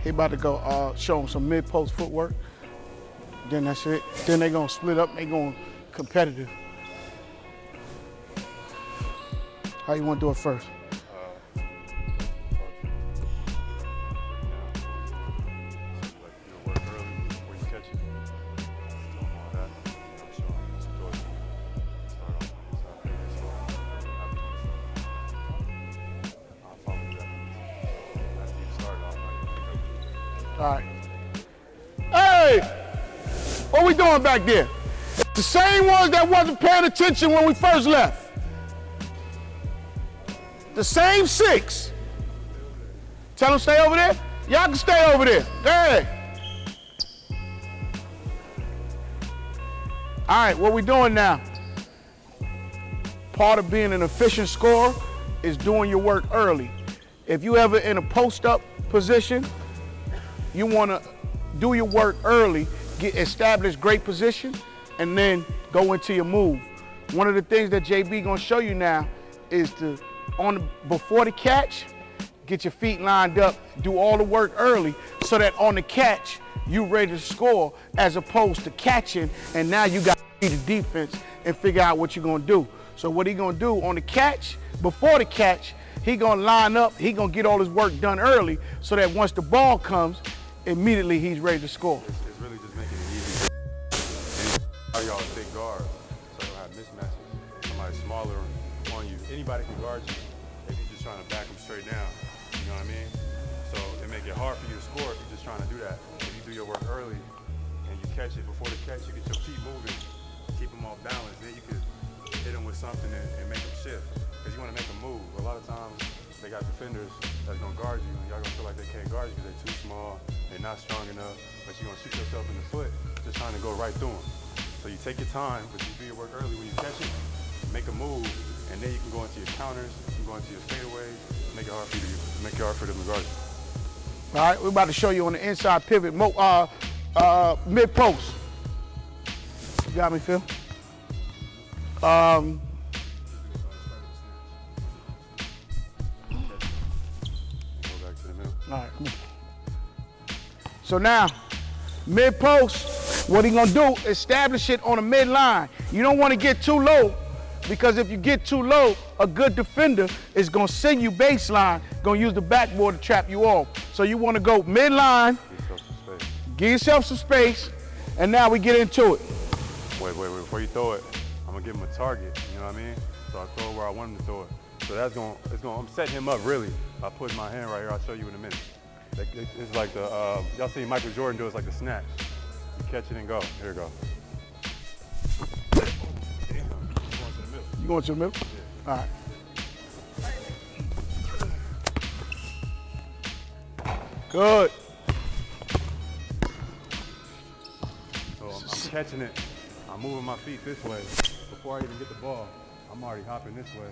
He about to go show him some mid-post footwork. Then that's it. Then they gonna split up and they going competitive. How you wanna do it first? All right. Hey! What we doing back there? The same ones that wasn't paying attention when we first left. The same 6. Tell them stay over there. Y'all can stay over there. Go ahead. All right, what we doing now? Part of being an efficient scorer is doing your work early. If you ever in a post-up position, you want to do your work early, establish great position, and then go into your move. One of the things that JB gonna show you now is to, before the catch, get your feet lined up, do all the work early, so that on the catch, you ready to score, as opposed to catching, and now you got to read the defense and figure out what you're gonna do. So what he gonna do on the catch, before the catch, he gonna line up, he gonna get all his work done early, so that once the ball comes, immediately he's ready to score. It's really just making it easy. And y'all big guard, so you don't have mismatches. Somebody smaller on you. Anybody can guard you if you're just trying to back them straight down. You know what I mean? So it make it hard for you to score if you're just trying to do that. If you do your work early and you catch it before the catch, you get your feet moving, keep them off balance. Then you could hit them with something and make them shift. Because you want to make them move. A lot of times they got defenders that's going to guard you, and y'all going to feel like they can't guard you because they're too small, they're not strong enough, but you're going to shoot yourself in the foot just trying to go right through them. So you take your time, but you do your work early when you catch it, make a move, and then you can go into your counters, you can go into your fadeaways, make it hard for them to guard you. All right, we're about to show you on the inside pivot, mid-post. You got me, Phil? All right, come on. So now, mid-post, what he gonna do, establish it on the mid-line. You don't wanna get too low, because if you get too low, a good defender is gonna send you baseline, gonna use the backboard to trap you off. So you wanna go mid-line, give yourself some space, and now we get into it. Wait, before you throw it, I'm gonna give him a target, you know what I mean? So I throw it where I want him to throw it. So I'm setting him up really by putting my hand right here. I'll show you in a minute. It's like the, y'all seen Michael Jordan do it, it's like the snatch. You catch it and go, here you go. You going to the middle? Yeah. All right. Good. So I'm catching it, I'm moving my feet this way. Before I even get the ball, I'm already hopping this way.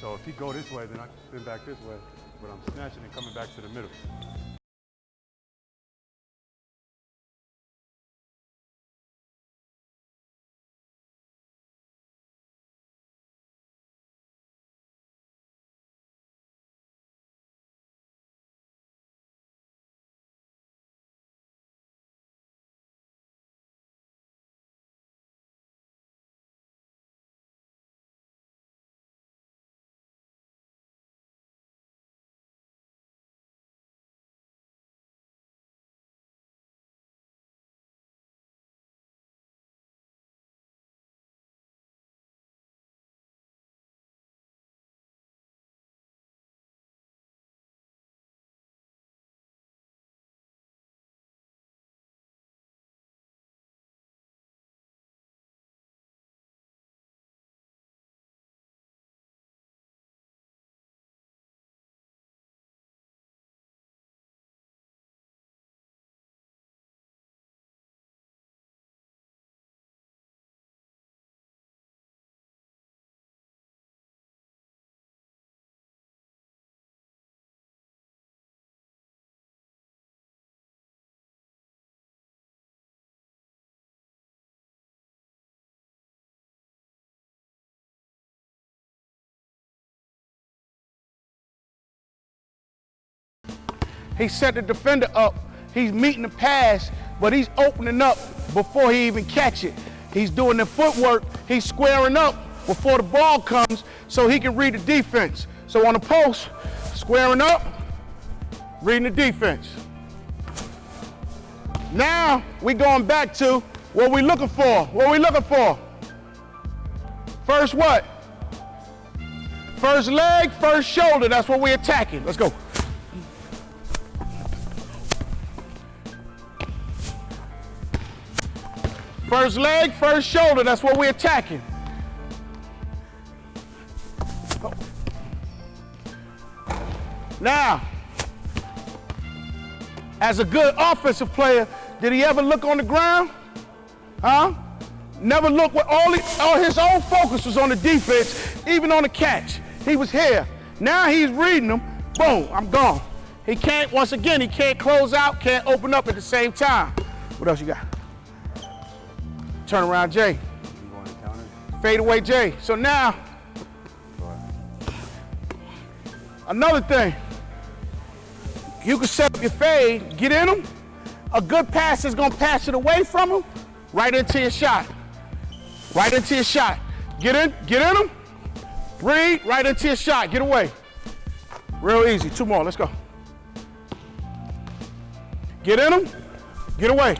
So if he go this way, then I can spin back this way, but I'm snatching and coming back to the middle. He set the defender up. He's meeting the pass, but he's opening up before he even catch it. He's doing the footwork. He's squaring up before the ball comes so he can read the defense. So on the post, squaring up, reading the defense. Now we going back to what we looking for. What we looking for? First what? First leg, first shoulder. That's what we're attacking. Let's go. First leg, first shoulder. That's what we're attacking. Now, as a good offensive player, did he ever look on the ground? Huh? Never looked. All his own focus was on the defense, even on the catch. He was here. Now he's reading them. Boom, I'm gone. He can't, once again, he can't close out, can't open up at the same time. What else you got? Turn around, Jay. Fade away, Jay. So now, another thing. You can set up your fade, get in him. A good pass is gonna pass it away from him, right into your shot. Right into your shot. Get in him. Read, right into your shot, get away. Real easy, 2 more, let's go. Get in him, get away.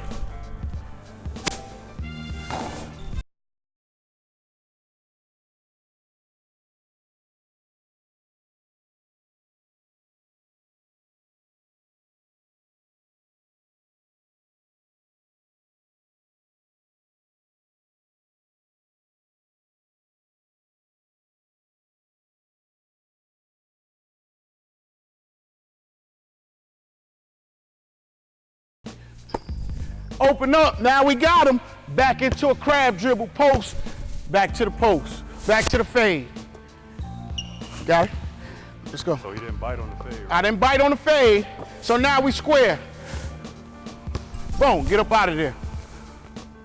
Open up, now we got him. Back into a crab dribble, post, back to the post, back to the fade. Got it? Let's go. So he didn't bite on the fade, right? I didn't bite on the fade, so now we square. Boom, get up out of there.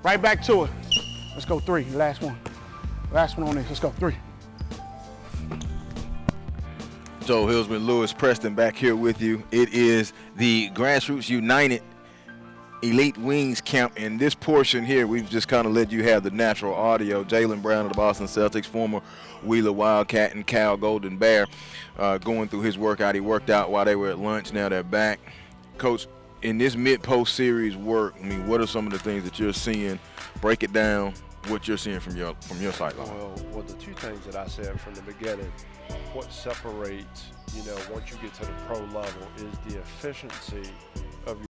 Right back to it. Let's go 3, last one. Last one on this, let's go 3. Joe Hillsman, Lewis Preston back here with you. It is the Grassroots United Elite Wings Camp. In this portion here, we've just kind of let you have the natural audio. Jalen Brown of the Boston Celtics, former Wheeler Wildcat and Cal Golden Bear, going through his workout. He worked out while they were at lunch. Now they're back. Coach, in this mid-post series work, I mean, what are some of the things that you're seeing? Break it down, what you're seeing from your sideline. Well, the 2 things that I said from the beginning, what separates, once you get to the pro level is the efficiency of your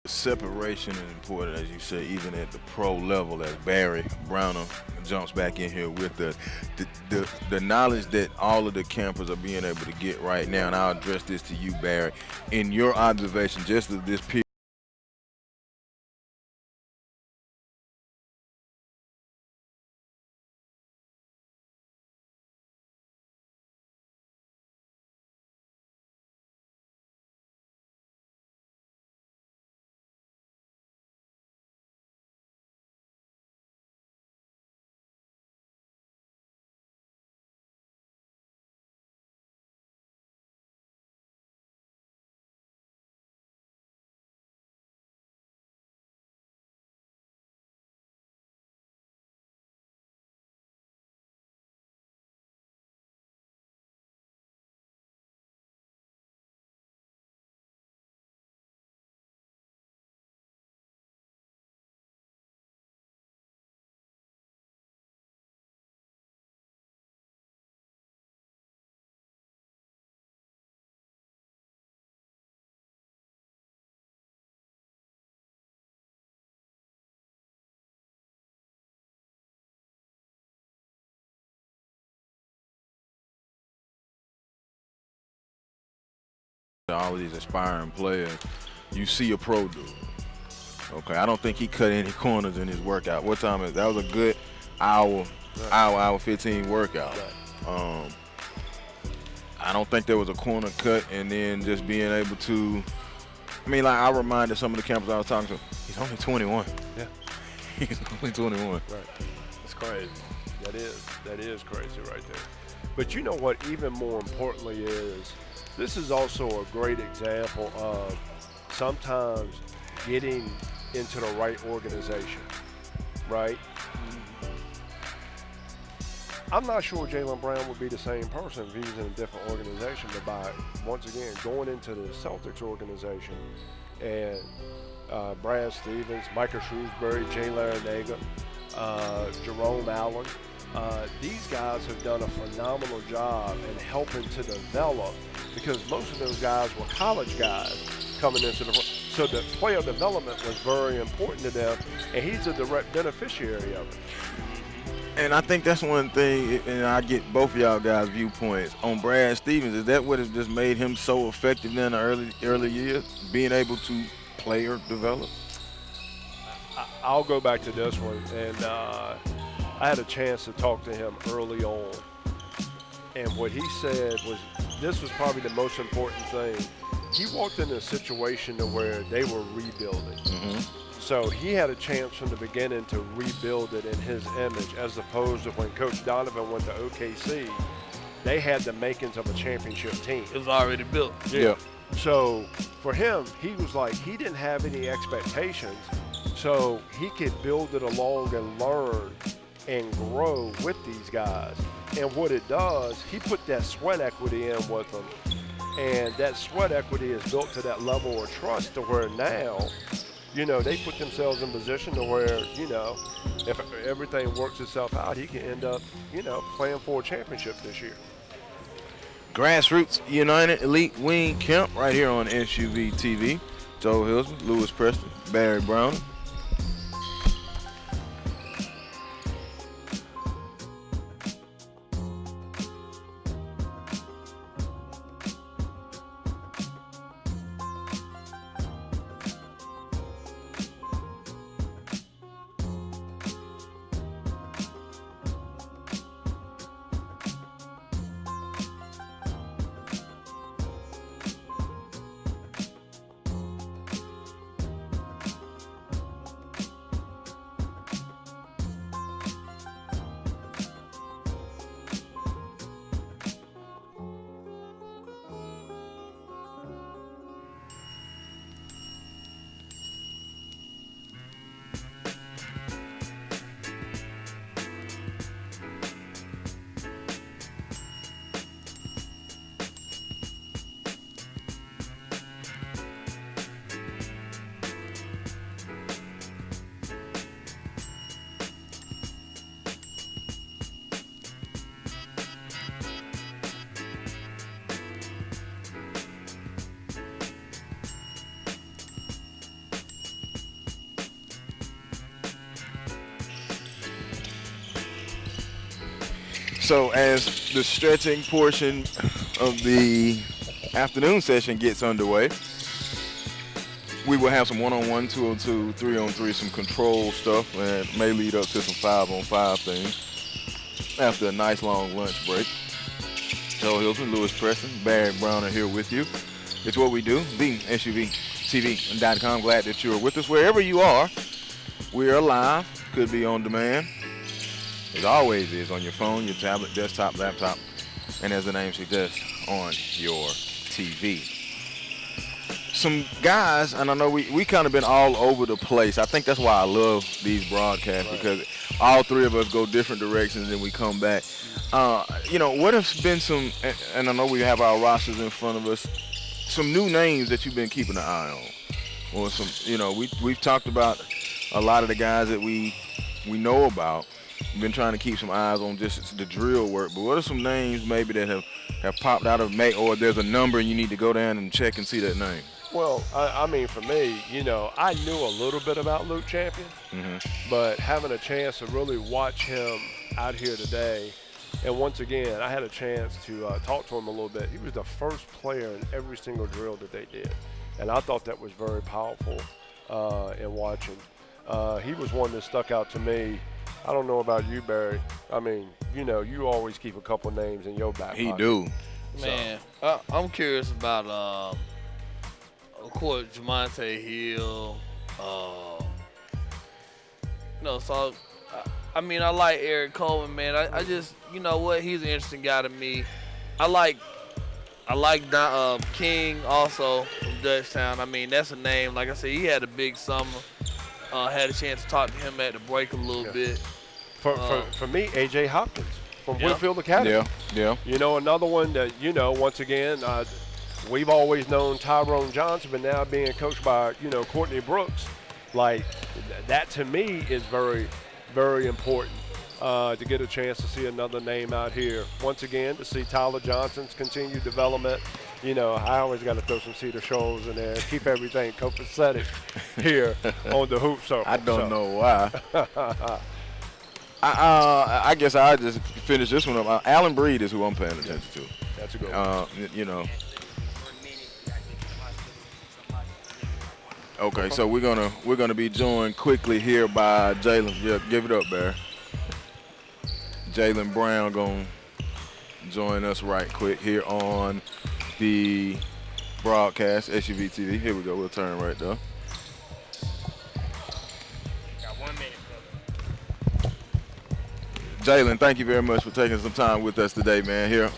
Separation is important, as you say, even at the pro level, as Barry Browner jumps back in here with the knowledge that all of the campers are being able to get right now. And I'll address this to you, Barry. In your observation, just of this period, all of these aspiring players, you see a pro do it. Okay, I don't think he cut any corners in his workout. What time is that? Was a good hour hour 15 workout. Right. I don't think there was a corner cut, and then just being able to. I mean, like I reminded some of the campers I was talking to, he's only 21. Yeah. He's only 21. Right. That's crazy. That is crazy right there. But you know what? Even more importantly is this is also a great example of sometimes getting into the right organization, right? I'm not sure Jalen Brown would be the same person if he was in a different organization, but by, once again, going into the Celtics organization and Brad Stevens, Micah Shrewsbury, Jay Larranaga, Jerome Allen, these guys have done a phenomenal job in helping to develop, because most of those guys were college guys coming into the, so the player development was very important to them, and he's a direct beneficiary of it. And I think that's one thing, and I get both of y'all guys' viewpoints on Brad Stevens. Is that what has just made him so effective in the early years, being able to play or develop? I'll go back to this one, and I had a chance to talk to him early on, and what he said was this was probably the most important thing. He walked in a situation to where they were rebuilding. Mm-hmm. So he had a chance from the beginning to rebuild it in his image, as opposed to when Coach Donovan went to OKC, they had the makings of a championship team. It was already built. Yeah. So for him, he was like, he didn't have any expectations, so he could build it along and learn and grow with these guys. And what it does, he put that sweat equity in with them, and that sweat equity is built to that level of trust to where now, you know, they put themselves in position to where, you know, if everything works itself out, he can end up, you know, playing for a championship this year. Grassroots United Elite Wing Camp right here on SUV TV. Joe Hilsman, Lewis Preston, Barry Brown. So as the stretching portion of the afternoon session gets underway, we will have some 1-on-1, 2-on-2, 3-on-3, some control stuff, and it may lead up to some 5-on-5 things after a nice long lunch break. Joe Hilton, Lewis Preston, Barry Brown are here with you. It's what we do, the SUVTV.com. Glad that you're with us wherever you are. We are live, could be on demand. As always is on your phone, your tablet, desktop, laptop, and as the name suggests, on your TV. Some guys, and I know we kind of been all over the place. I think that's why I love these broadcasts, right, because all three of us go different directions and we come back. You know, what have been some, and I know we have our rosters in front of us, some new names that you've been keeping an eye on? Or some, you know, we've talked about a lot of the guys that we know about. We've been trying to keep some eyes on just the drill work, but what are some names maybe that have popped out of May, or there's a number and you need to go down and check and see that name? Well, I mean, for me, you know, I knew a little bit about Luke Champion, but having a chance to really watch him out here today, and once again, I had a chance to talk to him a little bit. He was the first player in every single drill that they did, and I thought that was very powerful in watching. He was one that stuck out to me I don't know about you, Barry. I mean, you know, you always keep a couple names in your back He pocket. do. Man, I'm curious about, of course, Jamonte Hill. So I mean, I like Eric Coleman, man. I just, you know what, he's an interesting guy to me. I like King also from Dutchtown. I mean, that's a name. Like I said, he had a big summer. Had a chance to talk to him at the break a little bit. For me, A.J. Hopkins from Yeah. Whitfield Academy. Yeah. You know, another one that, you know, once again, we've always known Tyrone Johnson, but now being coached by, you know, Courtney Brooks, like that to me is very, very important to get a chance to see another name out here. Once again, to see Tyler Johnson's continued development. You know, I always got to throw some Cedar Shoals in there, keep everything copacetic here on the hoop circle. I don't know why. I guess I just finish this one up. Alan Breed is who I'm paying attention to. That's a good one. You know. Okay, so we're gonna be joined quickly here by Jalen. Yeah, give it up, Bear. Jalen Brown gonna join us right quick here on the broadcast, SUV TV. Here we go. We'll turn right there. Got 1 minute, brother. Jalen, thank you very much for taking some time with us today, man. Here,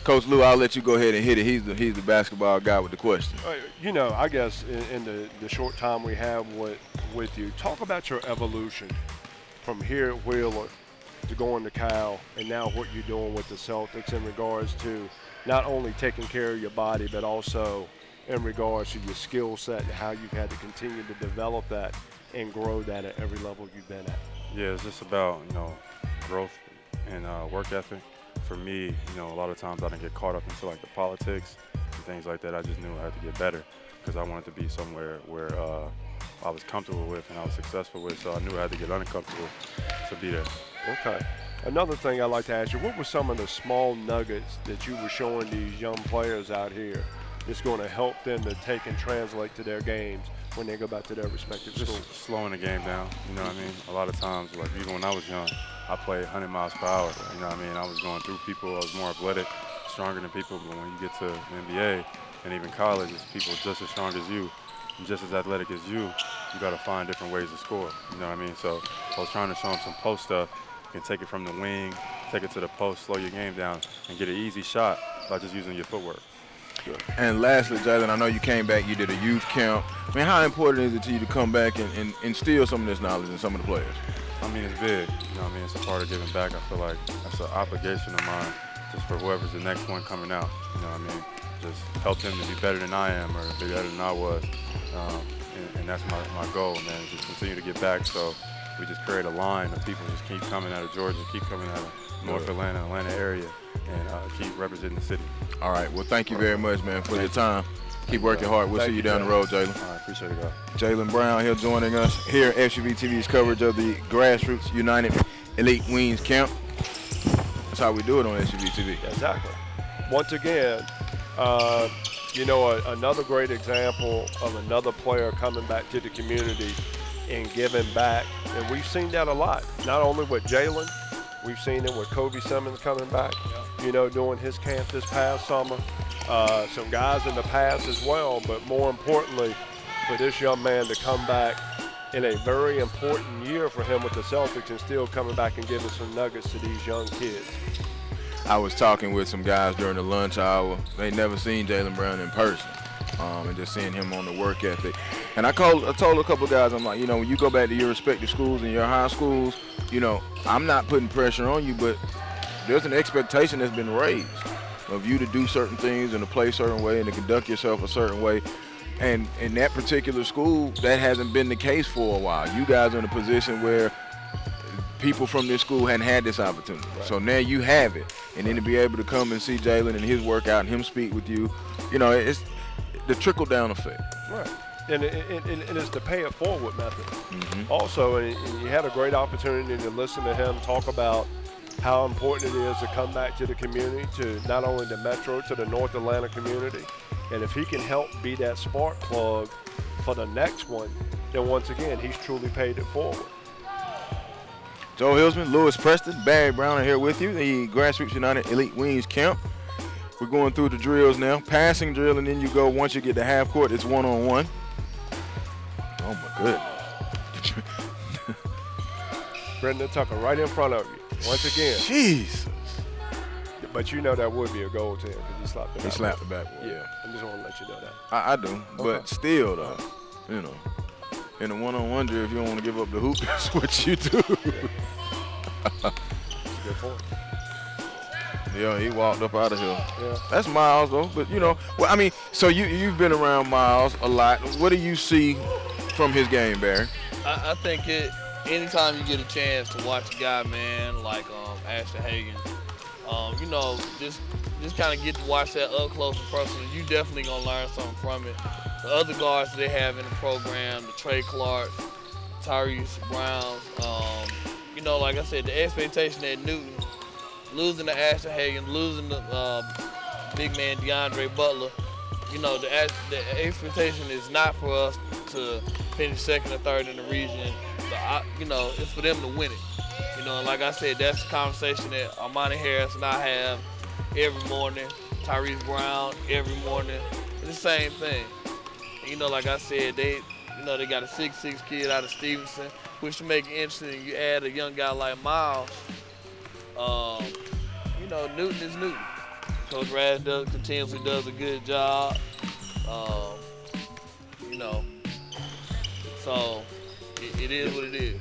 Coach Lou, I'll let you go ahead and hit it. He's the basketball guy with the question. You know, I guess in the short time we have with you, talk about your evolution from here at Wheeler to going to Cal, and now what you're doing with the Celtics in regards to not only taking care of your body, but also in regards to your skill set and how you've had to continue to develop that and grow that at every level you've been at. Yeah, it's just about, you know, growth and work ethic. For me, you know, a lot of times I didn't get caught up into like the politics and things like that. I just knew I had to get better because I wanted to be somewhere where I was comfortable with and I was successful with. So I knew I had to get uncomfortable to be there. Okay. Another thing I'd like to ask you, what were some of the small nuggets that you were showing these young players out here that's going to help them to take and translate to their games when they go back to their respective Just schools? slowing the game down, you know what I mean? A lot of times, like even when I was young, I played 100 miles per hour, you know what I mean? I was going through people, I was more athletic, stronger than people, but when you get to the NBA and even college, it's people just as strong as you and just as athletic as you got to find different ways to score, you know what I mean? So I was trying to show them some post stuff. You can take it from the wing, take it to the post, slow your game down, and get an easy shot by just using your footwork. Good. And lastly, Jalen, I know you came back, you did a youth camp. I mean, how important is it to you to come back and instill some of this knowledge in some of the players? I mean, it's big. You know what I mean? It's a part of giving back. I feel like that's an obligation of mine just for whoever's the next one coming out. You know what I mean? Just help them to be better than I am or be better than I was. And that's my goal, man, just continue to get back. So we just create a line of people just keep coming out of Georgia, keep coming out of North Atlanta area, and keep representing the city. All right. Well, thank you very much, man, for your time. Keep working hard. We'll see you down the road, Jalen. All right, appreciate it, guys. Jalen Brown here joining us here at SUV TV's coverage of the Grassroots United Elite Wings Camp. That's how we do it on SUV TV. Exactly. Once again, you know, another great example of another player coming back to the community and giving back. And we've seen that a lot, not only with Jalen, we've seen it with Kobe Simmons coming back, you know, doing his camp this past summer. Some guys in the past as well, but more importantly, for this young man to come back in a very important year for him with the Celtics and still coming back and giving some nuggets to these young kids. I was talking with some guys during the lunch hour. They never seen Jalen Brown in person, and just seeing him on the work ethic. And I told a couple of guys, I'm like, you know, when you go back to your respective schools and your high schools, you know, I'm not putting pressure on you, but there's an expectation that's been raised of you to do certain things and to play a certain way and to conduct yourself a certain way. And in that particular school, that hasn't been the case for a while. You guys are in a position where people from this school hadn't had this opportunity. Right. So now you have it. And then to be able to come and see Jalen and his workout and him speak with you, you know, it's the trickle-down effect. Right. And it's the pay it forward method. Mm-hmm. Also, and you had a great opportunity to listen to him talk about how important it is to come back to the community, to not only the metro, to the North Atlanta community. And if he can help be that spark plug for the next one, then once again, he's truly paid it forward. Joe Hillsman, Lewis Preston, Barry Brown are here with you, the Grassroots United Elite Wings camp. We're going through the drills now. Passing drill, and then you go, once you get to half court, it's one-on-one. Oh, my goodness. Brendan Tucker right in front of you. Once again. Jesus. But you know that would be a goal to him because he slapped the back. He slapped the backboard. Yeah, I just want to let you know that. I do, but still, though, you know, in a one-on-one drill, if you don't want to give up the hoop, that's what you do. That's a good point. Yeah, he walked up out of here. Yeah. That's Miles, though. But, you know, well, I mean, so you've been around Miles a lot. What do you see from his game, Barry? I think anytime you get a chance to watch a guy, man, like Ashton Hagen, you know, just kind of get to watch that up close and personal. You definitely going to learn something from it. The other guards they have in the program, the Trey Clark, Tyrese Brown, you know, like I said, the expectation at Newton, losing to Ashton Hagen, losing to big man DeAndre Butler, you know, the expectation is not for us to finish second or third in the region, but you know, it's for them to win it. You know, like I said, that's the conversation that Armani Harris and I have every morning, Tyrese Brown every morning. It's the same thing. And, you know, like I said, they got a 6'6" kid out of Stevenson, which to make it interesting, you add a young guy like Miles. You know, Newton is Newton. Coach Raz continuously does a good job. You know, so it is what it is.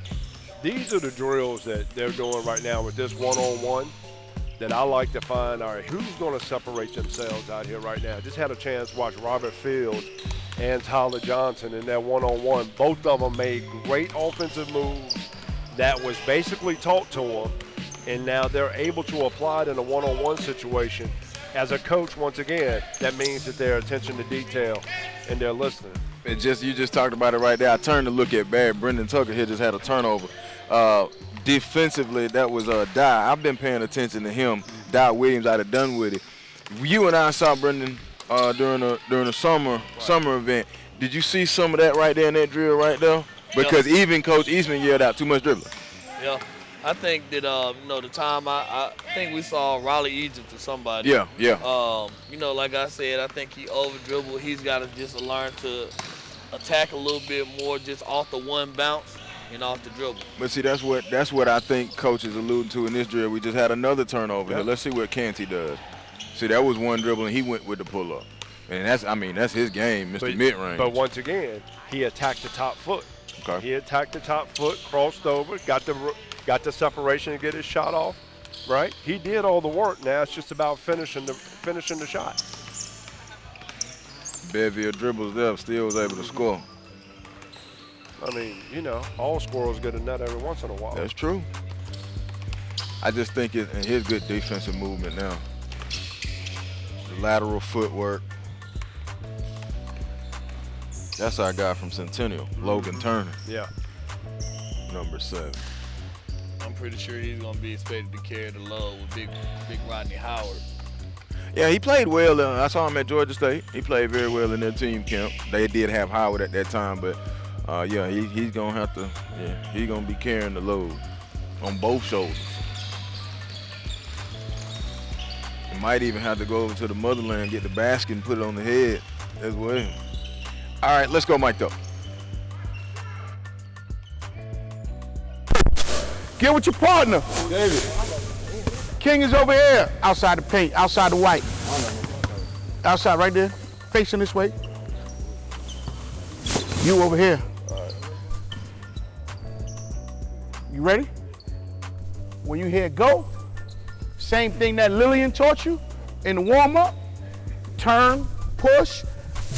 These are the drills that they're doing right now with this one-on-one that I like to find, all right, who's going to separate themselves out here right now? Just had a chance to watch Robert Fields and Tyler Johnson in that one-on-one. Both of them made great offensive moves that was basically taught to them, and now they're able to apply it in a one-on-one situation. As a coach, once again, that means that their attention to detail and they're listening. You just talked about it right there. I turned to look at Barry. Brendan Tucker here just had a turnover. Defensively, that was Dye. I've been paying attention to him. Dye Williams out of Dunwoody. You and I saw Brendan during a summer event. Did you see some of that right there in that drill right there? Because even Coach Eastman yelled out too much dribbling. Yeah, I think that you know, the time I think we saw Raleigh Egypt or somebody. Yeah. You know, like I said, I think he over dribbled. He's got to just learn to attack a little bit more, just off the one bounce and off the dribble. But see, that's what I think Coach is alluding to in this drill. We just had another turnover here. Let's see what Canty does. See, that was one dribble and he went with the pull up, and that's his game, Mr. Mid-range. But once again, he attacked the top foot. Okay. He attacked the top foot, crossed over, got the separation to get his shot off. Right? He did all the work. Now it's just about finishing the shot. Bevy of dribbles there, still was able to score. I mean, you know, all scorers get a nut every once in a while. That's true. I just think in his good defensive movement now. The lateral footwork. That's our guy from Centennial, Logan Turner. Yeah. Number 7. I'm pretty sure he's going to be expected to carry the load with big Rodney Howard. Yeah, he played well. I saw him at Georgia State. He played very well in their team camp. They did have Howard at that time, but yeah, he's gonna have to. Yeah, he's gonna be carrying the load on both shoulders. He might even have to go over to the motherland, get the basket, and put it on the head as well. All right, let's go, Mike. Though. Get with your partner. David. King is over here, outside the paint, outside the white. Outside, right there, facing this way. You over here. You ready? When you hear go, same thing that Lillian taught you in the warm-up. Turn, push,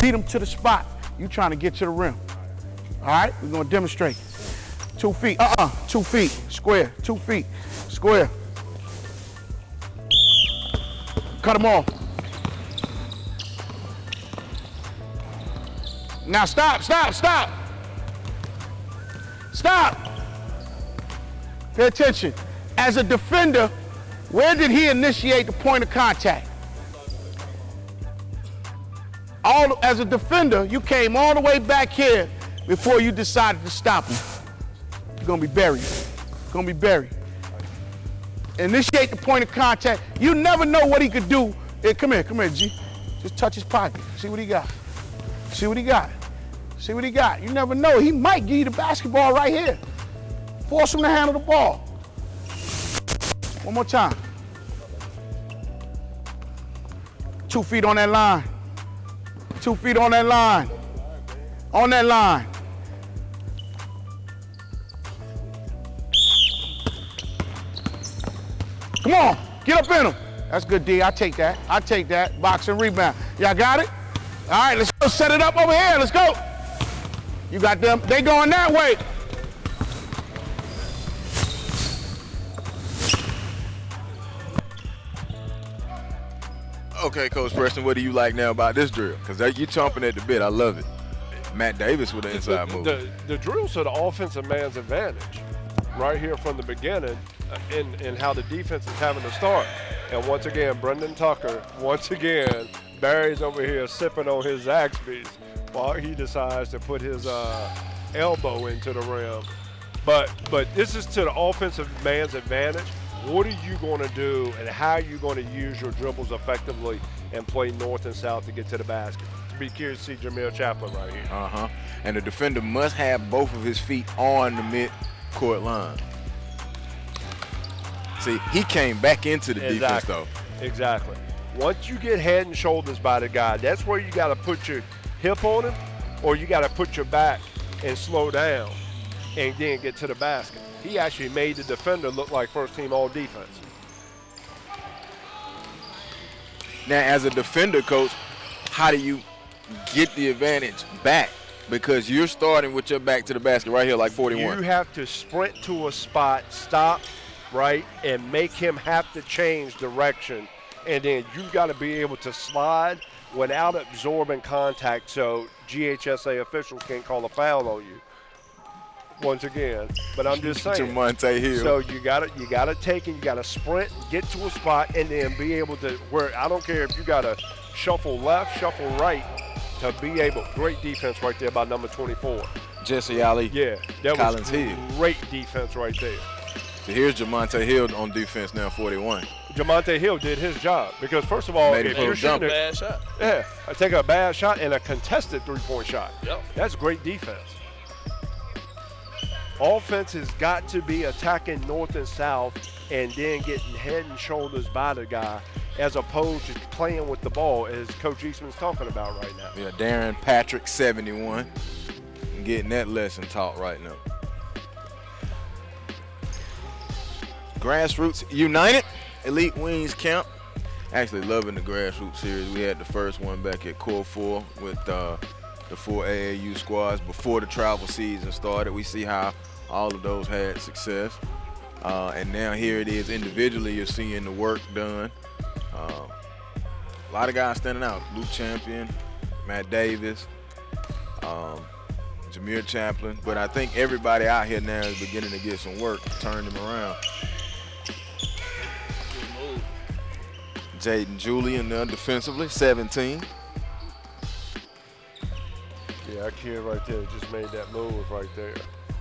beat them to the spot. You trying to get to the rim. All right, we're gonna demonstrate. 2 feet, 2 feet, square, 2 feet, square. Cut them off. Now stop. Stop. Pay attention. As a defender, where did he initiate the point of contact? As a defender, you came all the way back here before you decided to stop him. You're gonna be buried. gonna be Barry. Initiate the point of contact. You never know what he could do. Hey, come here, G. Just touch his pocket. See what he got. See what he got. See what he got. You never know. He might give you the basketball right here. Force him to handle the ball. One more time. 2 feet on that line. 2 feet on that line. On that line. Come on, get up in him. That's good, D. I take that. I take that. Box and rebound. Y'all got it? All right, let's go set it up over here. Let's go. You got them. They going that way. Okay, Coach Preston, what do you like now about this drill? Because you're chomping at the bit. I love it. Matt Davis with the inside move. The drill's to the offensive man's advantage right here from the beginning in how the defense is having to start. And once again, Brendan Tucker, once again, Barry's over here sipping on his Zaxby's while he decides to put his elbow into the rim. But this is to the offensive man's advantage. What are you going to do and how are you going to use your dribbles effectively and play north and south to get to the basket? To be curious to see Jameer Chaplin right here. And the defender must have both of his feet on the mid-court line. See, he came back into the defense, though. Exactly. Once you get head and shoulders by the guy, that's where you got to put your hip on him or you got to put your back and slow down and then get to the basket. He actually made the defender look like first-team all-defense. Now, as a defender, Coach, how do you get the advantage back? Because you're starting with your back to the basket right here like 41. You have to sprint to a spot, stop, right, and make him have to change direction. And then you've got to be able to slide without absorbing contact so GHSA officials can't call a foul on you. Once again, but I'm just saying. Jamonte Hill. So you gotta take it. You gotta sprint, get to a spot, and then be able to. Where I don't care if you gotta shuffle left, shuffle right, to be able. Great defense right there by number 24. Jesse Ali. Yeah, that Collins was Hill. Great defense right there. So here's Jamonte Hill on defense now, 41. Jamonte Hill did his job because first of all, Made him if put you're a jump. shooting Bad shot. yeah, I take a bad shot and a contested three-point shot. Yep. That's great defense. Offense has got to be attacking north and south and then getting head and shoulders by the guy as opposed to playing with the ball as Coach Eastman's talking about right now. Yeah, Darren Patrick, 71. Getting that lesson taught right now. Grassroots United Elite Wings Camp. Actually loving the Grassroots series. We had the first one back at Core 4 with the 4 AAU squads before the travel season started. We see how all of those had success. And now here it is individually, you're seeing the work done. A lot of guys standing out. Luke Champion, Matt Davis, Jameer Chaplin. But I think everybody out here now is beginning to get some work, turn them around. Jaden Julian defensively, 17. Yeah, that kid right there just made that move right there.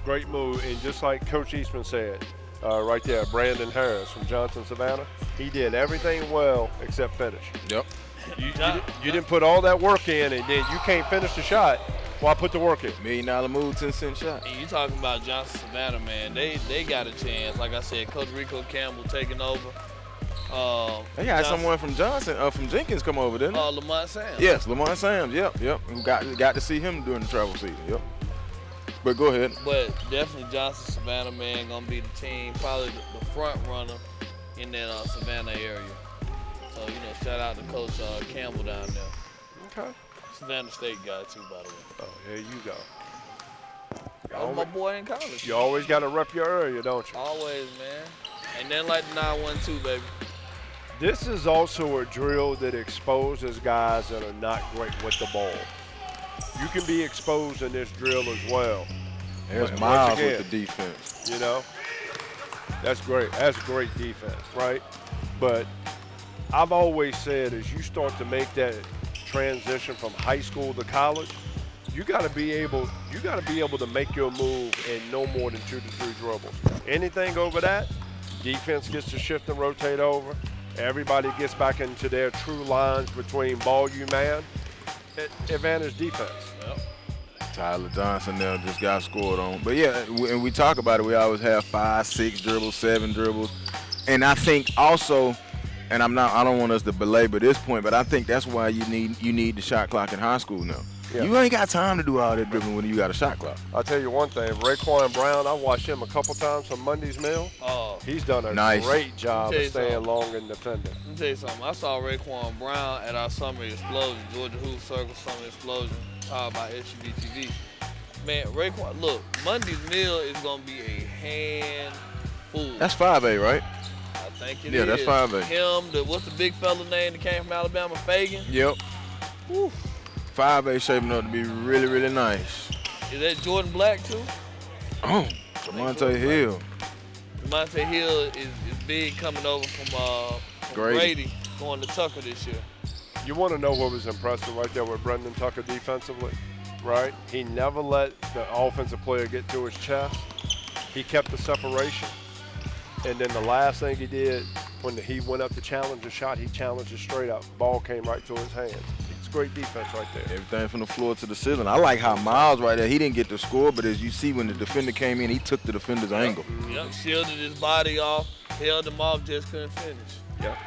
Great move, and just like Coach Eastman said, right there, Brandon Harris from Johnson, Savannah, he did everything well except finish. Yep. You didn't put all that work in, and then you can't finish the shot. Why put the work in? $1 million move, 10-cent shot. And you talking about Johnson, Savannah, man. They got a chance. Like I said, Coach Rico Campbell taking over. They had someone from from Jenkins come over, didn't they? Lamont Sams. Yes, Lamont Sams. Yep. Who got to see him during the travel season. Yep. But go ahead. But definitely Johnson, Savannah, man, gonna be the team, probably the front runner in that Savannah area. So shout out to Coach Campbell down there. Okay. Savannah State guy too, by the way. Oh, there you go. That was my boy in college. You always got to rep your area, don't you? Always, man. Ain't nothing like the 912, baby. This is also a drill that exposes guys that are not great with the ball. You can be exposed in this drill as well. There's Miles with the defense. That's great. That's great defense, right? But I've always said as you start to make that transition from high school to college, you got to be able to make your move in no more than 2 to 3 dribbles. Anything over that, defense gets to shift and rotate over. Everybody gets back into their true lines between ball you man. Advantage defense. Yep. Tyler Johnson there just got scored on. But yeah, and we talk about it, we always have 5, 6 dribbles, 7 dribbles. And I think also, and I don't want us to belabor this point, but I think that's why you need the shot clock in high school now. Yeah. You ain't got time to do all that dribbling when you got a shot clock. I'll tell you one thing, Raekwon Brown, I watched him a couple times on Monday's Mill. Oh, he's done a great job of staying long and defending. Let me tell you something. I saw Raekwon Brown at our summer explosion, Georgia Hoop Circle summer explosion, powered by SUBTV. Man, Raekwon, look, Monday's Mill is going to be a handful. That's 5A, right? I think it is. Yeah, that's 5A. Him, what's the big fella name that came from Alabama, Fagan? Yep. Woo. 5A shaping up to be really, really nice. Is that Jordan Black too? Oh, Demonte Hill. Demonte Hill is big coming over from Grady going to Tucker this year. You want to know what was impressive right there with Brendan Tucker defensively, right? He never let the offensive player get to his chest. He kept the separation. And then the last thing he did, when he went up to challenge a shot, he challenged it straight up. Ball came right to his hands. It's great defense right there. Everything from the floor to the ceiling. I like how Miles right there, he didn't get the score, but as you see when the defender came in, he took the defender's angle. Yep, shielded his body off, held him off, just couldn't finish. Yep.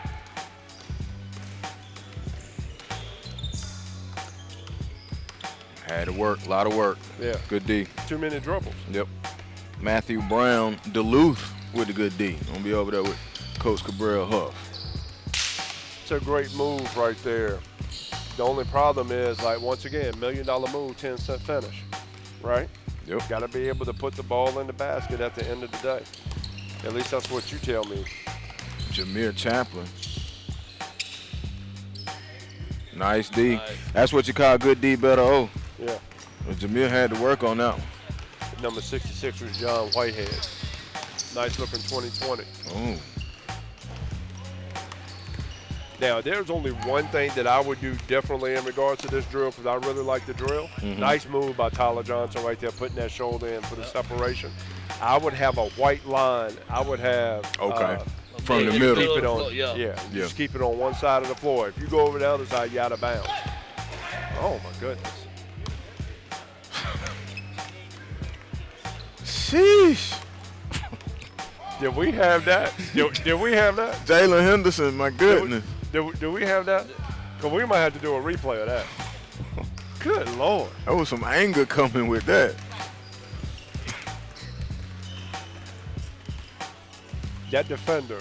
Had to work, a lot of work. Yeah. Good D. 2 minute dribbles. Yep. Matthew Brown, Duluth with the good D. Gonna be over there with Coach Cabral Huff. It's a great move right there. The only problem is, like, once again, $1 million move, 10-cent finish, right? Yep. Got to be able to put the ball in the basket at the end of the day. At least that's what you tell me. Jameer Champlin. Nice D. Nice. That's what you call good D, better O. Yeah. But Jameer had to work on that one. Number 66 was John Whitehead. Nice looking 2020. Oh. Now, there's only one thing that I would do differently in regards to this drill, because I really like the drill. Mm-hmm. Nice move by Tyler Johnson right there, putting that shoulder in for the separation. I would have a white line. I would have from the middle. Keep it on, yeah. Just keep it on one side of the floor. If you go over the other side, you're out of bounds. Oh my goodness. Sheesh. Did we have that? Did we have that? Jalen Henderson, my goodness. Do we have that? Because we might have to do a replay of that. Good Lord. There was some anger coming with that. That defender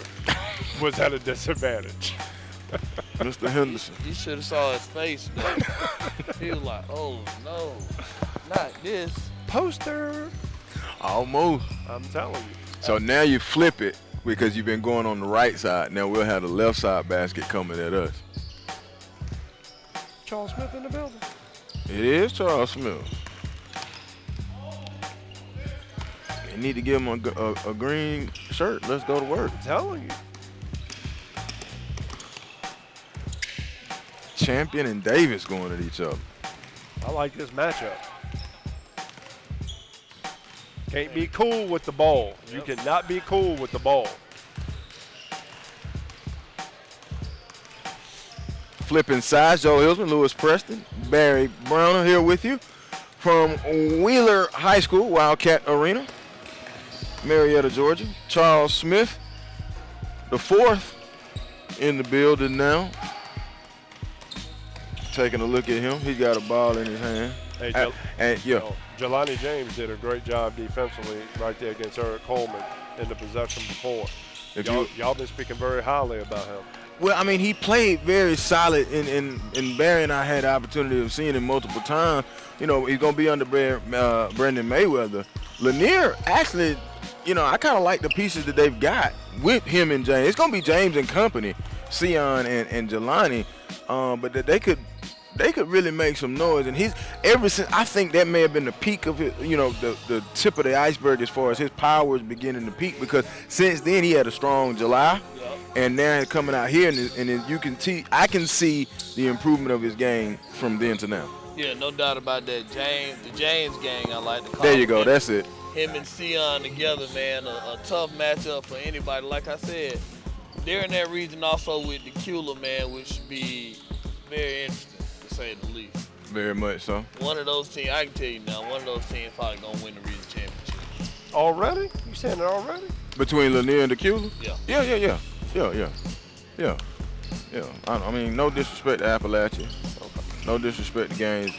was at a disadvantage. Mr. Henderson. You should have saw his face, though. He was like, oh, no, not this. Poster. Almost. I'm telling you. So now you flip it because you've been going on the right side. Now we'll have the left side basket coming at us. Charles Smith in the building. It is Charles Smith. They need to give him a green shirt. Let's go to work. I'm telling you. Champion and Davis going at each other. I like this matchup. Can't be cool with the ball. You cannot be cool with the ball. Flipping sides, Joe Hillsman, Lewis Preston, Barry Browner here with you from Wheeler High School, Wildcat Arena, Marietta, Georgia. Charles Smith, the fourth in the building now. Taking a look at him. He's got a ball in his hand. Hey, Jelani James did a great job defensively right there against Eric Coleman in the possession before. Y'all been speaking very highly about him. Well, I mean, he played very solid, and Barry and I had the opportunity of seeing him multiple times. You know, he's going to be under Brendan Mayweather. Lanier, actually, you know, I kind of like the pieces that they've got with him and James. It's going to be James and company, Sion and Jelani, but that they could really make some noise. And ever since, I think that may have been the peak of it, you know, the tip of the iceberg as far as his power is beginning to peak, because since then he had a strong July. And now coming out here, and you can I can see the improvement of his game from then to now. Yeah, no doubt about that. The James gang, I like to call There you him. go. That's it. Him and Sion together, man, a tough matchup for anybody. Like I said, they're in that region also with the Cula, man, which should be very interesting, to say the least. Very much so. One of those teams, I can tell you now, one of those teams probably going to win the region championship. Already? You saying it already? Between Lanier and the Cula? Yeah. Yeah. I mean, no disrespect to Appalachia. No disrespect to games.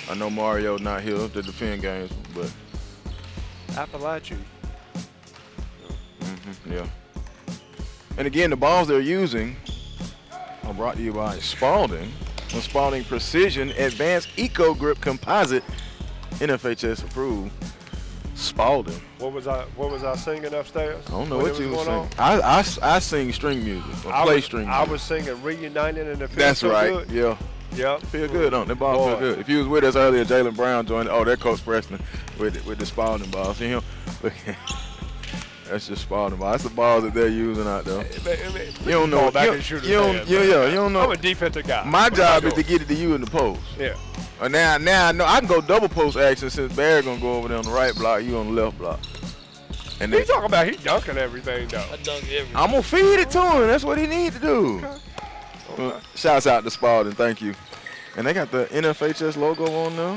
I know Mario not here to defend games, but Appalachia. yeah. And again, the balls they're using are brought to you by Spalding. The Spalding Precision Advanced Eco Grip Composite, NFHS approved. Spalding. What was I singing upstairs? I don't know when what it you were was singing. going on? I sing string music or play string music. I was singing Reunited and it feels That's so right. good. Yeah. Yep. Feel good, don't it? That ball feel good. If you was with us earlier, Jalen Brown joined. Oh, that Coach Preston with the Spalding ball. See him? Look, that's just Spalding ball. That's the balls that they're using out there. You don't know. You don't know. I'm a defensive guy. My job is to get it to you in the post. Yeah. Now I know I can go double post action since Barry gonna go over there on the right block, you on the left block. And He talking about he dunking everything though. I dunk everything. I'm gonna feed it to him. That's what he need to do. Okay. Shouts out to Spalding, thank you. And they got the NFHS logo on there.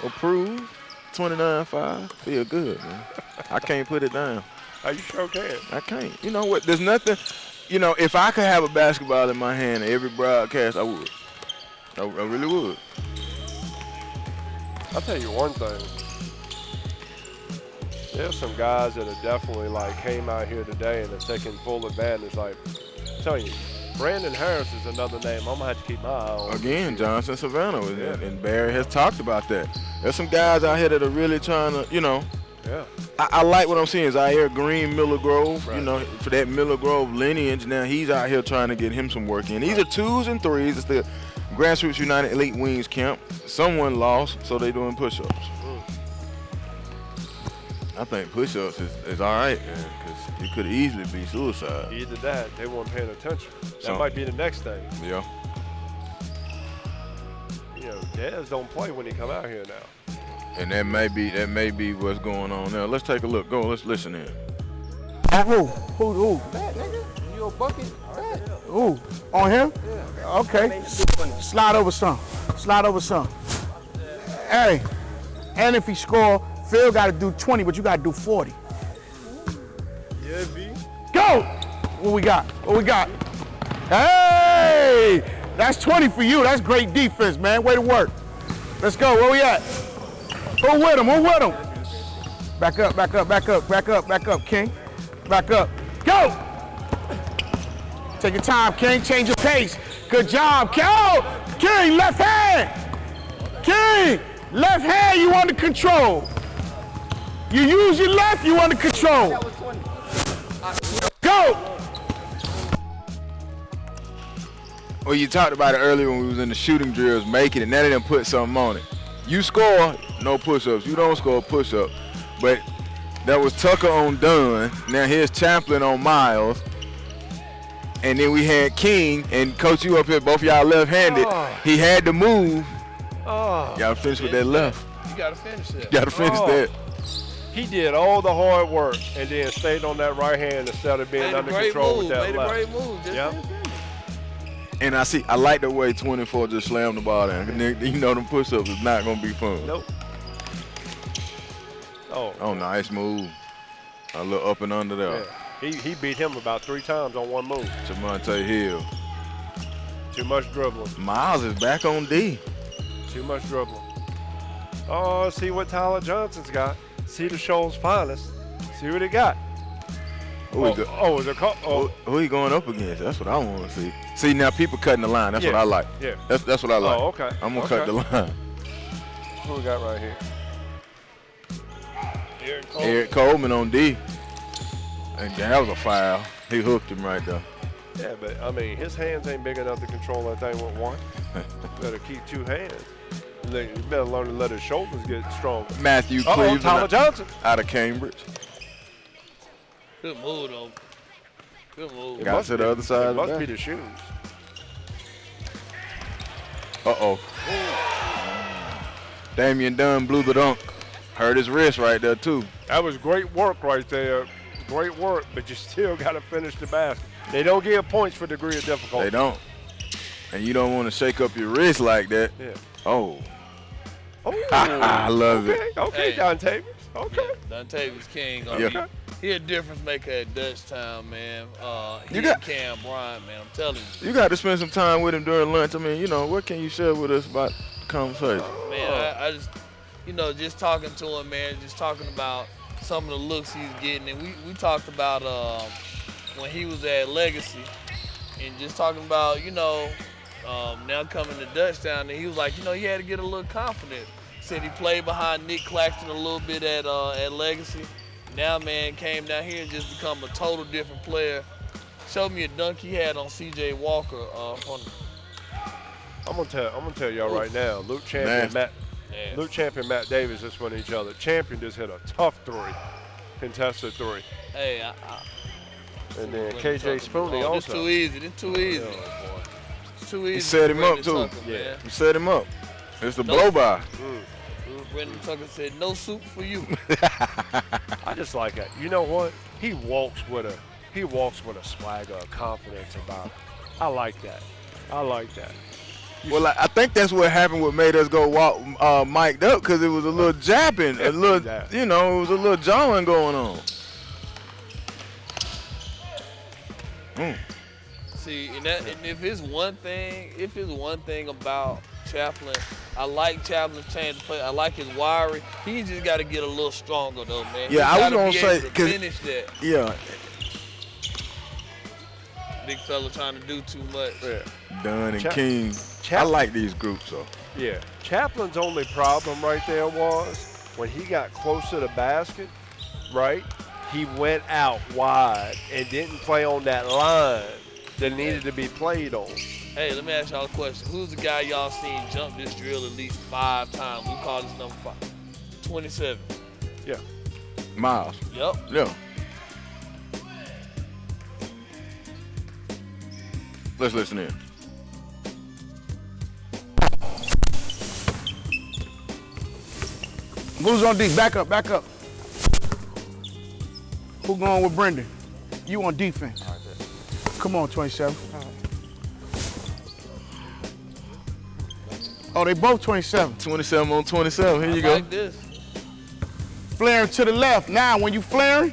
Approved. 29.5. Feel good, man. I can't put it down. You sure can. I can't. You know what? There's nothing. You know, if I could have a basketball in my hand every broadcast, I would. I really would. I'll tell you one thing. There's some guys that are definitely like came out here today and are taking full advantage. Like, I'm telling you, Brandon Harris is another name I'm gonna have to keep my eye on. Again, Johnson Savannah, Yeah. and Barry has talked about that. There's some guys out here that are really trying to, you know. Yeah. I like what I'm seeing. Zaire Green, Miller Grove, Right. you know, for that Miller Grove lineage. Now he's out here trying to get him some work in. These are 2s and 3s. It's the Grassroots United Elite Wings camp. Someone lost, so they're doing push-ups. I think push-ups is all right, because it could easily be suicide. Either that, they weren't paying attention. That So- might be the next thing. Yeah. You know, Dez don't play when he come out here now. And that may be what's going on now. Let's take a look. Go. Let's listen in. Who? That nigga, you a bucket? That. Who? On him? Yeah. Okay. Slide over some. Hey, and if he score, Phil got to do 20, but you got to do 40. Yeah, B. Go! What we got? Hey! That's 20 for you. That's great defense, man. Way to work. Let's go. Where we at? Who with him? Back up, King. Back up. Go! Take your time, King. Change your pace. Good job, King, left hand. King, left hand, you under control. You use your left, you under control. That was 20. Go! Well, you talked about it earlier when we was in the shooting drills, making it. Now they done put something on it. You score, no push-ups. You don't score, push-up. But that was Tucker on Dunn. Now here's Champlin on Miles. And then we had King, and Coach, you up here, both of y'all left-handed. Oh. He had to move. Oh. Y'all finish with that left. You got to finish that. Got to finish that. He did all the hard work and then stayed on that right hand instead of being Made a under great control move. with that Made a left. great move. Just Yep. didn't finish. And I like the way 24 just slammed the ball down. You know them push-ups is not going to be fun. Nope. Oh, nice move. A little up and under there. Yeah. He beat him about 3 times on one move. Jamonte Hill. Too much dribbling. Miles is back on D. Too much dribbling. Oh, see what Tyler Johnson's got. See the show's finest. See what he got. Who Is it who he going up against? That's what I want to see. See, now people cutting the line. That's what I like. Yeah. That's what I like. Oh, okay. I'm going to cut the line. Who we got right here? Eric Coleman on D. And that was a foul. He hooked him right there. Yeah, but, I mean, his hands ain't big enough to control that thing with one. Better keep 2 hands. You better learn to let his shoulders get stronger. Matthew Tyler Cleveland Johnson. out of Cambridge. Good move, though. Good move. Got to the other side It of must the be back. the shoes. Uh-oh. Damian Dunn blew the dunk. Hurt his wrist right there, too. That was great work right there. Great work, but you still got to finish the basket. They don't give points for degree of difficulty. They don't. And you don't want to shake up your wrist like that. Yeah. Oh. Oh. I love it. Okay, Hey. Dontavius. Okay. Dontavius King. Yeah. He a difference maker at Dutchtown, man. He You got- and Cam Bryant, man. I'm telling you. You got to spend some time with him during lunch. I mean, you know, what can you share with us about the conversation? Man, I just, just talking to him, man, just talking about some of the looks he's getting. And we talked about when he was at Legacy and just talking about, now coming to Dutchtown. And he was like, he had to get a little confident. Said he played behind Nick Claxton a little bit at Legacy. Now, man, came down here and just become a total different player. Showed me a dunk he had on C.J. Walker. I'm gonna tell y'all right now. Luke Champion, Matt Davis just went each other. Champion just hit a tough three, contested three. Hey, And then KJ Spooney also. It's too easy. It's too easy. It's too easy. He set him up, Brendan too. Tucker, Yeah. man. You set him up. It's the blow-by. Brendan Tucker said, "No soup for you." I just like that. You know what? He walks with a swagger, a confidence about it. I like that. Well, I think that's what happened. What made us go walk mic'd up, because it was a little jabbing, a little, Exactly. it was a little jawing going on. See, and if it's one thing about Chaplin, I like Chaplin's change of play. I like his wiry. He just got to get a little stronger, though, man. Yeah, I was gonna be say, able to 'cause- finish that. Yeah, Big fella trying to do too much. Yeah. Dunn and King. I like these groups, though. Yeah. Chaplin's only problem right there was when he got close to the basket, right? He went out wide and didn't play on that line that needed to be played on. Hey, let me ask y'all a question. Who's the guy y'all seen jump this drill at least 5 times? We call this number 5. 27. Yeah. Miles. Yep. Yeah. Let's listen in. Who's on D? Back up. Who going with Brendan? You on defense. Come on, 27. Oh, they both 27. 27 on 27. Here you go. Like this. Flaring to the left. Now, when you flaring,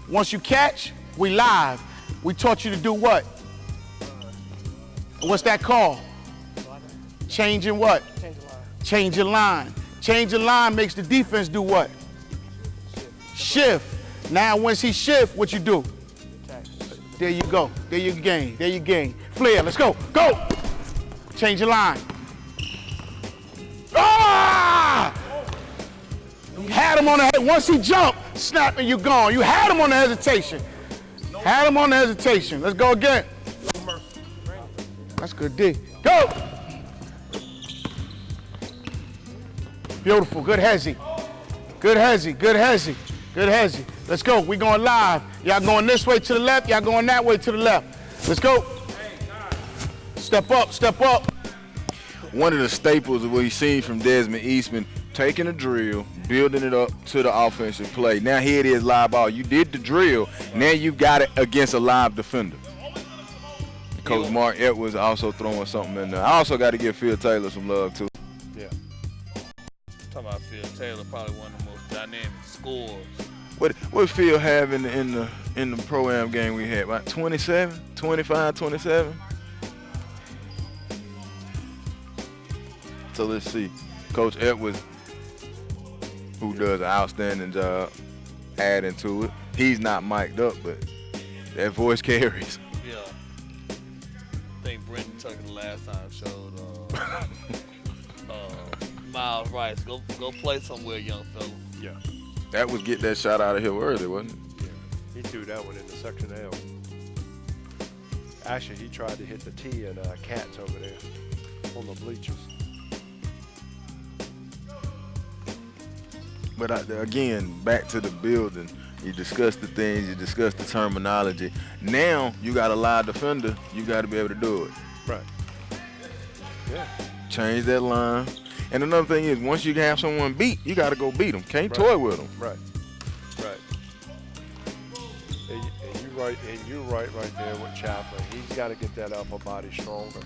once you catch, we live. We taught you to do what? What's that called? Changing what? Change your line. Change your line makes the defense do what? Shift. Now, once he shift, what you do? There you go. There you gain. Flare, let's go. Go! Change your line. Ah! You had him on the head. Once he jumped, snap and you gone. You had him on the hesitation. Let's go again. That's good D. Go! Beautiful. Good hezzy. Let's go. We going live. Y'all going this way to the left. Y'all going that way to the left. Let's go. Step up. One of the staples of what he's seen from Desmond Eastman, taking a drill, building it up to the offensive play. Now here it is, live ball. You did the drill. Now you've got it against a live defender. Coach Mark Edwards also throwing something in there. I also got to give Phil Taylor some love, too. Yeah. Talking about Phil Taylor, probably one of the most dynamic scorers. What Phil have in the pro-am game we had? About 27, 25, 27? So let's see. Coach Edwards, who does an outstanding job adding to it. He's not mic'd up, but that voice carries. Yeah. I think Brendan Tucker the last time showed Miles Rice. Go play somewhere, young fella. Yeah. That was get that shot out of here early, wasn't it? Yeah. He threw that one in the section L. Actually, he tried to hit the T and Cats over there on the bleachers. But again, back to the building. You discuss the things, you discuss the terminology. Now you got a live defender, you got to be able to do it. Right. Yeah. change that line. And another thing is, once you have someone beat, you got to go beat them. Can't toy with them. Right. And you're right there with Chaplin. He's got to get that upper body stronger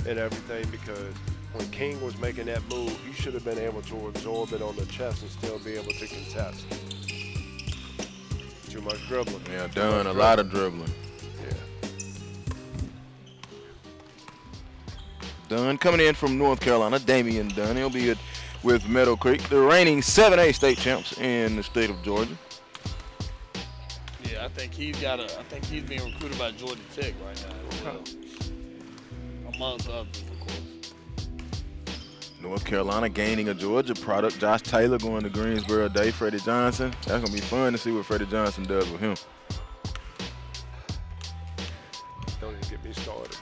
and everything, because when King was making that move, he should have been able to absorb it on the chest and still be able to contest. Too much dribbling. Yeah, done a lot of dribbling. Yeah. Dunn coming in from North Carolina, Damian Dunn. He'll be with Meadow Creek, the reigning 7A state champs in the state of Georgia. Yeah, I think he's being recruited by Georgia Tech right now as well. Amongst others, of course. North Carolina gaining a Georgia product. Josh Taylor going to Greensboro Day. Freddie Johnson. That's going to be fun to see what Freddie Johnson does with him. Don't even get me started.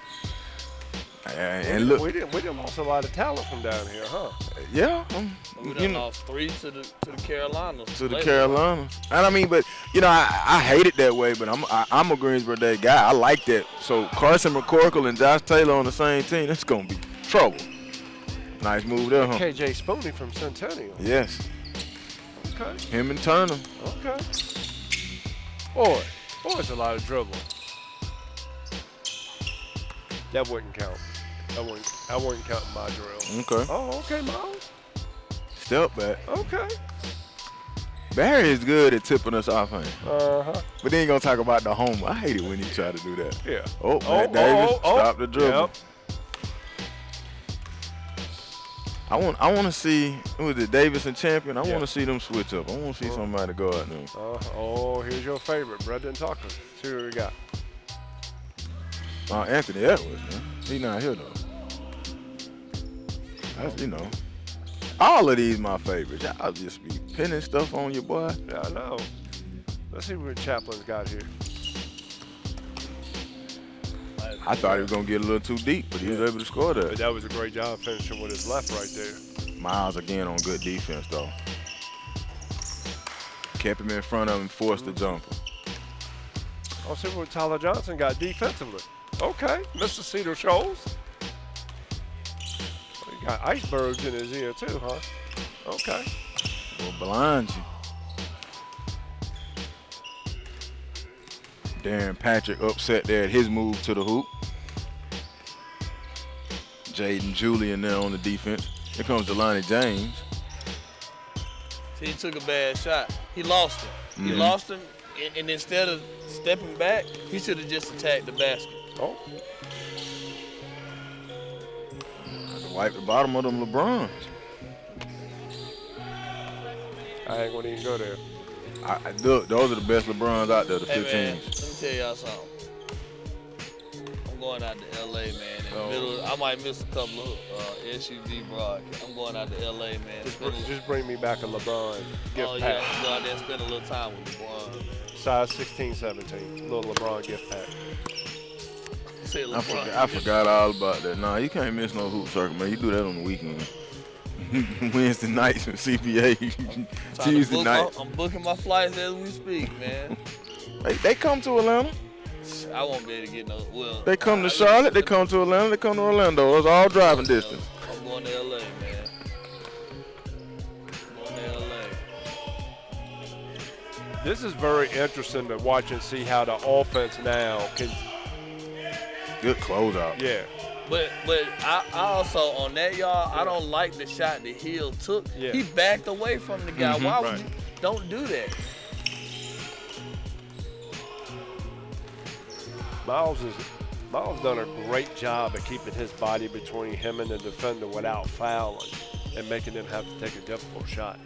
And look, we didn't lost a lot of talent from down here, huh? Yeah. We done lost 3 to the Carolinas. To the Carolinas. And I mean, but, you know, I hate it that way, but I'm a Greensboro Day guy. I like that. So Carson McCorkle and Josh Taylor on the same team, that's going to be trouble. Nice move there, huh? KJ Spooney from Centennial. Yes. Okay. Him and Turner. Okay. Boy, it's a lot of dribbling. That wouldn't count. I wouldn't count my drill. Okay. Oh, okay, Miles. Step back. Okay. Barry is good at tipping us off, huh? Uh-huh. But then you gonna talk about the home. I hate it when you try to do that. Yeah. Oh, Matt Davis, stop the dribble. Yep. I want to see, who is it, Davis and Champion? I want to see them switch up. I want to see somebody go out there. Here's your favorite, Brendan Tucker. See what we got. Anthony Edwards, man. He not here, though. That's, you know. All of these my favorites. Y'all just be pinning stuff on your boy. Yeah, I know. Let's see what Chaplin's got here. I thought he was going to get a little too deep, but he was able to score that. But that was a great job finishing with his left right there. Miles again on good defense, though. Kept him in front of him, forced the jumper. I'll see what Tyler Johnson got defensively. Okay, Mr. Cedar Shoals. He got icebergs in his ear too, huh? Okay. Will blind you. Darren Patrick upset there at his move to the hoop. Jaden Julian there on the defense. Here comes Jelani James. See, he took a bad shot. He lost him. He lost him, and instead of stepping back, he should have just attacked the basket. Oh. Wipe the bottom of them LeBrons. I ain't gonna even go there. Look, those are the best LeBrons out there, the Hey, 15s. man, let me tell y'all something. I'm going out to L.A., man. In the middle, I might miss a couple of SUV broadcasts. I'm going out to L.A., man. Just bring me back a LeBron gift pack. Yeah, I'm go out there and spend a little time with LeBron, man. Size 16, 17. Little LeBron gift pack. Say LeBron. I forgot all about that. Nah, you can't miss no hoop circle, man. You do that on the weekend. Wednesday nights with CPA. Tuesday night. I'm booking my flights as we speak, man. They come to Atlanta. I won't be able to get no. Well, They come to Charlotte. They come to Atlanta. They come to Orlando. Those all driving distance. I'm going to LA, man. I'm going to LA. This is very interesting to watch and see how the offense now can. Good closeout. Yeah. But I also on that, y'all, I don't like the shot that Hill took. Yeah. He backed away from the guy. Why would Right. you? Don't do that. Miles done a great job of keeping his body between him and the defender without fouling and making him have to take a difficult shot.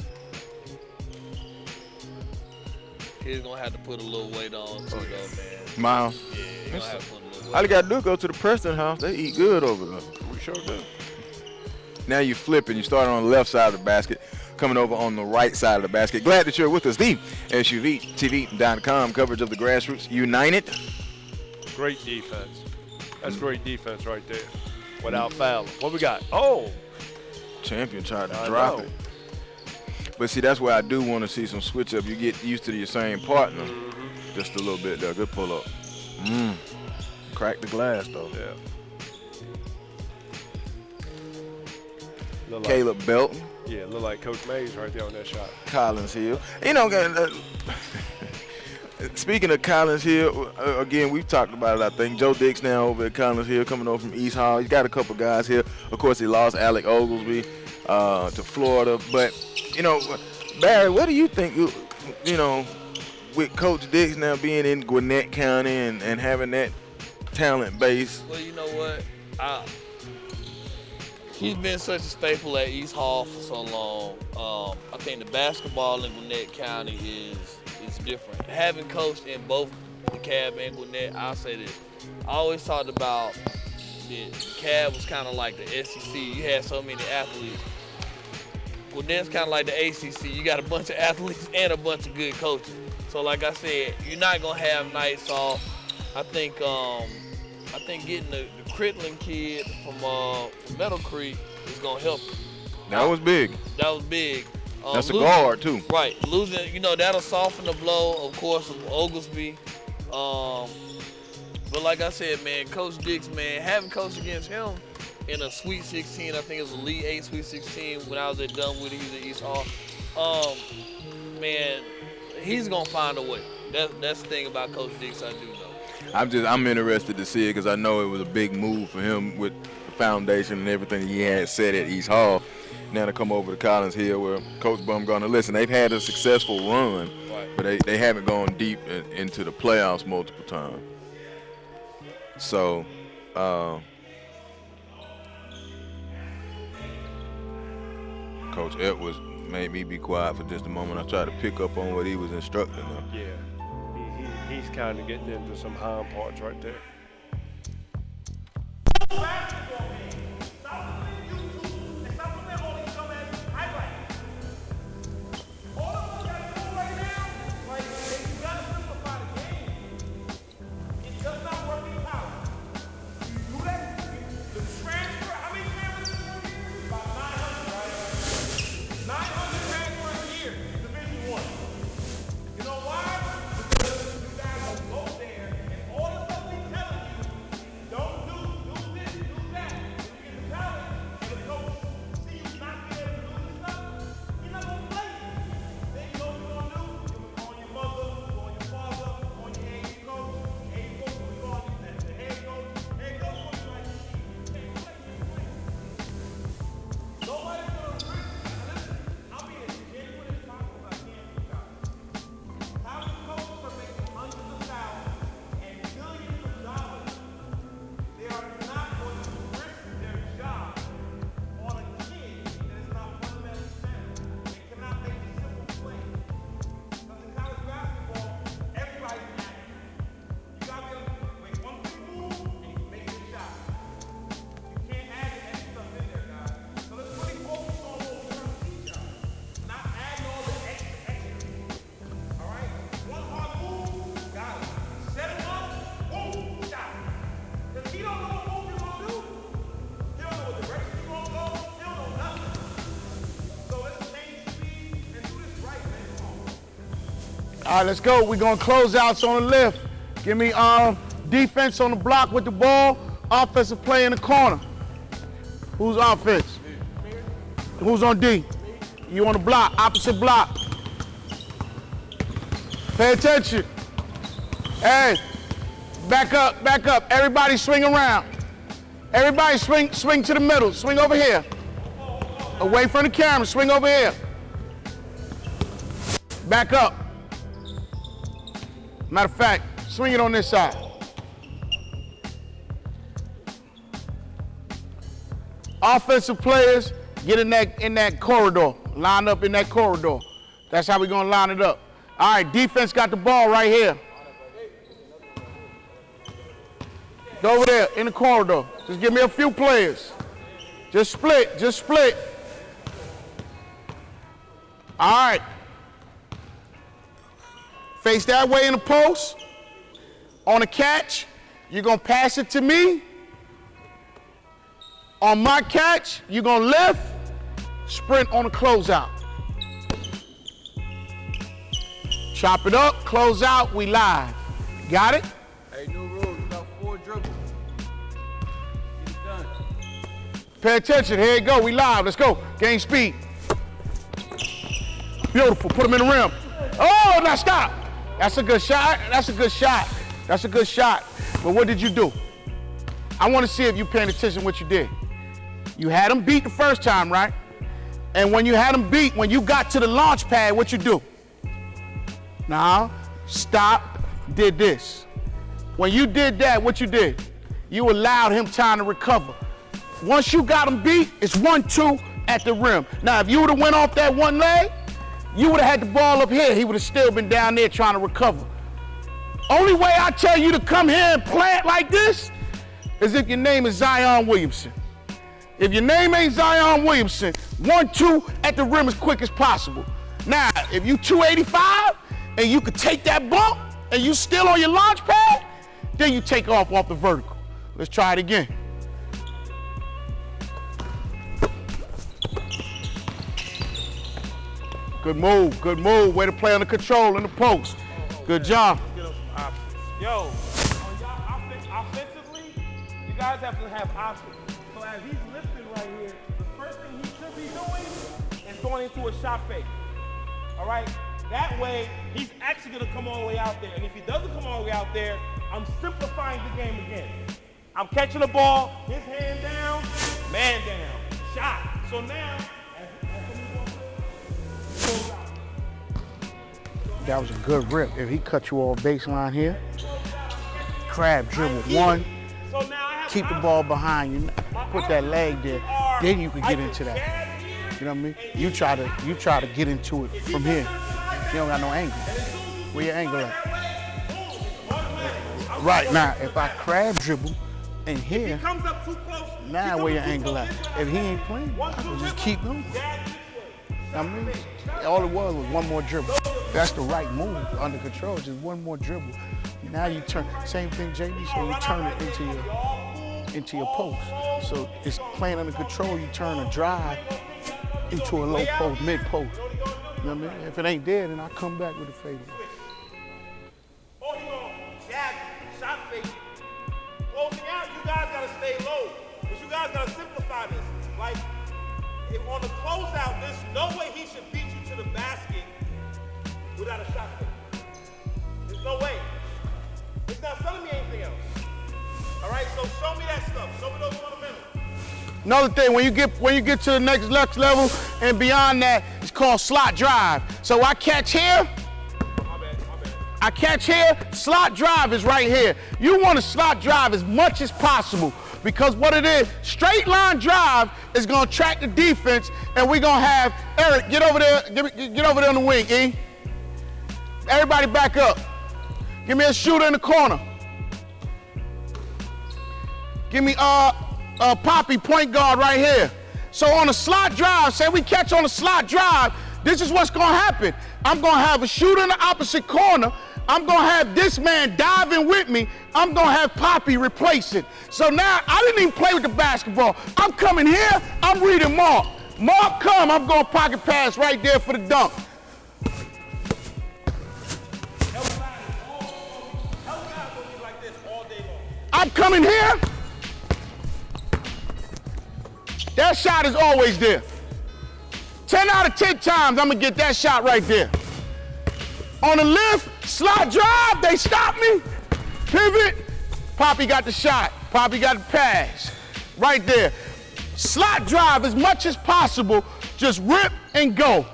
He's gonna have to put a little weight on too, though, man. Miles. Yeah, he's gonna have to put a little weight. All you got to do is go to the Preston house. They eat good over there. We sure do. Now you flip it. You start on the left side of the basket, coming over on the right side of the basket. Glad that you're with us. The SUVTV.com coverage of the Grassroots United. Great defense. That's great defense right there. Without fouling. What we got? Oh! Champion tried to drop it. But see, that's where I do want to see some switch up. You get used to your same partner. Just a little bit there. Good pull up. Crack the glass though. Yeah. Caleb Belton. Yeah, look like Coach Mays right there on that shot. Collins Hill. You know, speaking of Collins Hill, again, we've talked about it, I think. Joe Dix now over at Collins Hill, coming over from East Hall. He's got a couple guys here. Of course, he lost Alec Oglesby to Florida. But, you know, Barry, what do you think, you know, with Coach Dix now being in Gwinnett County and having that talent base? Well, you know what? He's been such a staple at East Hall for so long. I think the basketball in Gwinnett County is different. Having coached in both the Cab and Gwinnett, I'll say this. I always talked about the Cab was kind of like the SEC. You had so many athletes. Gwinnett's kind of like the ACC. You got a bunch of athletes and a bunch of good coaches. So like I said, you're not gonna have nights off. I think getting the Crittenden kid from Meadow Creek is gonna help you. That was big. That was big. That's a guard too. Right, losing, you know, that'll soften the blow, of course, of Oglesby. But like I said, man, Coach Dix, man, having coached against him in a Sweet 16, I think it was a Elite 8 Sweet 16 when I was at Dunwoody, he was at East Hall. Man, he's gonna find a way. That's the thing about Coach Dix, I do know. I'm interested to see it because I know it was a big move for him with the foundation and everything he had set at East Hall. Now to come over to Collins Hill where Coach Bumgarner, listen, they've had a successful run, Right. but they haven't gone deep into the playoffs multiple times. So, Coach Edwards made me be quiet for just a moment. I tried to pick up on what he was instructing them. Yeah, he's kind of getting into some hind parts right there. All right, let's go. We're going to close outs on the left. Give me defense on the block with the ball, offensive play in the corner. Who's offense? Who's on D? You on the block, opposite block. Pay attention. Hey, back up, back up. Everybody swing around. Everybody swing to the middle. Swing over here. Away from the camera, swing over here. Back up. Matter of fact, swing it on this side. Offensive players, get in that corridor. Line up in that corridor. That's how we're gonna line it up. All right, defense got the ball right here. Go over there in the corridor. Just give me a few players. Just split, just split. All right. Face that way in the post. On the catch, you're gonna pass it to me. On my catch, you're gonna lift, sprint on the closeout. Chop it up, close out, we live. Got it? Hey, new rules, about 4 dribbles. Get it done. Pay attention. Here you go. We live. Let's go. Gain speed. Beautiful. Put him in the rim. Oh, now stop. That's a good shot. That's a good shot. That's a good shot. But what did you do? I want to see if you paying attention what you did. You had him beat the first time, right? And when you had him beat, when you got to the launch pad, what you do? Now, stop, did this. When you did that, what you did? You allowed him time to recover. Once you got him beat, it's 1-2 at the rim. Now, if you would have went off that one leg, you would have had the ball up here. He would have still been down there trying to recover. Only way I tell you to come here and plant like this is if your name is Zion Williamson. If your name ain't Zion Williamson, 1-2 at the rim as quick as possible. Now, if you 285 and you could take that bump and you still on your launch pad, then you take off the vertical. Let's try it again. Good move, good move. Way to play under control in the post. Good job. Yo, offensively, you guys have to have options. So as he's lifting right here, the first thing he should be doing is going into a shot fake. All right? That way, he's actually going to come all the way out there. And if he doesn't come all the way out there, I'm simplifying the game again. I'm catching the ball, his hand down, man down, shot. So now, that was a good rip. If he cut you off baseline here, crab dribble one, keep the ball behind you, put that leg there, then you can get into that. You know what I mean? You try to get into it from here. You don't got no angle. Where your angle at? Right, now if I crab dribble in here, now where your angle at? If he ain't playing, I can just keep going. I mean, all it was one more dribble. That's the right move, under control, just one more dribble. Now you turn, same thing JB said, you turn it into your post. So it's playing under control, you turn a drive into a low post, mid post. You know what I mean? If it ain't there, then I come back with a fadeaway. Oh, you gonna jab, shot fake. Closing out, you guys gotta stay low. But you guys gotta simplify this. Like, if on the closeout, there's no way he should beat you to the basket without a shot fake. There's no way. It's not telling me anything else. All right, so show me that stuff. Show me those fundamentals. Another thing, when you get to the next level and beyond that, it's called slot drive. So I catch here, I catch here, slot drive is right here. You want to slot drive as much as possible because what it is, straight line drive is going to track the defense and we're going to have, Eric, get over there, get over there on the wing, E. Everybody back up. Give me a shooter in the corner. Give me Poppy, point guard right here. So on a slot drive, say we catch on a slot drive, this is what's gonna happen. I'm gonna have a shooter in the opposite corner. I'm gonna have this man diving with me. I'm gonna have Poppy replace it. So now I didn't even play with the basketball. I'm coming here, I'm reading Mark. Mark come, I'm going pocket pass right there for the dunk. I'm coming here. That shot is always there. 10 out of 10 times, I'm gonna get that shot right there. On the lift, slot drive, they stop me. Pivot, Poppy got the shot. Poppy got the pass. Right there. Slot drive as much as possible, just rip and go.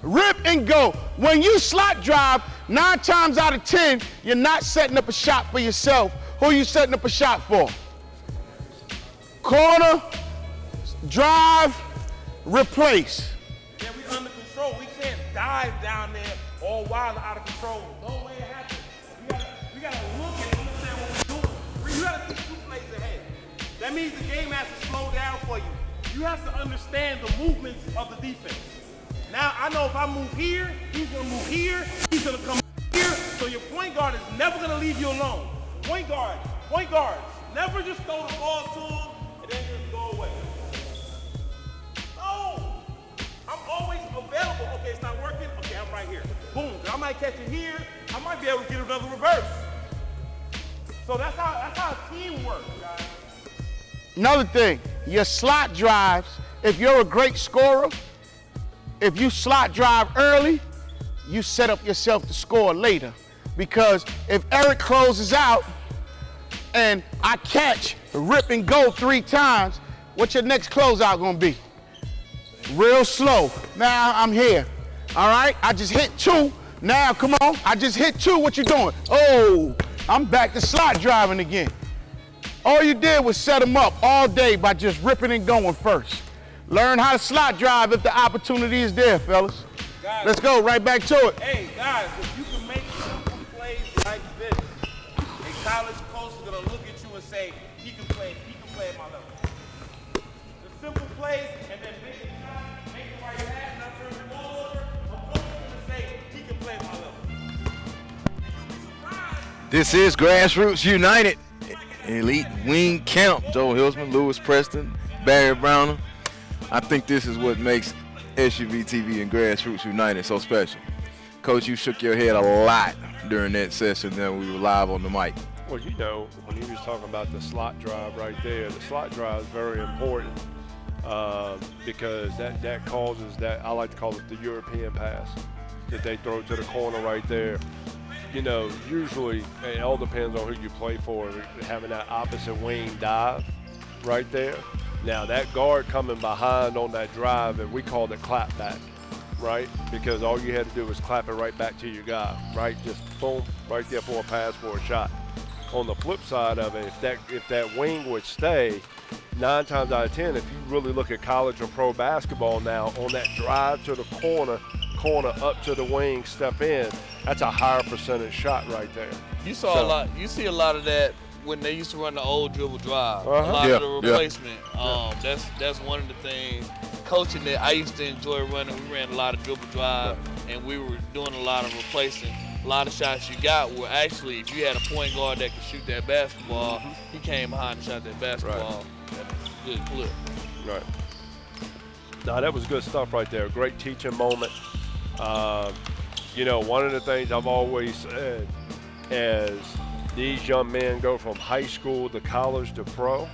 Rip and go. When you slot drive, 9 times out of 10, you're not setting up a shot for yourself. Who are you setting up a shot for? Corner, drive, replace. Yeah, we under control. We can't dive down there all wild and out of control. No way it happens. We gotta look and understand what we're doing. You gotta think 2 plays ahead. That means the game has to slow down for you. You have to understand the movements of the defense. Now, I know if I move here, he's gonna move here, he's gonna come here, so your point guard is never gonna leave you alone. Point guards, never just throw the ball to him and then just go away. No, I'm always available. Okay, it's not working. Okay, I'm right here. Boom, I might catch it here. I might be able to get another reverse. So that's how a team works, guys. Another thing, your slot drives, if you're a great scorer, if you slot drive early, you set up yourself to score later. Because if Eric closes out and I catch, rip and go 3 times, what's your next closeout gonna be? Real slow. Now I'm here. All right, I just hit 2. Now, come on, I just hit 2, what you doing? Oh, I'm back to slot driving again. All you did was set them up all day by just ripping and going first. Learn how to slot drive if the opportunity is there, fellas. Guys, let's go right back to it. Hey, guys, if you can make simple plays like this, a college coach is going to look at you and say, he can play at my level. The simple plays, and then make it shot, make it right pass, and I turn the ball over, a coach is going to say, he can play at my level. This is Grassroots United Elite Wing Camp. Joe Hilsman, Lewis Preston, Barry Browner. I think this is what makes SUV TV and Grassroots United so special. Coach, you shook your head a lot during that session that we were live on the mic. Well, you know, when you was talking about the slot drive right there, the slot drive is very important because that causes that, I like to call it the European pass that they throw to the corner right there. You know, usually it all depends on who you play for, having that opposite wing dive right there. Now that guard coming behind on that drive, and we called it clap back, right? Because all you had to do was clap it right back to your guy, right? Just boom, right there for a pass for a shot. On the flip side of it, if that wing would stay, 9 times out of 10, if you really look at college or pro basketball now, on that drive to the corner up to the wing, step in, that's a higher percentage shot right there. You saw a lot. You see a lot of that when they used to run the old dribble drive. A lot of the replacement. That's one of the things. Coaching that I used to enjoy running. We ran a lot of dribble drive, and we were doing a lot of replacing. A lot of shots you got were actually, if you had a point guard that could shoot that basketball, he came behind and shot that basketball. That's a good clip. Right. Now that was good stuff right there. Great teaching moment. You know, one of the things I've always said as these young men go from high school to college to pro,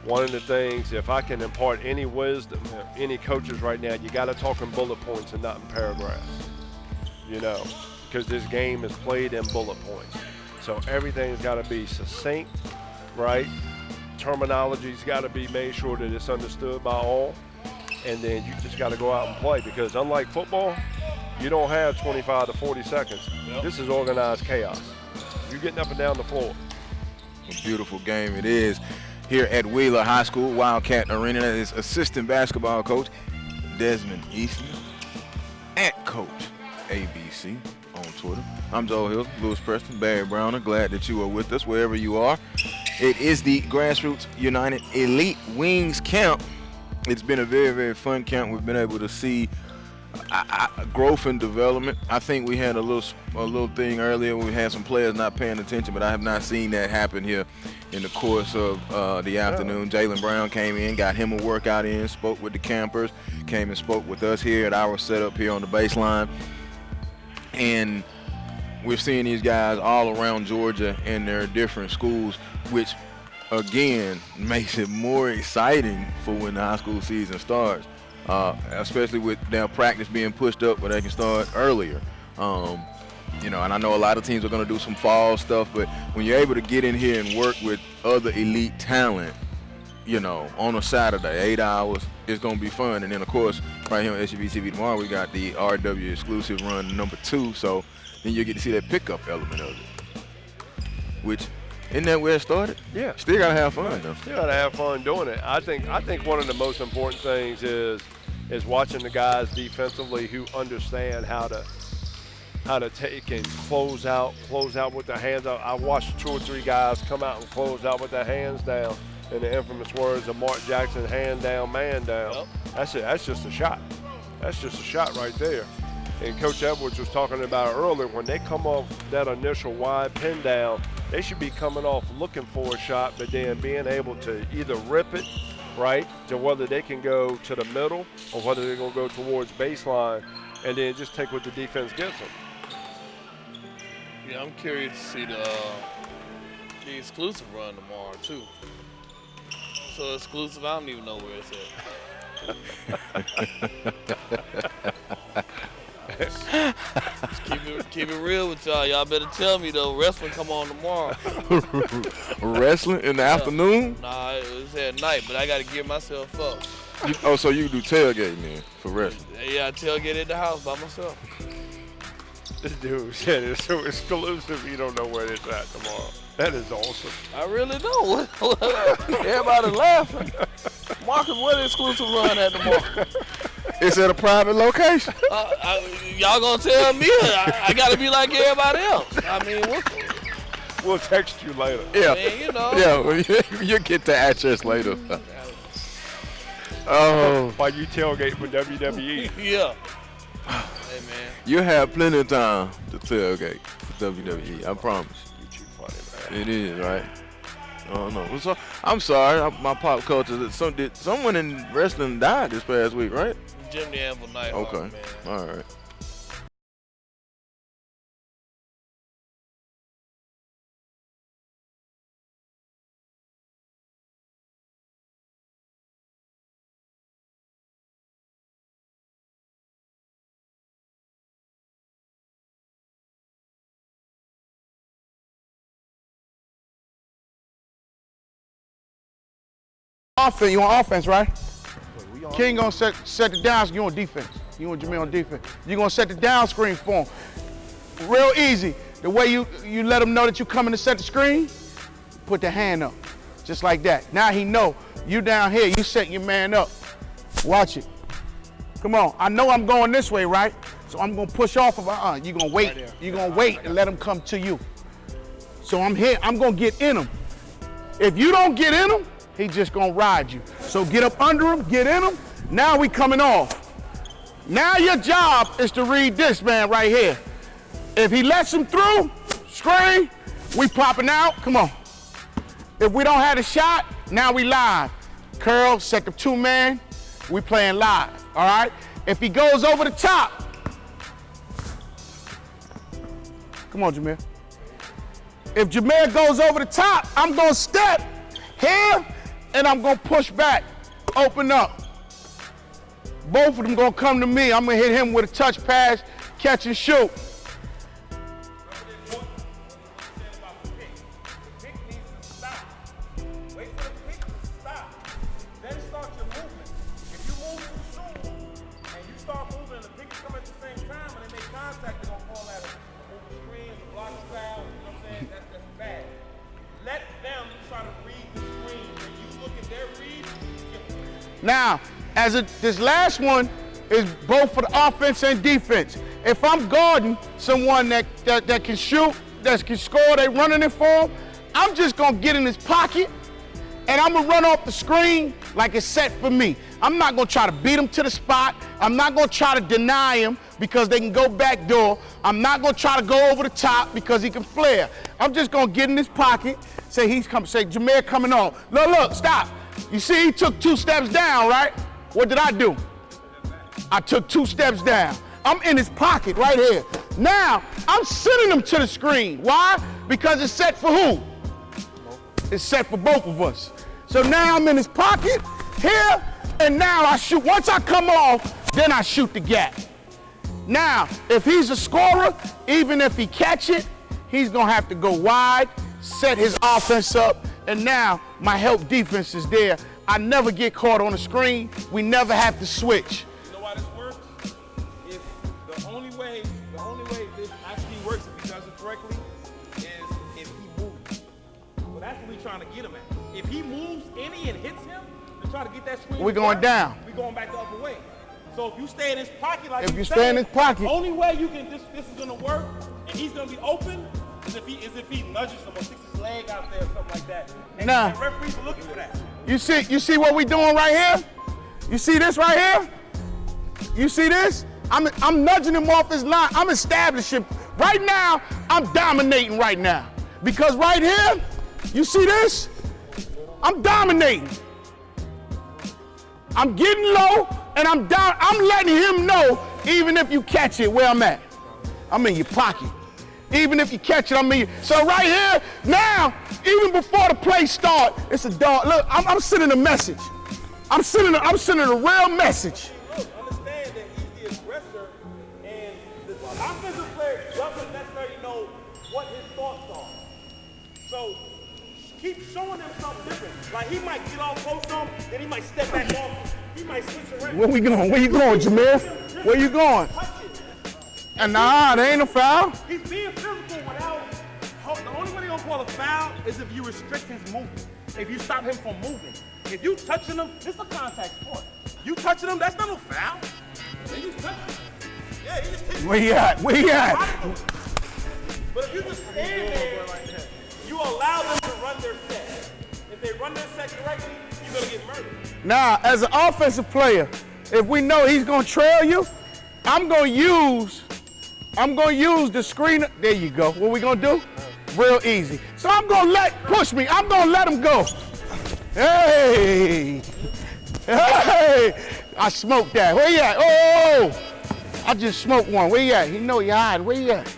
one of the things, if I can impart any wisdom, any coaches right now, you got to talk in bullet points and not in paragraphs, you know, because this game is played in bullet points. So everything's got to be succinct, right? Terminology's got to be made sure that it's understood by all. And then you just got to go out and play, because unlike football, you don't have 25 to 40 seconds. This is organized chaos. You're getting up and down the floor. A beautiful game it is here at Wheeler High School, Wildcat Arena. That is assistant basketball coach Desmond Easton at Coach ABC on Twitter. I'm Joe Hill, Lewis Preston, Barry Browner. Glad that you are with us wherever you are. It is the Grassroots United Elite Wings Camp. It's been a very, very fun camp. We've been able to see growth and development. I think we had a little thing earlier where we had some players not paying attention, but I have not seen that happen here in the course of the afternoon. Jalen Brown came in, got him a workout in, spoke with the campers, came and spoke with us here at our setup here on the baseline. And we're seeing these guys all around Georgia in their different schools, which again makes it more exciting for when the high school season starts, especially with their practice being pushed up where they can start earlier. You know, and I know a lot of teams are going to do some fall stuff, but when you're able to get in here and work with other elite talent, you know, on a Saturday, 8 hours, it's going to be fun. And then, of course, right here on SUV TV tomorrow, we got the RW exclusive run number 2, so then you get to see that pickup element of it, which, isn't that where it started? Yeah. Still got to have fun, though. Still got to have fun doing it. I think one of the most important things is watching the guys defensively who understand how to take and close out with their hands out. I watched 2 or 3 guys come out and close out with their hands down, in the infamous words of Mark Jackson, hand down, man down. Yep. That's it. That's just a shot. That's just a shot right there. And Coach Edwards was talking about earlier, when they come off that initial wide pin down, they should be coming off looking for a shot, but then being able to either rip it, right, to whether they can go to the middle or whether they're going to go towards baseline, and then just take what the defense gives them. Yeah, I'm curious to see the exclusive run tomorrow too. so exclusive, I don't even know where it's at. Just keep it real with y'all. Y'all better tell me though. Wrestling come on tomorrow. Wrestling in the afternoon? Nah, it's at night, but I gotta gear myself up. Oh, so you do tailgating then for wrestling? Yeah, I tailgate at the house by myself. This dude said it's so exclusive you don't know where it's at tomorrow. That is awesome. I really don't. Everybody laughing. Marcus, what exclusive run at tomorrow? It's at a private location. Y'all gonna tell me? I gotta be like everybody else. I mean, we'll text you later. Yeah, I mean, you know. Yeah, you'll get the address later. Oh, while you tailgate for WWE. Yeah. Hey man. You have plenty of time to tailgate for WWE. I promise. You too funny, man. It is, right? Oh no. So, I'm sorry. My pop culture. Did someone in wrestling died this past week, right? Jim the Anvil Nighthawk, Okay. Man. All right. Offense, you on offense, right? King gonna set the down, you on defense. You and Jameer on defense. You gonna set the down screen for him. Real easy. The way you let him know that you coming to set the screen, put the hand up, just like that. Now he know you down here, you setting your man up. Watch it. Come on, I know I'm going this way, right? So I'm gonna push off of you gonna wait. You gonna wait and let him come to you. So I'm here, I'm gonna get in him. If you don't get in him, he just gonna ride you. So get up under him, get in him. Now we coming off. Now your job is to read this man right here. If he lets him through, screen, we popping out, come on. If we don't have a shot, now we live. Curl, set the 2-man, we playing live, all right? If he goes over the top, come on, Jameer. If Jameer goes over the top, I'm gonna step here, and I'm gonna push back, open up. Both of them gonna come to me. I'm gonna hit him with a touch pass, catch and shoot. Now, this last one is both for the offense and defense. If I'm guarding someone that can shoot, that can score, they running it for him, I'm just gonna get in his pocket and I'm gonna run off the screen like it's set for me. I'm not gonna try to beat him to the spot. I'm not gonna try to deny him because they can go back door. I'm not gonna try to go over the top because he can flare. I'm just gonna get in his pocket, say Jameer coming on. Look, stop. You see, he took 2 steps down, right? What did I do? I took 2 steps down. I'm in his pocket right here. Now, I'm sending him to the screen. Why? Because it's set for who? It's set for both of us. So now I'm in his pocket here, and now I shoot. Once I come off, then I shoot the gap. Now, if he's a scorer, even if he catch it, he's gonna have to go wide, set his offense up, and now my help defense is there. I never get caught on the screen. We never have to switch. You know why this works? If the only way this actually works if he does it correctly is if he moves. So that's what we're trying to get him at. If he moves any and hits him to try to get that screen, we're going down. We're going back the other way. So if you stay in his pocket like if you stay in his pocket, the only way you can this is gonna work and he's gonna be open is if he nudges him or sticks his leg out there or something like that. And referees are looking for that. You see what we doing right here? You see this right here? You see this? I'm nudging him off his line. I'm establishing. Right now, I'm dominating right now. Because right here, you see this? I'm dominating. I'm getting low and I'm letting him know, even if you catch it where I'm at. I'm in your pocket. Even if you catch it, I mean, so right here, now, even before the play start, it's a dog. Look, I'm sending a message. I'm sending a real message. Look, understand that he's the aggressor, and the offensive player doesn't necessarily know what his thoughts are. So keep showing them something different. Like he might get off post on, then he might step back off. He might switch around. Where we going? Where you going, Jameer? Where you going? And nah, there ain't a foul. He's being physical without. The only way they're gonna call a foul is if you restrict his movement. If you stop him from moving. If you touching him, this is a contact sport. You touching him, that's not no foul. They just touching him. Yeah, he just takes. Where you at? Where you at? But if you just stand there, you allow them to run their set. If they run their set correctly, you're gonna get murdered. Now, as an offensive player, if we know he's gonna trail you, I'm gonna use the screen. There you go. What we gonna do? Real easy. So I'm gonna push me. I'm gonna let him go. Hey, I smoked that. Where you at? Oh, I just smoked one. Where you at? He know you hiding. Where you at?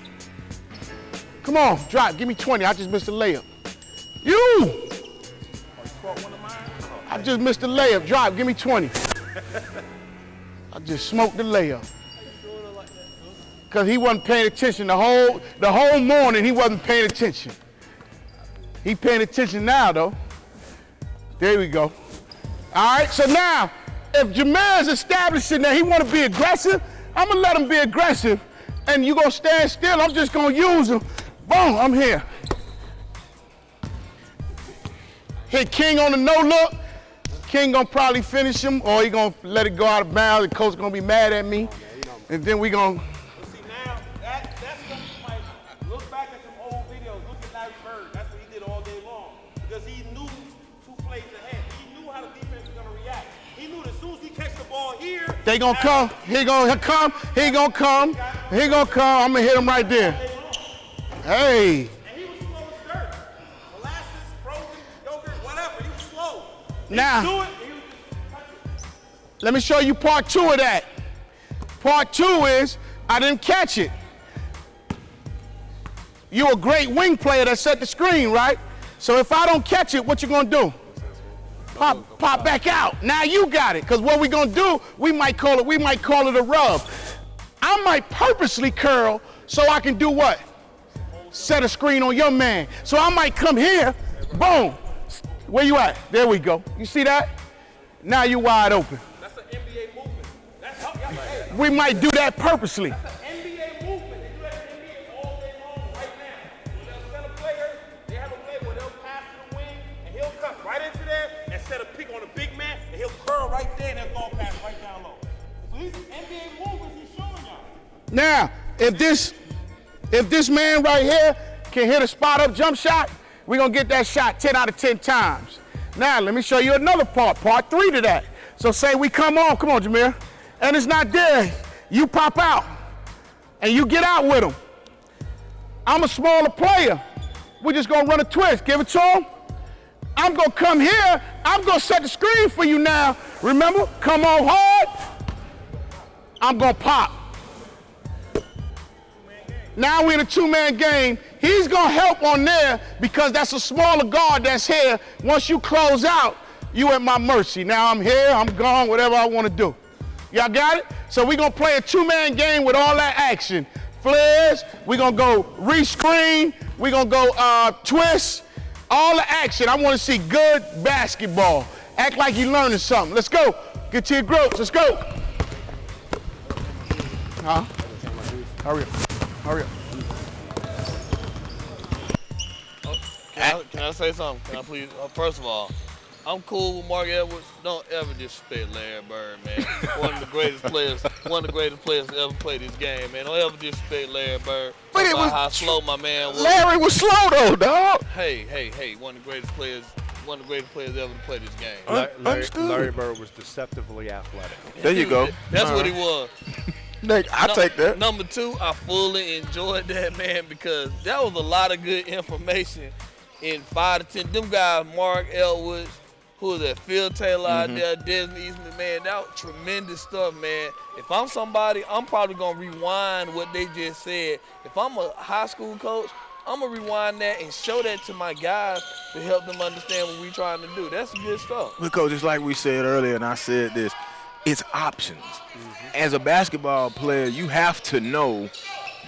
Come on, drop. Give me 20. I just missed the layup. You! I just missed the layup. Drop. Give me 20. I just smoked the layup. Because he wasn't paying attention the whole morning. He wasn't paying attention. He paying attention now, though. There we go. All right, so now, if Jameer is establishing that he want to be aggressive, I'm going to let him be aggressive, and you going to stand still. I'm just going to use him. Boom, I'm here. Hit King on the no-look. King going to probably finish him, or he going to let it go out of bounds. The coach going to be mad at me, and then we going to. See, now, that's something you might look back at some old videos. Look at Larry Bird. That's what he did all day long. Because he knew 2 plays ahead. He knew how the defense was going to react. He knew that as soon as he catch the ball here, they going to come. He going to come. He going to come. He going to come. I'm going to hit him right there. Hey. And he was slow as dirt. Molasses, frozen, yogurt, whatever. He was slow. Now, he was just touching. let me show you part 2 of that. Part 2 is I didn't catch it. You're a great wing player that set the screen, right? So if I don't catch it, what you gonna do? Pop back out. Now you got it. Because what we gonna do, we might call it a rub. I might purposely curl so I can do what? Set a screen on your man. So I might come here, boom. Where you at? There we go. You see that? Now you wide open. That's an NBA movement. That's how y'all We might do that purposely. That's an NBA movement. They do that in the NBA all day long right now. When they'll send a player, they have a play where they'll pass to the wing, and he'll come right into there and set a pick on a big man, and he'll curl right there, and they'll go pass right down low. So these NBA movements he's showing y'all. Now, if this man right here can hit a spot-up jump shot, we're going to get that shot 10 out of 10 times. Now, let me show you another part 3 to that. So say we come on, Jameer, and it's not there. You pop out, and you get out with him. I'm a smaller player. We're just going to run a twist. Give it to him. I'm going to come here. I'm going to set the screen for you now. Remember, come on hard. I'm going to pop. Now we're in a 2-man game. He's going to help on there because that's a smaller guard that's here. Once you close out, you at my mercy. Now I'm here, I'm gone, whatever I want to do. Y'all got it? So we're going to play a 2-man game with all that action. Flares, we're going to go re-screen, we're going to go twist, all the action. I want to see good basketball. Act like you're learning something. Let's go. Get to your groups. Let's go. Hurry up. Hurry up. Can I say something? Can I please? First of all, I'm cool with Mark Edwards. Don't ever disrespect Larry Bird, man. One of the greatest players to ever play this game, man. Don't ever disrespect Larry Bird. But it was how slow my man was. Larry was slow though, dog. Hey, one of the greatest players ever to play this game. Larry Bird was deceptively athletic. There you go. That's what he was. I take that. Number 2, I fully enjoyed that, man, because that was a lot of good information in 5 to 10. Them guys, Mark Edwards, who was that? Phil Taylor out there, Desmond Eastman, man. That was tremendous stuff, man. If I'm somebody, I'm probably going to rewind what they just said. If I'm a high school coach, I'm going to rewind that and show that to my guys to help them understand what we're trying to do. That's good stuff. Because it's like we said earlier, and I said this, it's options. As a basketball player, you have to know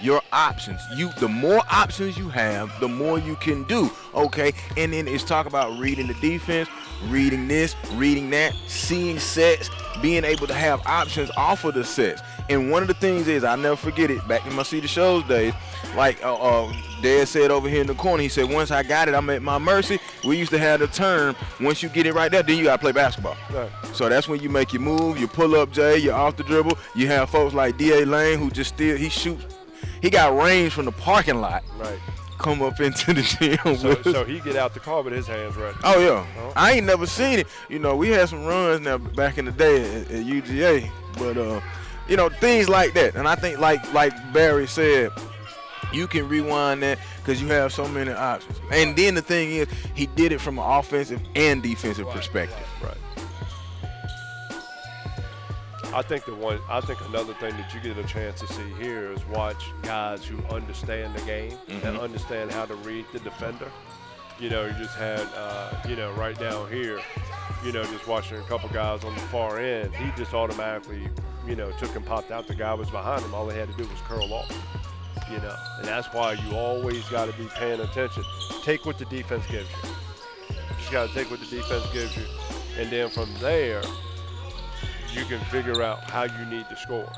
your options. The more options you have, the more you can do, okay? And then it's talk about reading the defense, reading this, reading that, seeing sets, being able to have options off of the sets. And one of the things is, I'll never forget it, back in my See the Shows days, like Dad said over here in the corner, he said, once I got it, I'm at my mercy. We used to have the term, once you get it right there, then you got to play basketball. Right. So that's when you make your move, you pull up, Jay, you're off the dribble. You have folks like D.A. Lane who just he shoots. He got range from the parking lot. Right. Come up into the gym. So he get out the car with his hands ready. Oh, yeah. I ain't never seen it. You know, we had some runs now back in the day at UGA. But, you know, things like that. And I think like Barry said, you can rewind that because you have so many options. And then the thing is, he did it from an offensive and defensive perspective. Right. I think another thing that you get a chance to see here is watch guys who understand the game and understand how to read the defender. You know, you just had, right down here, just watching a couple guys on the far end. He just automatically, took and popped out. The guy was behind him. All he had to do was curl off. And that's why you always got to be paying attention. Take what the defense gives you. You just got to take what the defense gives you. And then from there, you can figure out how you need to score.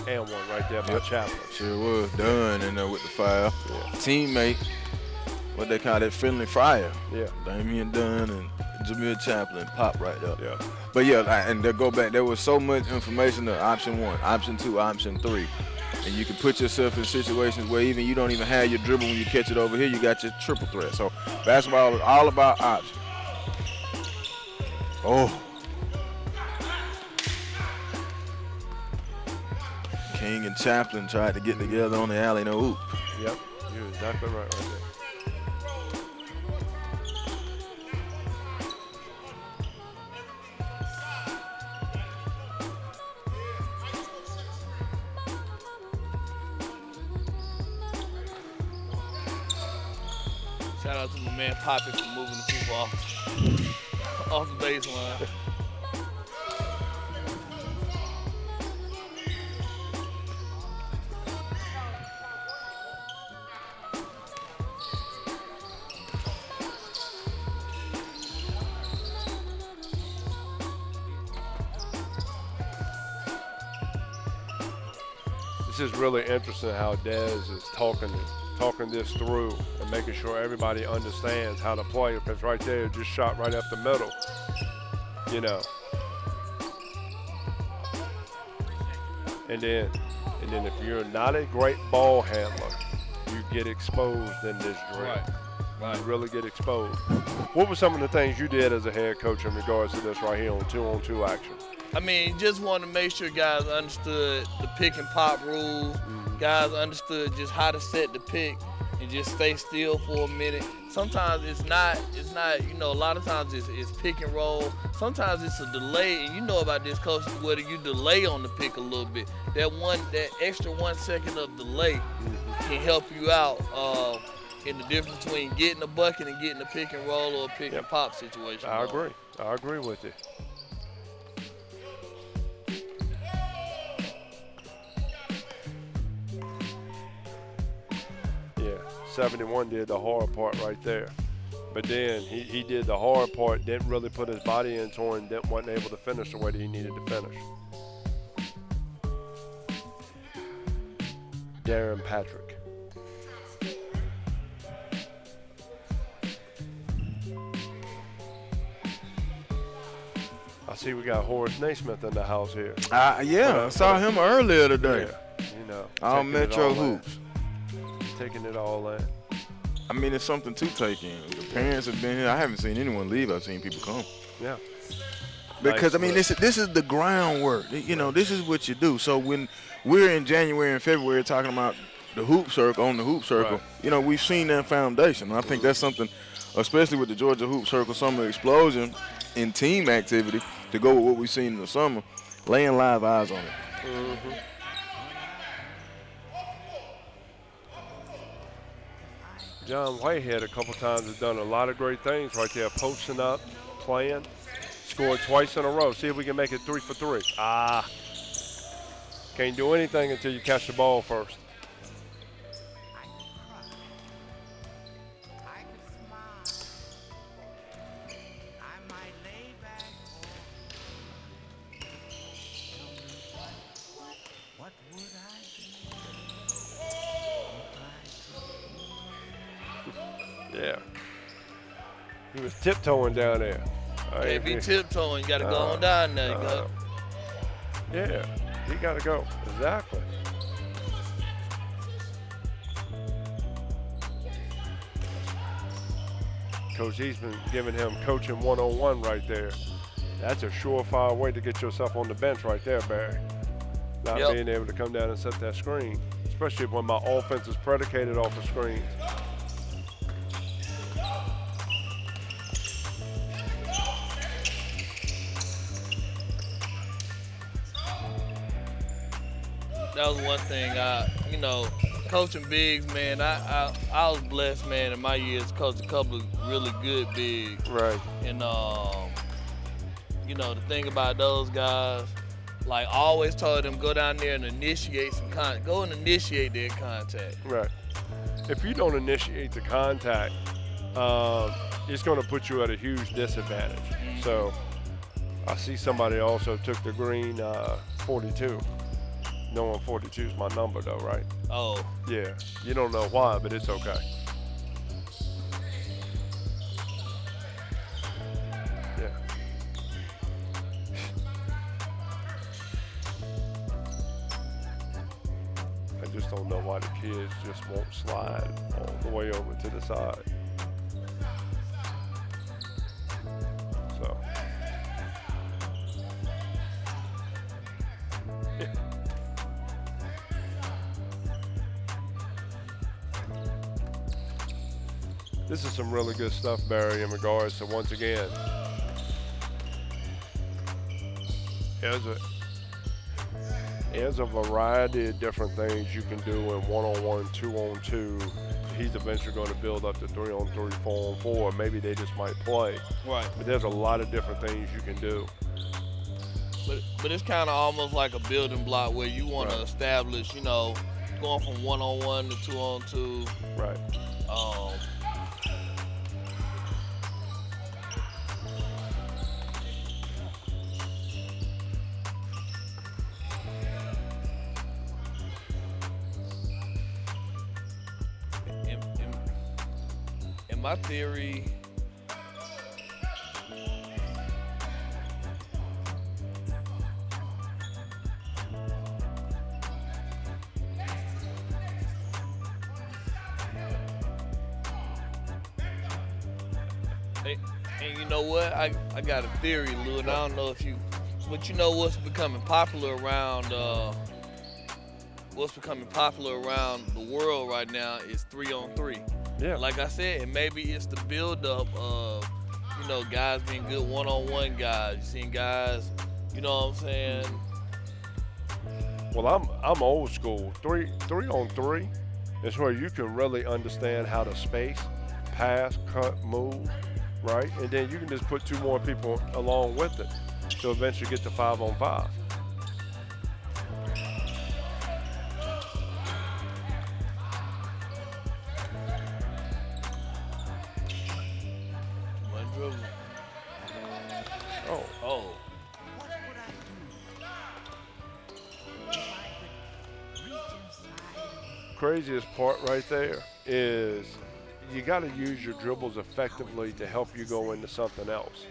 And one right there by Chaplin. Sure was. Dunn in there with the foul. Yeah. Teammate, what they call that, friendly fire. Yeah. Damian Dunn and Jamil Chaplin pop right up. Yeah. But yeah, and to go back, there was so much information to option 1, option 2, option 3. And you can put yourself in situations where even you don't even have your dribble when you catch it over here, you got your triple threat. So basketball is all about options. Oh. King and Chaplin tried to get together on the alley, no hoop. Yep, you're exactly right there. Shout out to my man Poppy for moving the people off the baseline. This is really interesting how Dez is talking this through and making sure everybody understands how to play, because right there, just shot right up the middle, And then if you're not a great ball handler, you get exposed in this drill. Right. You really get exposed. What were some of the things you did as a head coach in regards to this right here on 2-on-2 action? I mean, just want to make sure guys understood the pick and pop rules. Guys understood just how to set the pick and just stay still for a minute. Sometimes it's not, a lot of times it's pick and roll. Sometimes it's a delay, and you know about this, coach, whether you delay on the pick a little bit. That extra 1 second of delay can help you out in the difference between getting a bucket and getting a pick and roll or a pick and pop situation. I agree with you. Yeah, 71 did the hard part right there. But then he did the hard part, didn't really put his body into it, and wasn't able to finish the way that he needed to finish. Darren Patrick. I see we got Horace Naismith in the house here. I saw him earlier today. Yeah, all Metro Hoops. Taking it all in. I mean, it's something to take in. The parents have been here. I haven't seen anyone leave. I've seen people come. Yeah. Because, I mean, this is the groundwork. This is what you do. So when we're in January and February talking about the hoop circle, on the hoop circle, we've seen that foundation. I think that's something especially with the Georgia Hoop Circle Summer Explosion in team activity, to go with what we've seen in the summer, laying live eyes on it. Mm-hmm. John Whitehead a couple times has done a lot of great things right there, posting up, playing, scored twice in a row. See if we can make it 3 for 3. Can't do anything until you catch the ball first. Yeah. He was tiptoeing down there. Can't be tiptoeing. You got to go on down there. Yeah, he got to go. Exactly. Coach E's been giving him coaching 101 right there. That's a surefire way to get yourself on the bench right there, Barry. Not being able to come down and set that screen, especially when my offense is predicated off of screens. That was one thing, coaching bigs, man, I was blessed, man, in my years to coach a couple of really good bigs. Right. And, the thing about those guys, like I always told them, go down there and initiate some contact. Go and initiate their contact. Right. If you don't initiate the contact, it's going to put you at a huge disadvantage. Mm-hmm. So I see somebody also took the green 42. Knowing 42 is my number, though, right? Oh. Yeah. You don't know why, but it's okay. Yeah. I just don't know why the kids just won't slide all the way over to the side. So. Yeah. This is some really good stuff, Barry, in regards to, once again, there's a variety of different things you can do in 1-on-1, 2-on-2. He's eventually going to build up to 3-on-3, 4-on-4. Maybe they just might play. Right. But there's a lot of different things you can do. But it's kind of almost like a building block where you want to establish, going from 1-on-1 to 2-on-2. Right. In my theory, and you know what? I got a theory, Lou, and I don't know if you, but you know what's becoming popular around the world right now is 3-on-3. Yeah. Like I said, and maybe it's the build-up of, guys being good 1-on-1 guys. You seen guys, you know what I'm saying? Well, I'm old school. 3-on-3 is where you can really understand how to space, pass, cut, move, right? And then you can just put 2 more people along with it to eventually get to 5-on-5. Craziest part right there is you got to use your dribbles effectively to help you go into something else,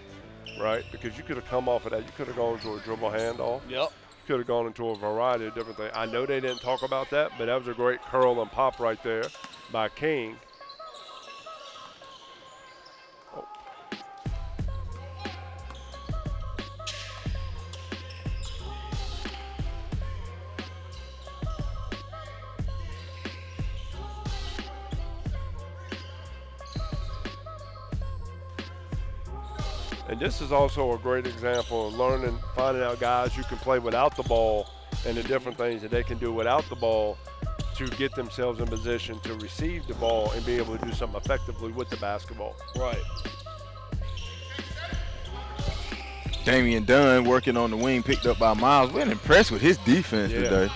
right? Because you could have come off of that. You could have gone to a dribble handoff. Yep. You could have gone into a variety of different things. I know they didn't talk about that, but that was a great curl and pop right there by King. And this is also a great example of learning, finding out guys who can play without the ball and the different things that they can do without the ball to get themselves in position to receive the ball and be able to do something effectively with the basketball. Right. Damian Dunn working on the wing, picked up by Miles. We're impressed with his defense today.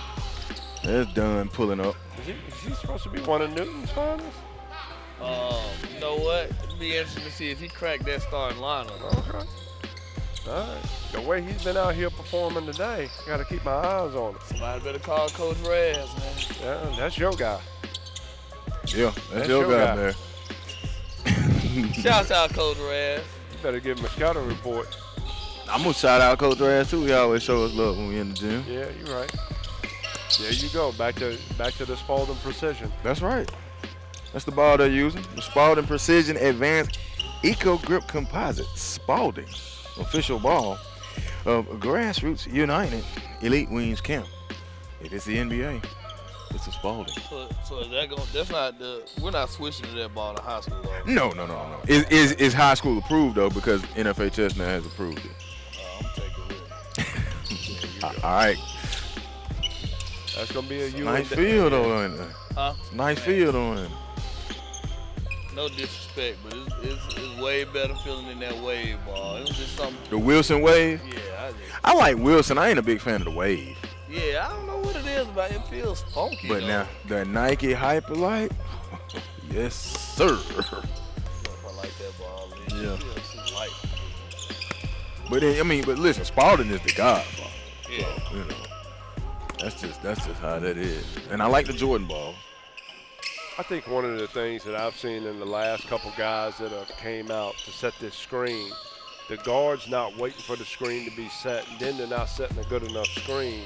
There's Dunn pulling up. Is he supposed to be one of Newton's finalists? You know what? It'd be interesting to see if he cracked that starting lineup. Okay. All right. The way he's been out here performing today, got to keep my eyes on him. Somebody better call Coach Rez, man. Yeah, that's your guy. Yeah, that's your guy, man. Shouts out Coach Rez. You better give him a scouting report. I'm going to shout out Coach Raz, too. He always show us love when we in the gym. Yeah, you're right. There you go. Back to the Spalding Precision. That's right. That's the ball they're using. The Spalding Precision Advanced Eco Grip Composite. Spalding. Official ball of Grassroots United Elite Wings Camp. If it's the NBA, it's a Spalding. So is that that's not we're not switching to that ball in high school, though. No. It's high school approved, though, because NFHS now has approved it. I'm taking it. All right. That's going to be a Nice field, though, ain't it? Huh? Nice field on it. No disrespect, but it's way better feeling than that wave ball. It was just something. The Wilson wave? Yeah, I like Wilson. I ain't a big fan of the wave. Yeah, I don't know what it is about it. It feels funky. But though. now, the Nike Hyperlight, yes, sir. I like that ball. Man. Yeah. It feels light. But then, but listen, Spalding is the godfather. Yeah. So, that's just how that is. And I like the Jordan ball. I think one of the things that I've seen in the last couple guys that have came out to set this screen, the guard's not waiting for the screen to be set, and then they're not setting a good enough screen,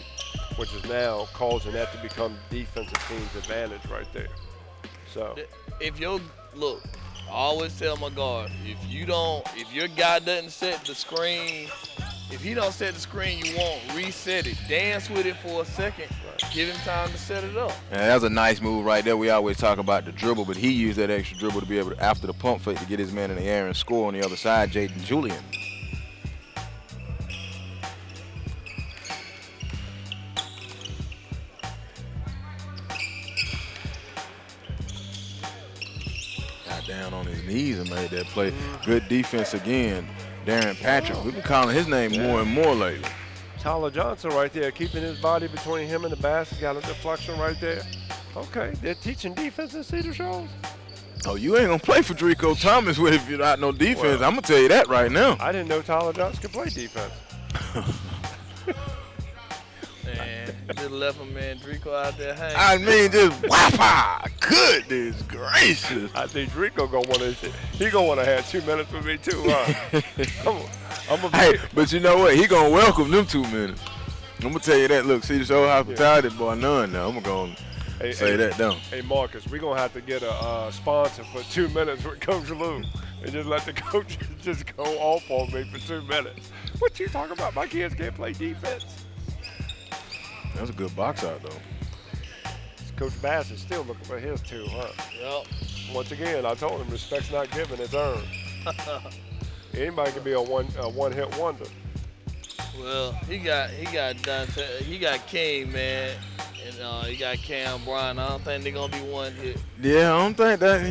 which is now causing that to become defensive team's advantage right there. So if I always tell my guard, if your guy doesn't set the screen, if he don't set the screen, you won't reset it. Dance with it for a second. Give him time to set it up. And that's a nice move right there. We always talk about the dribble, but he used that extra dribble to be able to, after the pump fake, to get his man in the air and score on the other side, Jaden Julian. Got down on his knees and made that play. Good defense again. Darren Patrick. We've been calling his name more and more lately. Tyler Johnson right there, keeping his body between him and the basket, got a deflection right there. Okay, they're teaching defense in Cedar Shoals. Oh, you ain't gonna play for Drico Thomas if you're not no defense. I'm gonna tell you that right now. I didn't know Tyler Johnson could play defense. Man, just left my man Drico out there hanging. I mean, just whoppa! Goodness gracious! I think Drico gonna want to have 2 minutes with me too, huh? Hey, but you know what? He gonna welcome them 2 minutes. I'm gonna tell you that. Look, see the show hospitality, boy, none now. I'm gonna say that down. Hey, Marcus, we're gonna have to get a sponsor for 2 minutes with Coach Lou, and just let the coach just go off on me for 2 minutes. What you talking about? My kids can't play defense. That's a good box out though. Coach Bass is still looking for his 2, huh? Yep. Once again, I told him respect's not given, it's earned. Anybody can be a one-hit wonder. Well, he got Dante, he got King, man, and he got Cam Brown. I don't think they're gonna be one hit. Yeah, I don't think that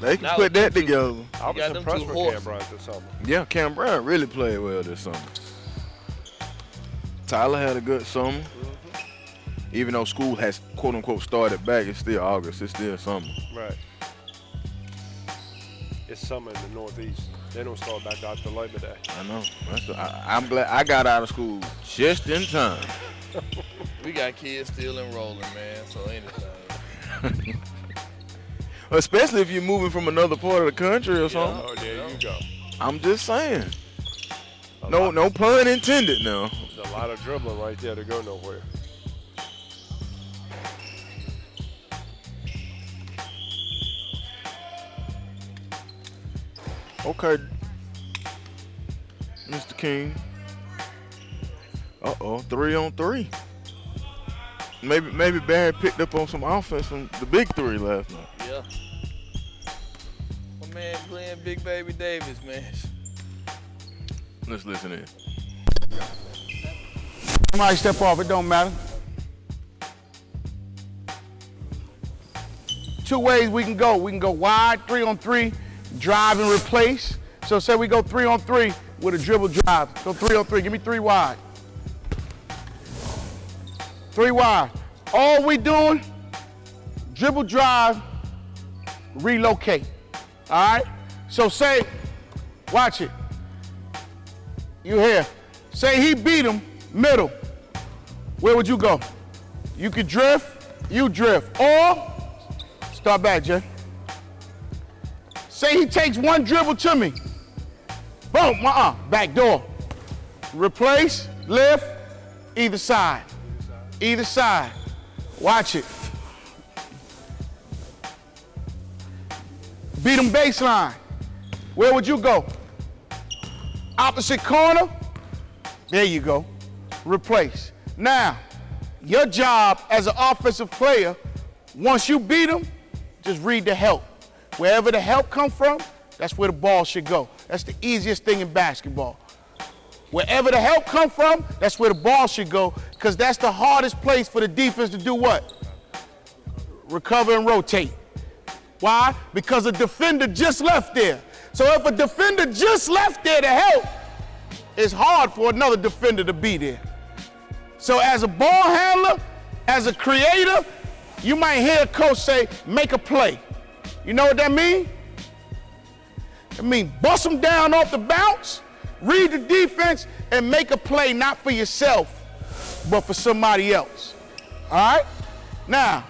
they can put that together. I was impressed with Cam Brown this summer. Yeah, Cam Brown really played well this summer. Tyler had a good summer. Even though school has quote unquote started back, it's still August. It's still summer. Right. It's summer in the Northeast. They don't start back after Labor Day. I know. I'm glad I got out of school just in time. We got kids still enrolling, man, so anything. Especially if you're moving from another part of the country or something. Oh, there you go. I'm just saying. No pun intended now. There's a lot of dribbling right there to go nowhere. Okay, Mr. King. 3-on-3. Maybe Barry picked up on some offense from the big 3 last night. Yeah. My man Glenn Big Baby Davis, man. Let's listen in. Somebody step off, it don't matter. Two ways we can go. We can go wide, 3-on-3, drive and replace. So say we go 3-on-3 with a dribble drive. Go 3-on-3, give me 3 wide. 3 wide. All we doing, dribble drive, relocate. All right? So say, watch it. You here. Say he beat him, middle. Where would you go? You could drift, you drift. Or, start back, Jay. Say he takes one dribble to me. Boom, back door. Replace, lift, either side. Either side. Watch it. Beat him baseline. Where would you go? Opposite corner. There you go. Replace. Now, your job as an offensive player, once you beat him, just read the help. Wherever the help come from, that's where the ball should go. That's the easiest thing in basketball. Wherever the help come from, that's where the ball should go, because that's the hardest place for the defense to do what? Recover and rotate. Why? Because a defender just left there. So if a defender just left there to help, it's hard for another defender to be there. So as a ball handler, as a creator, you might hear a coach say, make a play. You know what that means? It means bust them down off the bounce, read the defense, and make a play not for yourself, but for somebody else. All right? Now,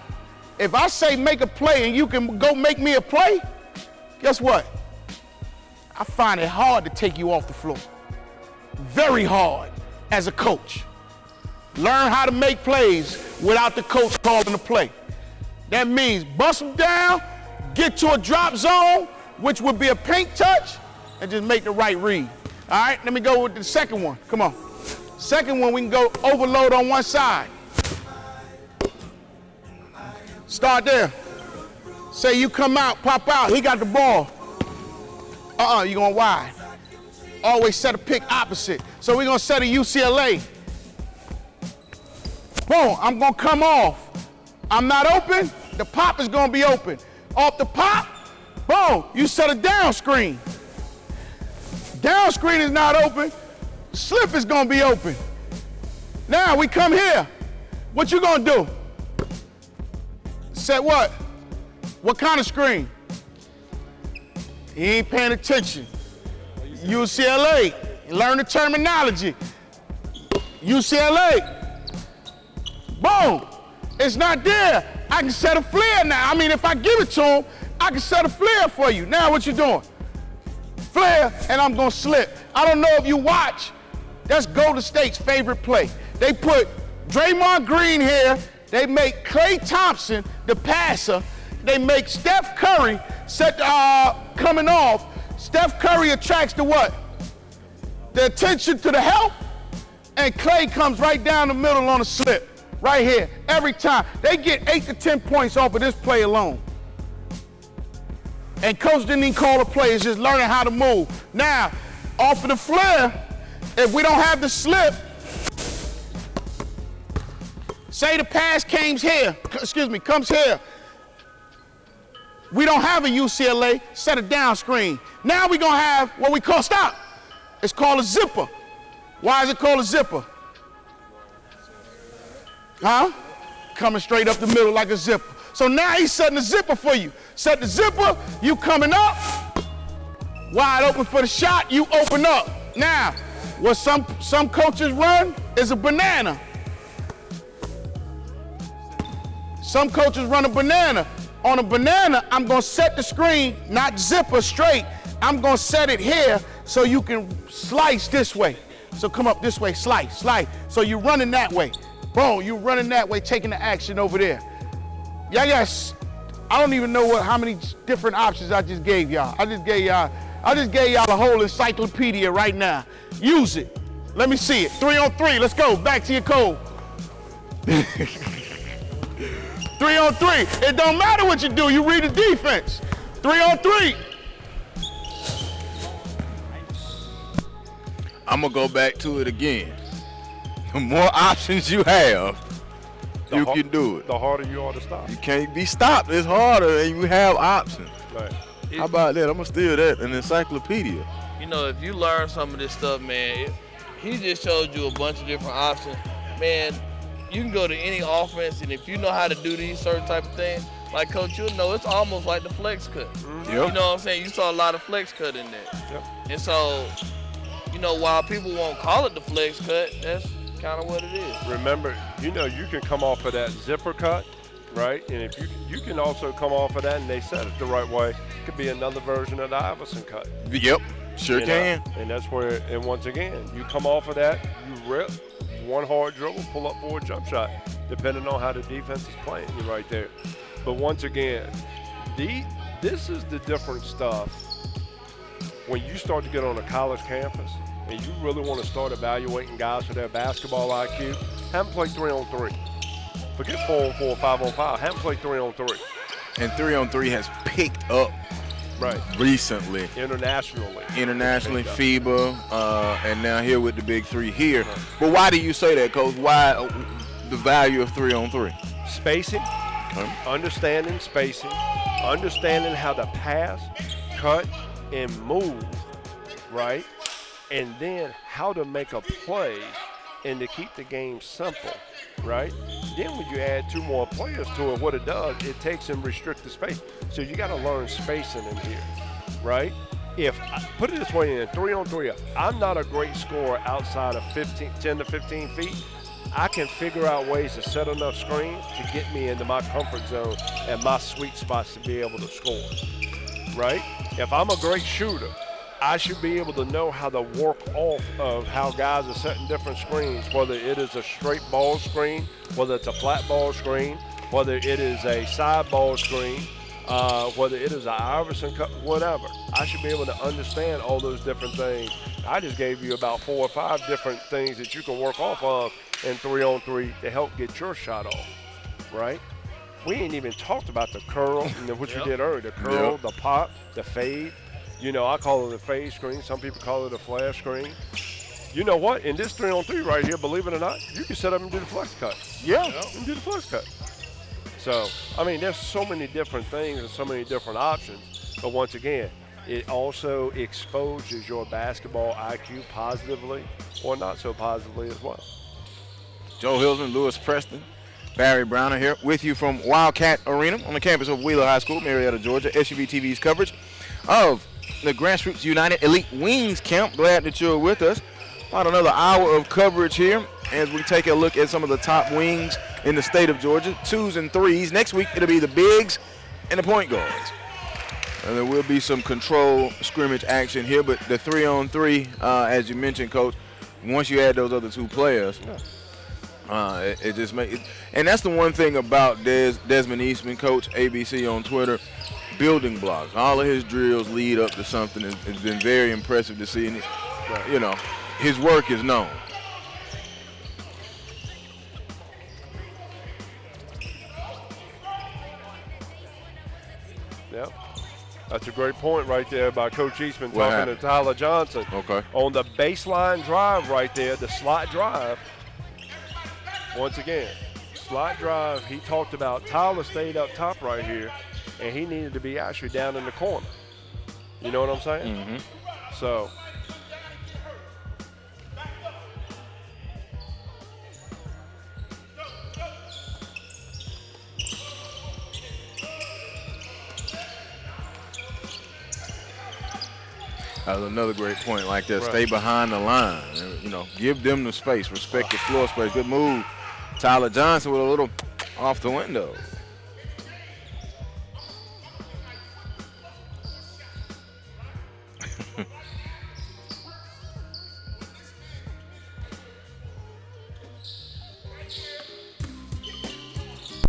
if I say make a play and you can go make me a play, guess what? I find it hard to take you off the floor. Very hard as a coach. Learn how to make plays without the coach calling the play. That means bust them down, get to a drop zone, which would be a paint touch, and just make the right read. All right, let me go with the second one. Come on. Second one, we can go overload on one side. Start there. Say you come out, pop out, he got the ball. You going wide. Always set a pick opposite. So we're gonna set a UCLA. Boom, I'm gonna come off. I'm not open, the pop is gonna be open. Off the pop, boom, you set a down screen. Down screen is not open, slip is gonna be open. Now we come here. What you gonna do? Set what? What kind of screen? He ain't paying attention. UCLA, learn the terminology. UCLA, boom, it's not there. I can set a flare now. I mean, if I give it to him, I can set a flare for you. Now what you doing? Flare, and I'm gonna slip. I don't know if you watch, that's Golden State's favorite play. They put Draymond Green here, they make Klay Thompson the passer, they make Steph Curry set coming off. Steph Curry attracts the what? The attention to the help, and Klay comes right down the middle on a slip, right here, every time. They get 8 to 10 points off of this play alone. And coach didn't even call a play, it's just learning how to move. Now, off of the flare, if we don't have the slip, say the pass comes here. We don't have a UCLA, set a down screen. Now we're gonna have what we call stop. It's called a zipper. Why is it called a zipper? Huh? Coming straight up the middle like a zipper. So now he's setting a zipper for you. Set the zipper, you coming up, wide open for the shot, you open up. Now, what some coaches run is a banana. Some coaches run a banana. On a banana, I'm gonna set the screen, not zipper straight. I'm gonna set it here so you can slice this way. So come up this way, slice. So you're running that way. Boom, you're running that way, taking the action over there. Yes, I don't even know how many different options I just gave y'all. I just gave y'all a whole encyclopedia right now. Use it. Let me see it. 3-on-3, let's go, back to your code. 3-on-3, it don't matter what you do, you read the defense. 3-on-3. I'm going to go back to it again. The more options you have, you can do it. The harder you are to stop. You can't be stopped. It's harder and you have options. Right. How about that? I'm going to steal that, an encyclopedia. You know, if you learn some of this stuff, man, he just showed you a bunch of different options. Man, you can go to any offense, and if you know how to do these certain type of things, like Coach, you'll know it's almost like the flex cut. Yep. You know what I'm saying? You saw a lot of flex cut in there. Yep. And so, you know, while people won't call it the flex cut, that's kind of what it is. Remember, you know, you can come off of that zipper cut, right? And if you can also come off of that, and they set it the right way, it could be another version of the Iverson cut. Yep, sure can. And that's where, and once again, you come off of that, you rip, one hard dribble, pull up for a jump shot, depending on how the defense is playing you right there. But once again, this is the different stuff when you start to get on a college campus and you really want to start evaluating guys for their basketball IQ. Haven't played 3-on-3. Forget 4-on-4, 5-on-5. Haven't played 3-on-3. And 3-on-3 has picked up recently. Internationally, FIBA, and now here with the big three here. Right. But why do you say that, Coach? Why the value of 3-on-3? Spacing, understanding spacing, understanding how to pass, cut, and move, right? And then how to make a play and to keep the game simple, right? Then when you add two more players to it, what it does, it takes and restricts the space. So you got to learn spacing in here, right? If put it this way, in 3-on-3, I'm not a great scorer outside of 10 to 15 feet. I can figure out ways to set enough screens to get me into my comfort zone and my sweet spots to be able to score, right? If I'm a great shooter, I should be able to know how to work off of how guys are setting different screens, whether it is a straight ball screen, whether it's a flat ball screen, whether it is a side ball screen, whether it is an Iverson cut, whatever. I should be able to understand all those different things. I just gave you about 4 or 5 different things that you can work off of in 3-on-3 to help get your shot off, right? We ain't even talked about the curl, which you did earlier, the curl, the pop, the fade. You know, I call it a fade screen. Some people call it a flash screen. You know what? In this 3-on-3 right here, believe it or not, you can set up and do the flex cut. And do the flex cut. So, I mean, there's so many different things and so many different options. But once again, it also exposes your basketball IQ positively or not so positively as well. Joe Hilsman, Lewis Preston, Barry Browner here with you from Wildcat Arena on the campus of Wheeler High School, Marietta, Georgia. SUV TV's coverage of the Grassroots United Elite Wings Camp. Glad that you're with us. About another hour of coverage here as we take a look at some of the top wings in the state of Georgia, 2s and 3s. Next week, it'll be the bigs and the point guards. And there will be some control scrimmage action here, but the 3-on-3, as you mentioned, Coach, once you add those other 2 players, it just makes it. And that's the one thing about Desmond Eastman, Coach ABC on Twitter. Building blocks. All of his drills lead up to something. It's been very impressive to see. And you know, his work is known. Yeah, that's a great point right there by Coach Eastman talking to Tyler Johnson. Okay. On the baseline drive right there, the slot drive. Once again, slot drive, he talked about Tyler stayed up top right here. And he needed to be actually down in the corner. You know what I'm saying? Mm-hmm. So. That was another great point like that. Right. Stay behind the line. You know, give them the space. Respect the floor space. Good move. Tyler Johnson with a little off the window.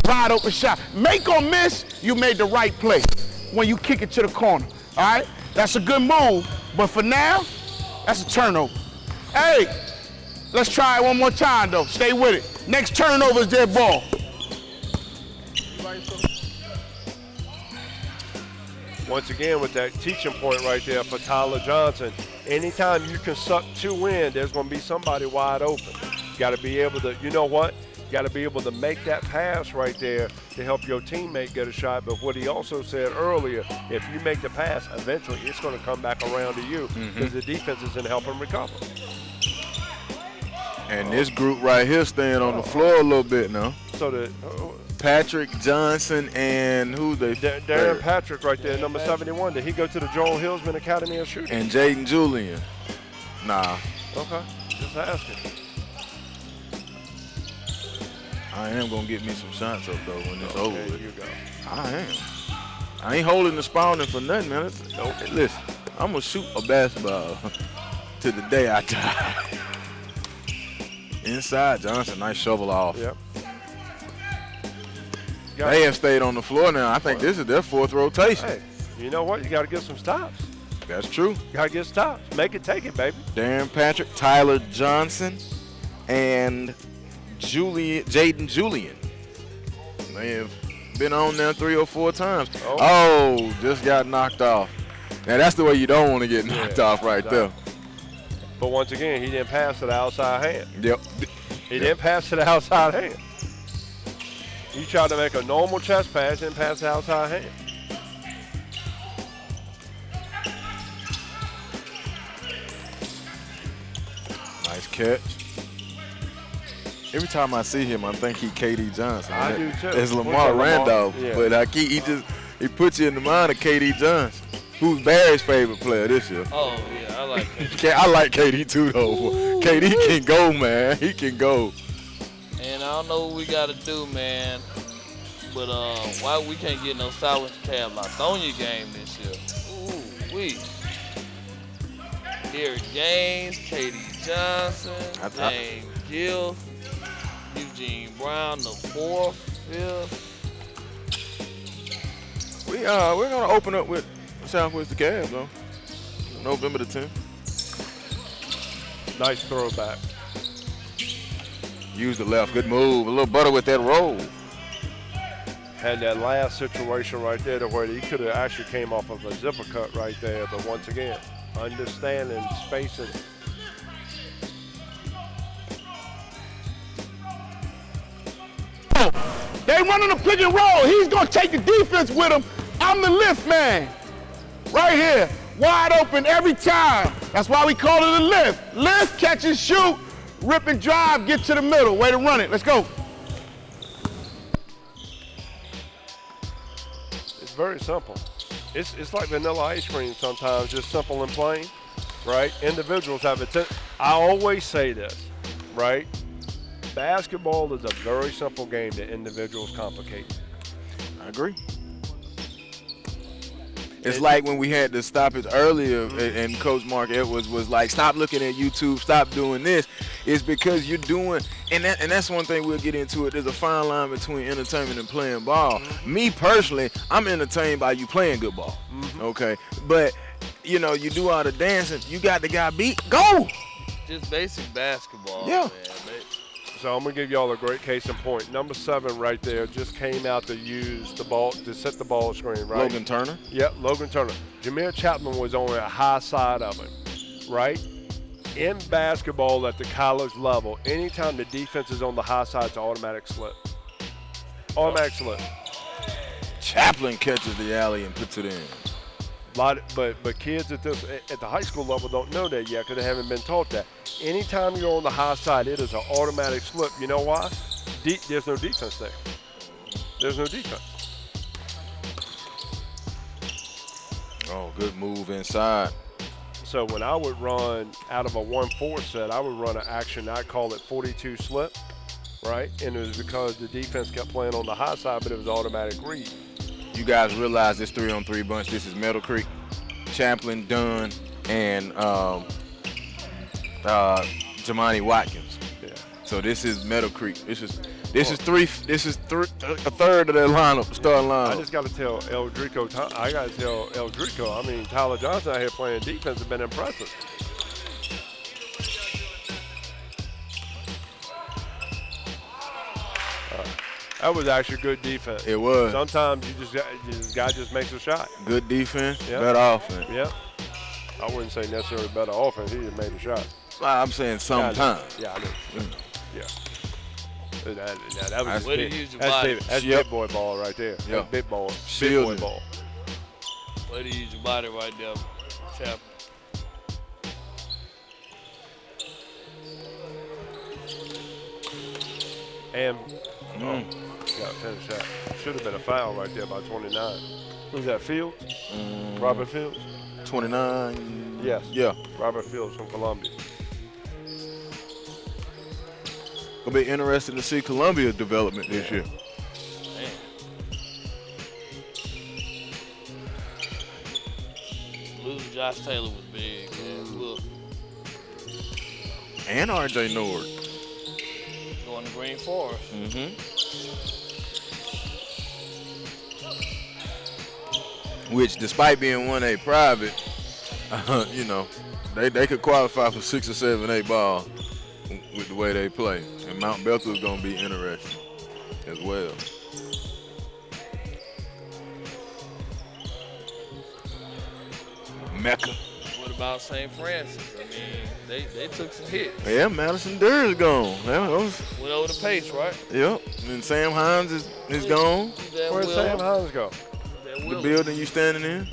Wide open shot. Make or miss, you made the right play when you kick it to the corner. All right? That's a good move. But for now, that's a turnover. Hey, let's try it one more time, though. Stay with it. Next turnover is their ball. Once again, with that teaching point right there for Tyler Johnson, Anytime you can suck 2 in, there's going to be somebody wide open. You got to be able to, you know what? You got to be able to make that pass right there to help your teammate get a shot. But what he also said earlier, if you make the pass, eventually it's going to come back around to you because the defense isn't helping recover. And this group right here staying on the floor a little bit now. So the Patrick Johnson and who they? Darren Patrick right there, number 71. Did he go to the Joel Hillsman Academy of Shooting? And Jaden Julian. Nah. Okay, just asking. I am going to get me some shots up, though, when it's over with. There you go. I am. I ain't holding the spawning for nothing, man. Listen, I'm going to shoot a basketball to the day I die. Inside, Johnson, nice shovel off. Yep. They have stayed on the floor now. I think this is their 4th rotation. Hey, you know what? You got to get some stops. That's true. You got to get stops. Make it, take it, baby. Darren Patrick, Tyler Johnson, and Jaden Julian. They have been on there 3 or 4 times. Oh, just got knocked off. Now, that's the way you don't want to get knocked off right there. But once again, he didn't pass to the outside hand. Yep. He didn't pass to the outside hand. He tried to make a normal chest pass and pass the outside hand. Nice catch. Every time I see him, I think he KD Johnson. I do too. It's Lamar Randolph, but he puts you in the mind of KD Johnson, who's Barry's favorite player this year. Oh, yeah, I like KD. I like KD too, though. KD can go, man. He can go. And I don't know what we got to do, man. But why we can't get no South Cab Lithonia game this year? Ooh, wee. Derrick James, KD Johnson, James Gill, Eugene Brown, the 4th, 5th. We're gonna open up with Southwest DeKalb though. November the 10th. Nice throwback. Use the left, good move. A little butter with that roll. Had that last situation right there to where he could have actually came off of a zipper cut right there, but once again, understanding spacing. They running a pick and roll. He's going to take the defense with him. I'm the lift man. Right here. Wide open every time. That's why we call it a lift. Lift, catch and shoot, rip and drive, get to the middle. Way to run it. Let's go. It's very simple. It's like vanilla ice cream sometimes, just simple and plain, right? Individuals have it. I always say this, right? Basketball is a very simple game that individuals complicate. I agree. It's like when we had to stop it earlier, and Coach Mark Edwards was like, stop looking at YouTube, stop doing this. It's because you're doing, and that's one thing we'll get into it. There's a fine line between entertainment and playing ball. Me personally, I'm entertained by you playing good ball, okay? But, you know, you do all the dancing, you got the guy beat, go! Just basic basketball, yeah. man. So I'm going to give y'all a great case in point. Number 7 right there just came out to use the ball, to set the ball screen, right? Logan Turner? Yep, Logan Turner. Jameer Chapman was on the high side of it, right? In basketball at the college level, anytime the defense is on the high side, it's an automatic slip. Automatic slip. Chaplin catches the alley and puts it in. But kids at the high school level don't know that yet because they haven't been taught that. Anytime you're on the high side, it is an automatic slip. You know why? There's no defense there. There's no defense. Oh, good move inside. So when I would run out of a 1-4 set, I would run an action. I call it 42 slip, right? And it was because the defense kept playing on the high side, but it was automatic read. You guys realize this 3-on-3 bunch. This is Meadow Creek, Chaplin, Dunn, and Jamani Watkins. Yeah. So this is Meadow Creek. This is a third of their lineup, starting lineup. I just got to tell Eldrico. I mean, Tyler Johnson out here playing defense has been impressive. That was actually good defense. It was. Sometimes guy just makes a shot. Good defense, Yep. better offense. Yep. I wouldn't say necessarily better offense. He just made a shot. I'm saying sometimes. Yeah, I know. Yeah. That was Way to use your body. That's big boy ball right there. That's big boy. Big boy ball. Way to use your body right there, chap. And got finished that. Should have been a foul right there by 29. Who's that? Fields? Robert Fields? 29. Yes. Yeah. Robert Fields from Columbia. It'll be interesting to see Columbia development this year. Man. Losing Josh Taylor was big, man. Look. And R.J. Nord. Going to Green Forest. Which, despite being 1A private, you know, they could qualify for 6 or 7A ball with the way they play. And Mount Bethel's going to be interesting as well. Mecca. What about St. Francis? I mean, they took some hits. Yeah, Madison Durr's gone. That was, Went over the pace, right? yep. And Sam Hines is gone. Where'd Sam Hines go? The building you standing in.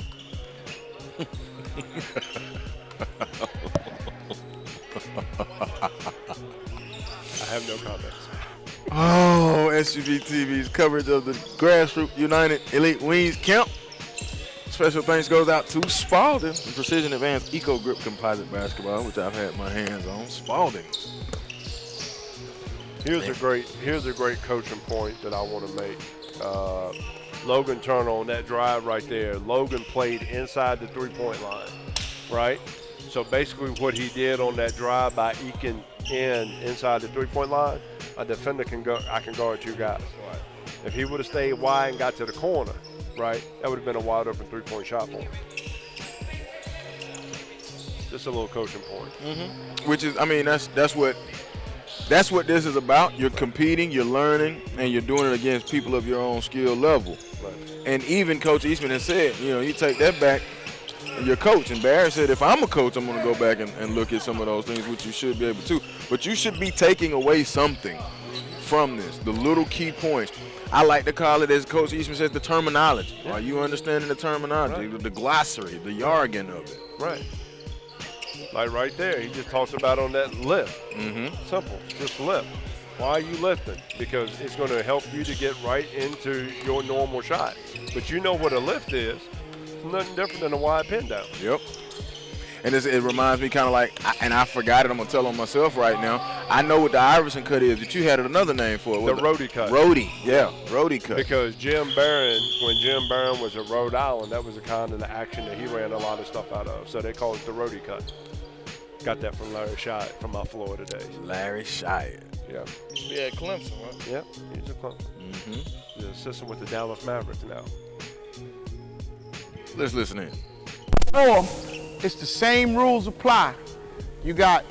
I have no comments. Oh, SUV TV's coverage of the Grassroots United Elite Wings Camp. Special thanks goes out to Spalding, the Precision Advanced Eco Grip Composite Basketball, which I've had my hands on. Spalding. Here's a great coaching point that I want to make. Logan Turner on that drive right there. Logan played inside the three-point line, right? So basically what he did on that drive by eking inside the three-point line, a defender I can guard two guys. Right. If he would have stayed wide and got to the corner, right, that would have been a wide open three-point shot for him. Just a little coaching point. Which is, I mean, that's what this is about. You're competing, you're learning, and you're doing it against people of your own skill level. Right. And even Coach Eastman has said, you know, you take that back, and your coach. And Barry said, if I'm a coach, I'm going to go back and look at some of those things, which you should be able to. But you should be taking away something from this, the little key points. I like to call it, as Coach Eastman says, the terminology. Are you understanding the terminology, the glossary, the jargon of it? Right. Like right there, he just talks about on that lift. Simple, just lift. Why are you lifting? Because it's going to help you to get right into your normal shot. But you know what a lift is. It's nothing different than a wide pin down. Yep. And it reminds me kind of like, and I forgot it, I'm going to tell on myself right now. I know what the Iverson cut is, but you had another name for it. The Rhodey cut. Rhodey, yeah, Rhodey cut. Because Jim Barron, when Jim Barron was at Rhode Island, that was the kind of the action that he ran a lot of stuff out of. So they called it the Rhodey cut. Got that from Larry Shire from my Florida days. Larry Shire. Yeah. Yeah, Clemson, right? Yep, he's a Clemson. He's an assistant with the Dallas Mavericks now. Let's listen in. Or it's the same rules apply. You got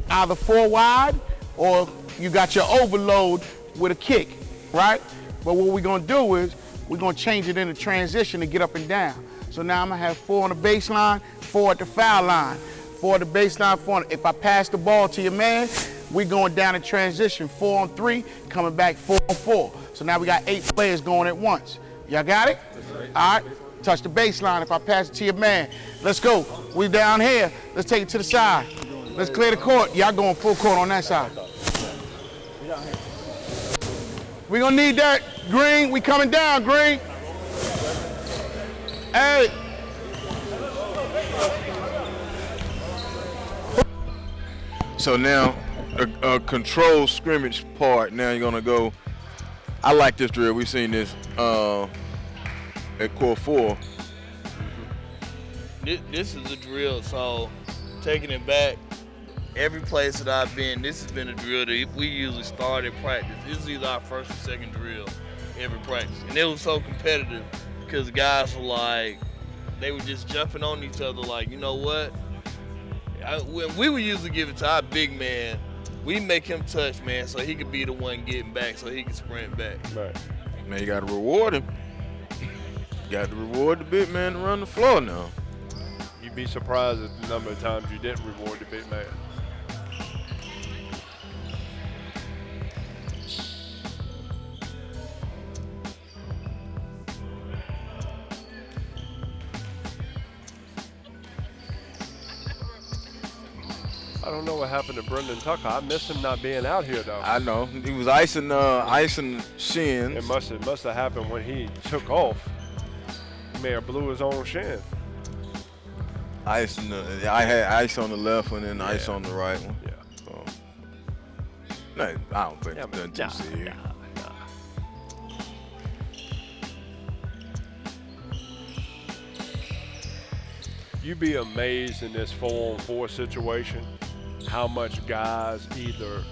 either 4 wide or you got your overload with a kick, right? But what we're gonna do is we're gonna change it into transition to get up and down. So now I'm gonna have 4 on the baseline, 4 at the foul line, 4 at the baseline, 4. If I pass the ball to your man, we're going down in transition, 4 on 3, coming back 4 on 4. So now we got 8 players going at once. Y'all got it? All right. Touch the baseline. If I pass it to your man, let's go. We down here. Let's take it to the side. Let's clear the court. Y'all going full court on that side. We gonna need that, Green. We coming down, Green. Hey. So now, a control scrimmage part. Now you're gonna go. I like this drill. We've seen this at Core 4. This is a drill, so taking it back, every place that I've been, this has been a drill that we usually start in practice. This is either our first or second drill every practice. And it was so competitive because the guys were like, they were just jumping on each other like, you know what? When we would usually give it to our big man, we make him touch, man, so he could be the one getting back, so he can sprint back. Right. Man, you got to reward him. You got to reward the big man to run the floor now. You be surprised at the number of times you didn't reward the big man. I don't know what happened to Brendan Tucker. I miss him not being out here though. I know. He was icing shins. It must have happened when he took off. He may have blew his own shin. I had ice on the left one and ice on the right one. Yeah. So, no, I don't think it's nothing too serious. You'd be amazed in this 4-on-4 situation how much guys either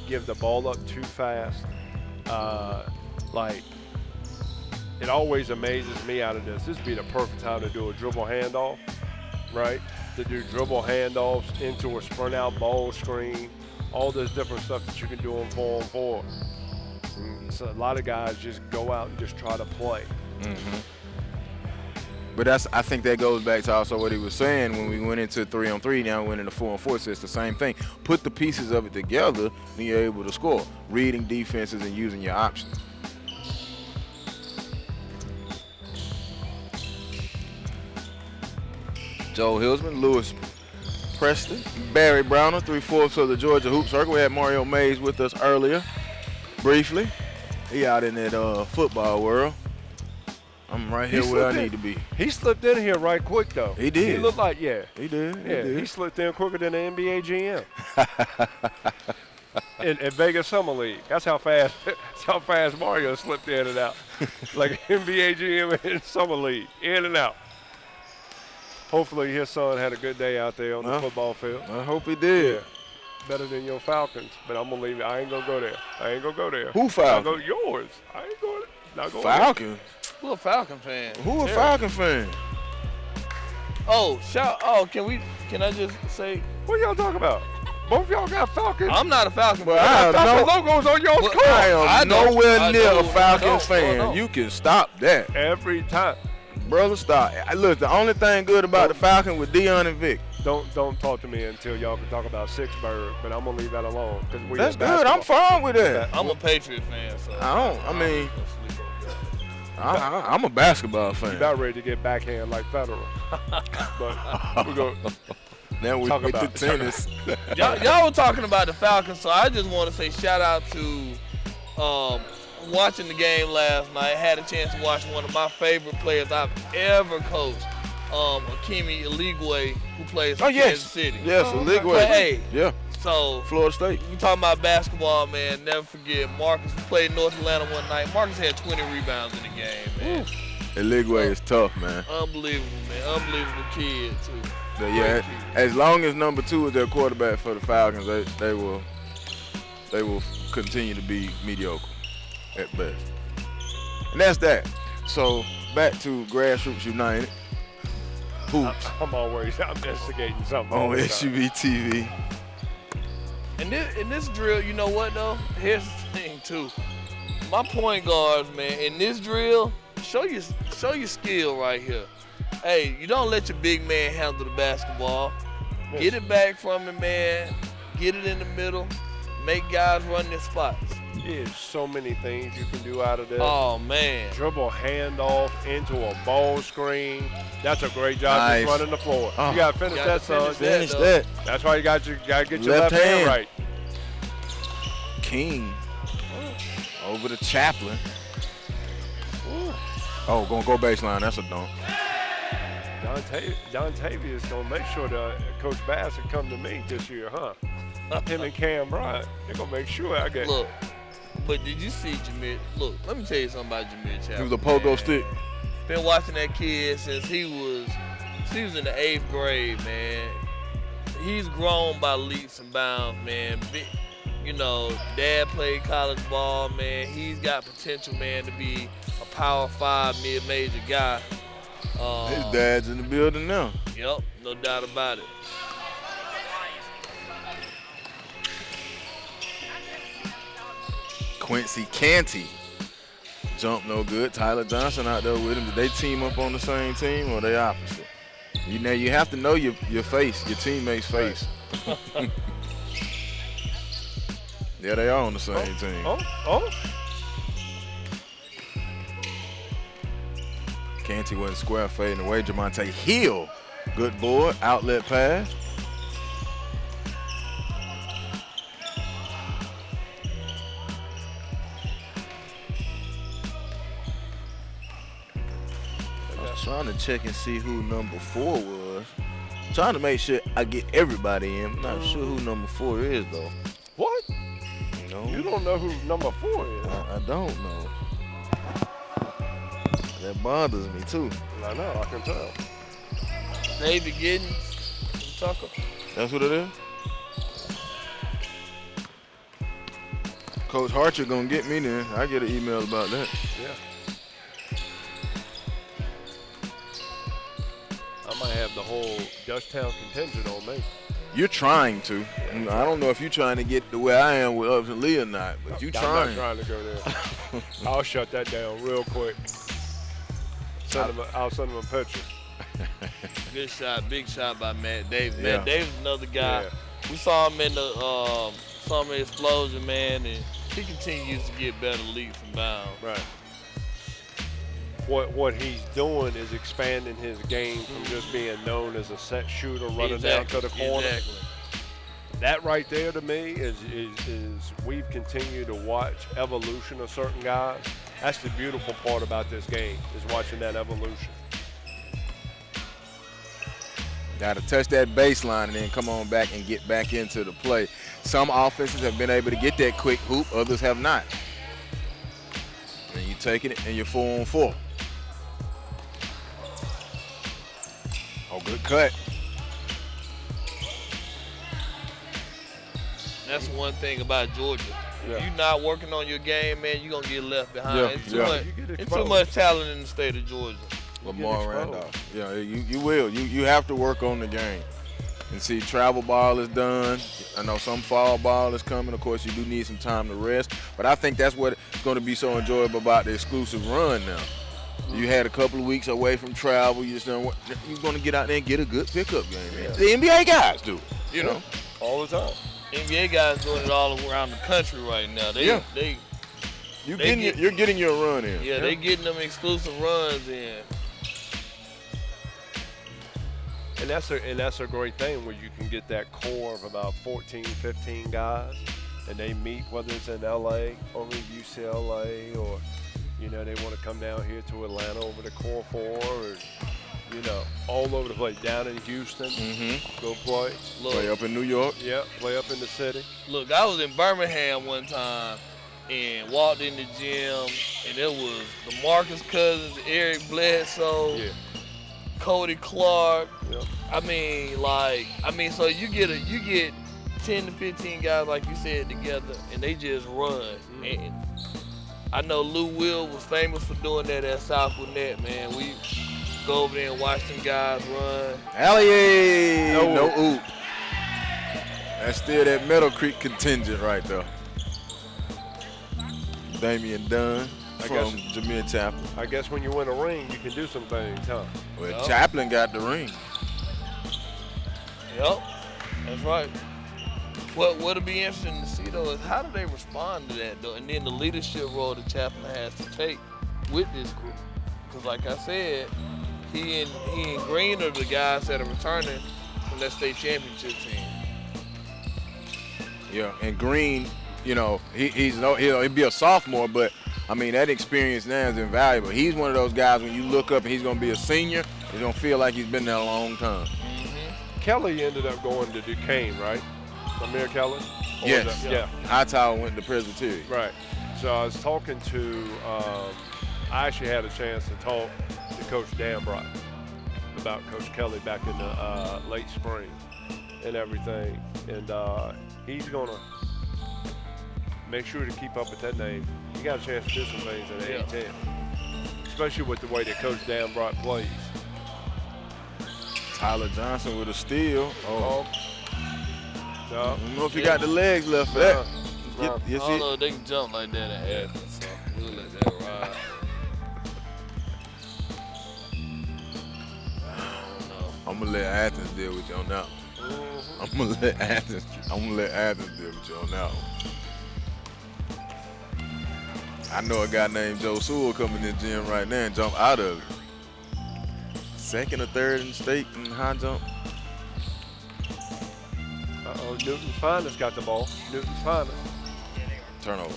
give the ball up too fast. Like, it always amazes me out of this. This would be the perfect time to do a dribble handoff, right? To do dribble handoffs into a sprint out ball screen, all this different stuff that you can do on 4-on-4. So a lot of guys just go out and just try to play. Mm-hmm. But I think that goes back to also what he was saying when we went into 3-on-3, now we went into 4-on-4. So it's the same thing. Put the pieces of it together, then you're able to score. Reading defenses and using your options. Joe Hilsman, Lewis Preston, Barry Browner, 3/4 of the Georgia Hoop Circle. We had Mario Mays with us earlier, briefly. He out in that football world. I'm right here where I need to be. He slipped in here right quick, though. He did. He looked like, He did. He slipped in quicker than the NBA GM. in Vegas Summer League. That's how fast Mario slipped in and out. Like NBA GM in Summer League, in and out. Hopefully his son had a good day out there on the football field. I hope he did. Yeah. Better than your Falcons, but I'm going to leave it. I ain't going to go there. Who Falcons? I'll go yours. I ain't going to. Falcons? Who a Falcon fan? Who a Falcon fan? Oh, can I just say? What y'all talking about? Both of y'all got Falcons. I'm not a Falcon fan. I Falcon logos on y'all's car. I am nowhere near a Falcons fan. You can stop that. Every time. Brother, stop. Look, the only thing good about the Falcons with Deion and Vic. Don't talk to me until y'all can talk about Sixburg, but I'm going to leave that alone. That's good. I'm fine with that. I'm a Patriot fan, so. I'm a basketball fan. You're about ready to get backhand like Federer. But we're going to now we talk with about the tennis. y'all were talking about the Falcons, so I just want to say shout out to watching the game last night. Had a chance to watch one of my favorite players I've ever coached, Akimi Eligwe, who plays for Kansas City. Yes, Eligwe. But hey, yeah. So Florida State. We talking about basketball, man. Never forget Marcus. We played North Atlanta one night. Marcus had 20 rebounds in the game, man. Eligwe is tough, man. Unbelievable, man. Unbelievable kid too. But yeah, as long as number 2 is their quarterback for the Falcons, they will continue to be mediocre at best. And that's that. So back to Grassroots United. Hoops. I'm always investigating something on SUV TV. And in this drill, you know what though? Here's the thing too. My point guards, man, in this drill, show your skill right here. Hey, you don't let your big man handle the basketball. Yes. Get it back from him, man. Get it in the middle. Make guys run their spots. There's so many things you can do out of this. Oh, man. Dribble handoff into a ball screen. That's a great job just running the floor. You got to finish that, son. Finish that. That's why you got to get your left hand right. King over to Chaplin. Oh, going to go baseline. That's a dunk. Don Tavius going to make sure that Coach Bass will come to me this year, huh? Him and Cam Bryant, they're going to make sure I get. Look, but did you see Jameer? Look, let me tell you something about Jameer Chaplin. He was a pogo stick. Been watching that kid since he was in the 8th grade, man. He's grown by leaps and bounds, man. You know, dad played college ball, man. He's got potential, man, to be a Power 5 mid-major guy. His dad's in the building now. Yep, no doubt about it. Quincy Canty. Jump no good. Tyler Johnson out there with him. Did they team up on the same team or they opposite? You have to know your face, your teammate's face. Yeah, they are on the same team. Canty went square fading away. Jamonte Hill, good board, outlet pass. I was trying to check and see who number 4 was. Trying to make sure I get everybody in. I'm not sure who number 4 is though. What? No. You don't know who number 4 is? I don't know. That bothers me too. I know, I can tell. David Giddens from Tucker. That's what it is? Coach Harcher gonna get me then. I get an email about that. Yeah. I might have the whole Dutchtown contingent on me. You're trying to. I don't know if you're trying to get to where I am with Upton Lee or not, but you're trying. I'm not trying to go there. I'll shut that down real quick. I'll send him a picture. Good shot, big shot by Matt Davis. Yeah. Matt Davis, another guy. Yeah. We saw him in the summer explosion, man, and he continues to get better leaps and bounds. Right. What he's doing is expanding his game from just being known as a set shooter running down to the corner. Exactly. That right there to me is we've continued to watch evolution of certain guys. That's the beautiful part about this game, is watching that evolution. Got to touch that baseline and then come on back and get back into the play. Some offenses have been able to get that quick hoop, others have not. And you taking it and you're 4-on-4. Oh, good cut. That's one thing about Georgia. Yeah. If you're not working on your game, man, you're going to get left behind. Yeah, It's yeah. too much talent in the state of Georgia. Lamar Randolph. Yeah, you will. You have to work on the game. And see, travel ball is done. I know some fall ball is coming. Of course, you do need some time to rest. But I think that's what's going to be so enjoyable about the exclusive run now. You had a couple of weeks away from travel. You're going to get out there and get a good pickup game. Yeah. The NBA guys do, you know. All the time. NBA guys doing it all around the country right now. You're getting your run in. Yeah, they getting them exclusive runs in. And that's a great thing where you can get that core of about 14, 15 guys, and they meet, whether it's in LA or in UCLA, or they want to come down here to Atlanta over the Core 4, or all over the place. Down in Houston, go play. Look, Play up in New York. Yeah, play up in the city. Look, I was in Birmingham one time and walked in the gym, and it was the Marcus Cousins, Eric Bledsoe, Cody Clark. Yep. So you get 10 to 15 guys, like you said, together, and they just run. And I know Lou Will was famous for doing that at South Gwinnett, man. We go over there and watch them guys run. Allie, no oop. That's still that Meadow Creek contingent right there. Damian Dunn from Jameer Chaplin. I guess when you win a ring, you can do some things, huh? Well, Chaplin got the ring. Yep, that's right. What'll be interesting to see though is how do they respond to that though, and then the leadership role that Chaplin has to take with this group. Because like I said, he and Green are the guys that are returning from that state championship team. Yeah, and Green, he'll be a sophomore, but I mean that experience now is invaluable. He's one of those guys when you look up and he's gonna be a senior, he's gonna feel like he's been there a long time. Kelly ended up going to Duquesne, right? Amir Kelly? Yes. Yeah. Hightower went to Presbyterian. Right. So I was talking to, I actually had a chance to talk to Coach Dan Brock about Coach Kelly back in the late spring and everything. And he's going to make sure to keep up with that name. He got a chance to do some things in the A-10, especially with the way that Coach Dan Brock plays. Tyler Johnson with a steal. No. I don't know if he got the legs left for that. I don't know if they can jump like that at Athens, so we'll let that ride. gonna let Athens deal with you on that one. I'm gonna let Athens deal with you on that one. I know a guy named Joe Sewell coming in the gym right now and jump out of it. Second or third in state in high jump. Uh-oh, Newton's finest got the ball. Newton's finest. Turnover.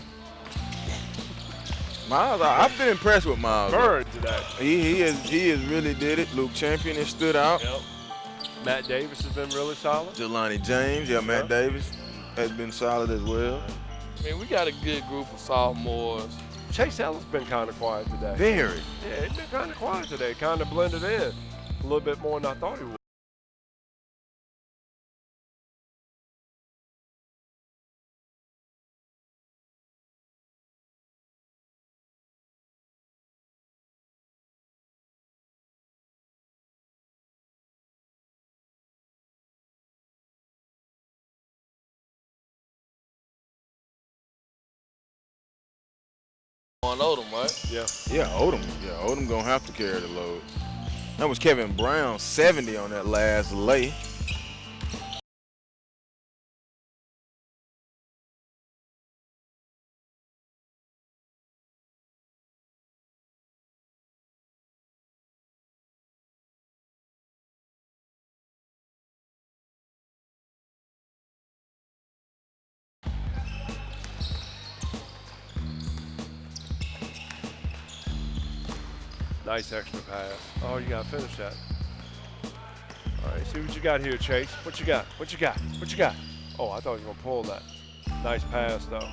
Miles, I've been impressed with Miles. Bird today. He has really did it. Luke Champion has stood out. Yep. Matt Davis has been really solid. Jelani James, Matt Davis has been solid as well. I mean, we got a good group of sophomores. Chase Ellis been kind of quiet today. Very. Yeah, he's been kind of quiet today. Kind of blended in a little bit more than I thought he would. On Odom, right? Yeah. Yeah, Odom. Yeah, Odom gonna have to carry the load. That was Kevin Brown, 70 on that last lay. Nice extra pass. Oh, you got to finish that. All right, see what you got here, Chase. What you got? What you got? What you got? Oh, I thought he was going to pull that. Nice pass, though.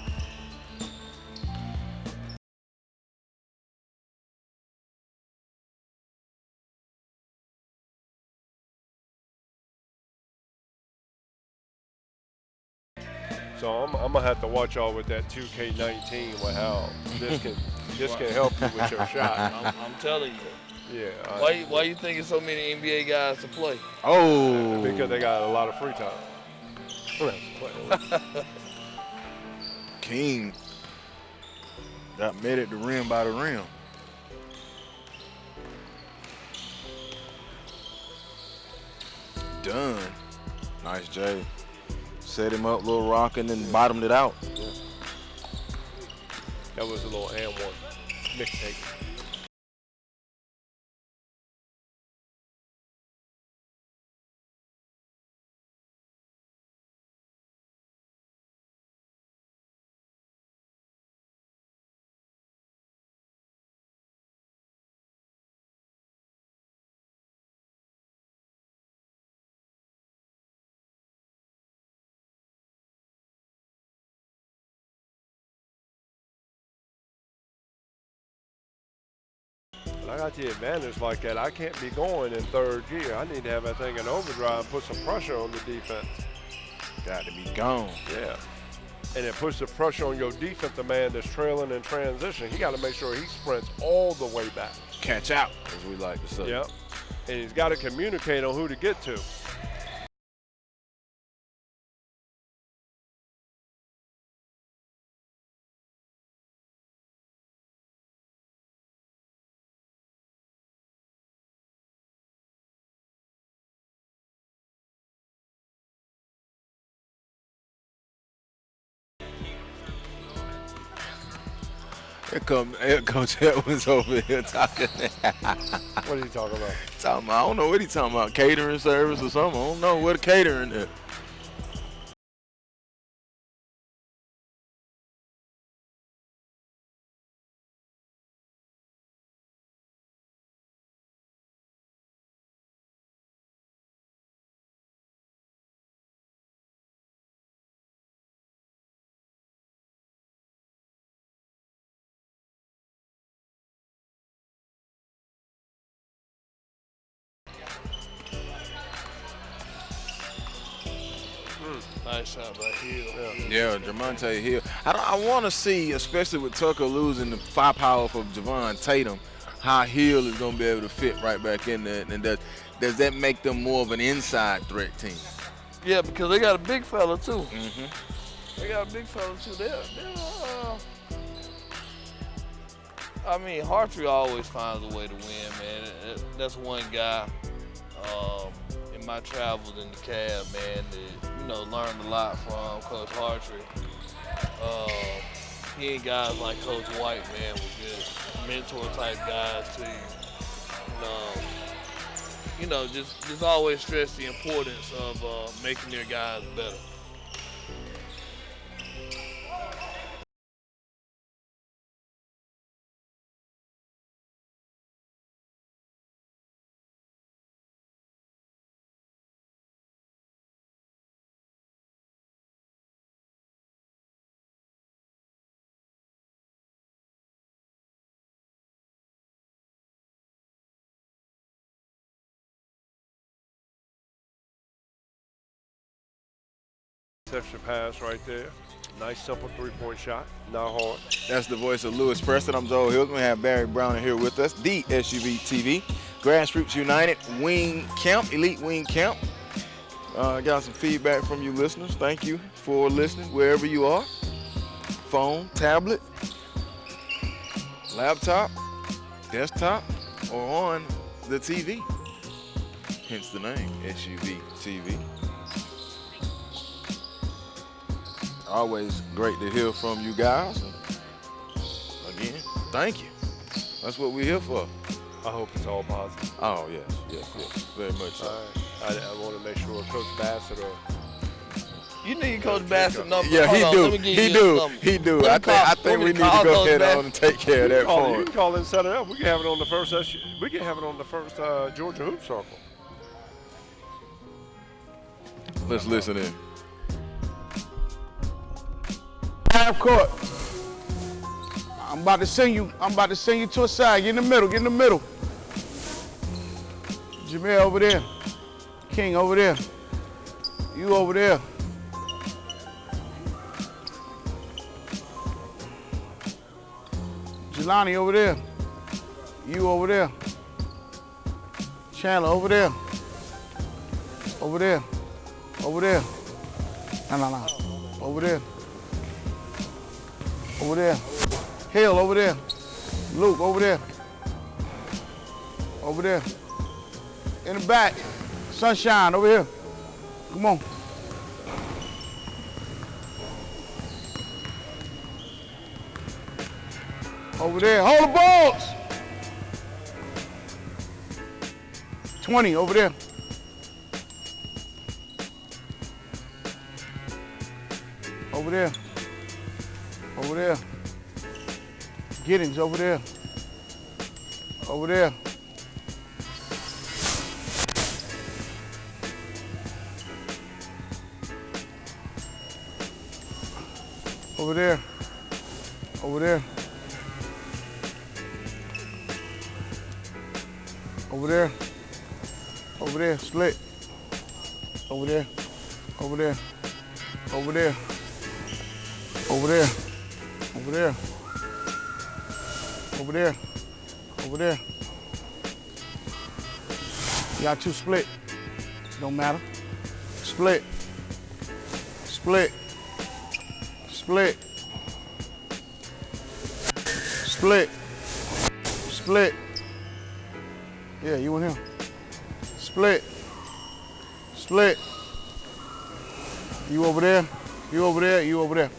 So I'm going to have to watch y'all with that 2K19 with how this can help you with your shot. I'm telling you. Yeah. Why you thinking so many NBA guys to play? Oh. Because they got a lot of free time. King got met at the rim by the rim. Done. Nice J. Set him up, little rock, and then bottomed it out. Yeah. That was a little and one mixtape. I got the advantage like that. I can't be going in third gear. I need to have that thing in overdrive and put some pressure on the defense. Got to be gone. Yeah. And it puts the pressure on your defensive man that's trailing in transition. He got to make sure he sprints all the way back. Catch out, as we like to say. Yep. And he's got to communicate on who to get to. Here come Coach Edwards over here talking. What are you talking about? I don't know what he's talking about. Catering service or something. I don't know what a catering is. Nice shot by Hill. Yeah, Jamonte Hill. I want to see, especially with Tucker losing the firepower for Javon Tatum, how Hill is going to be able to fit right back in there. And does that make them more of an inside threat team? Yeah, because they got a big fella, too. Mm-hmm. They got a big fella, too. I mean, Hartree always finds a way to win, man. That's one guy. my travels in the cab, man, that, learned a lot from Coach Hartree. He ain't guys like Coach White, man, with just mentor type guys to you. Just always stress the importance of making their guys better. Interception pass right there. Nice simple three-point shot. Not hard. That's the voice of Lewis Preston. I'm Joel Hillsman. We have Barry Brown here with us, the SUV TV. Grassroots United Wing Camp, Elite Wing Camp. Got some feedback from you listeners. Thank you for listening wherever you are. Phone, tablet, laptop, desktop, or on the TV. Hence the name, SUV TV. Always great to hear from you guys. And again, thank you. That's what we're here for. I hope it's all positive. Oh, yes, very much so. I want to make sure Coach Bassett or You need Coach Bassett number. Yeah, Hold on, let me give you his number. He do. Let me I think we need to go ahead on and take care of that you for him. can call it and set it up. We can have it on the first Georgia Hoop Circle. Let's listen in. Half court. I'm about to send you to a side. Get in the middle. Jamel over there. King over there. You over there. Jelani over there. You over there. Chandler over there. Over there. No. Over there. Over there. Hill over there. Luke over there. Over there. In the back. Sunshine over here. Come on. Over there. Hold the balls. 20 over there. Over there. Over there. Giddings over there. Over there. Over there. Over there. Over there. Over there. Split. Over there. Over there. Over there. Over there. Over there. Over there. Over there. You got two split. Don't matter. Split. Split. Split. Split. Split. Yeah, you and him. Split. Split. You over there. You over there. You over there.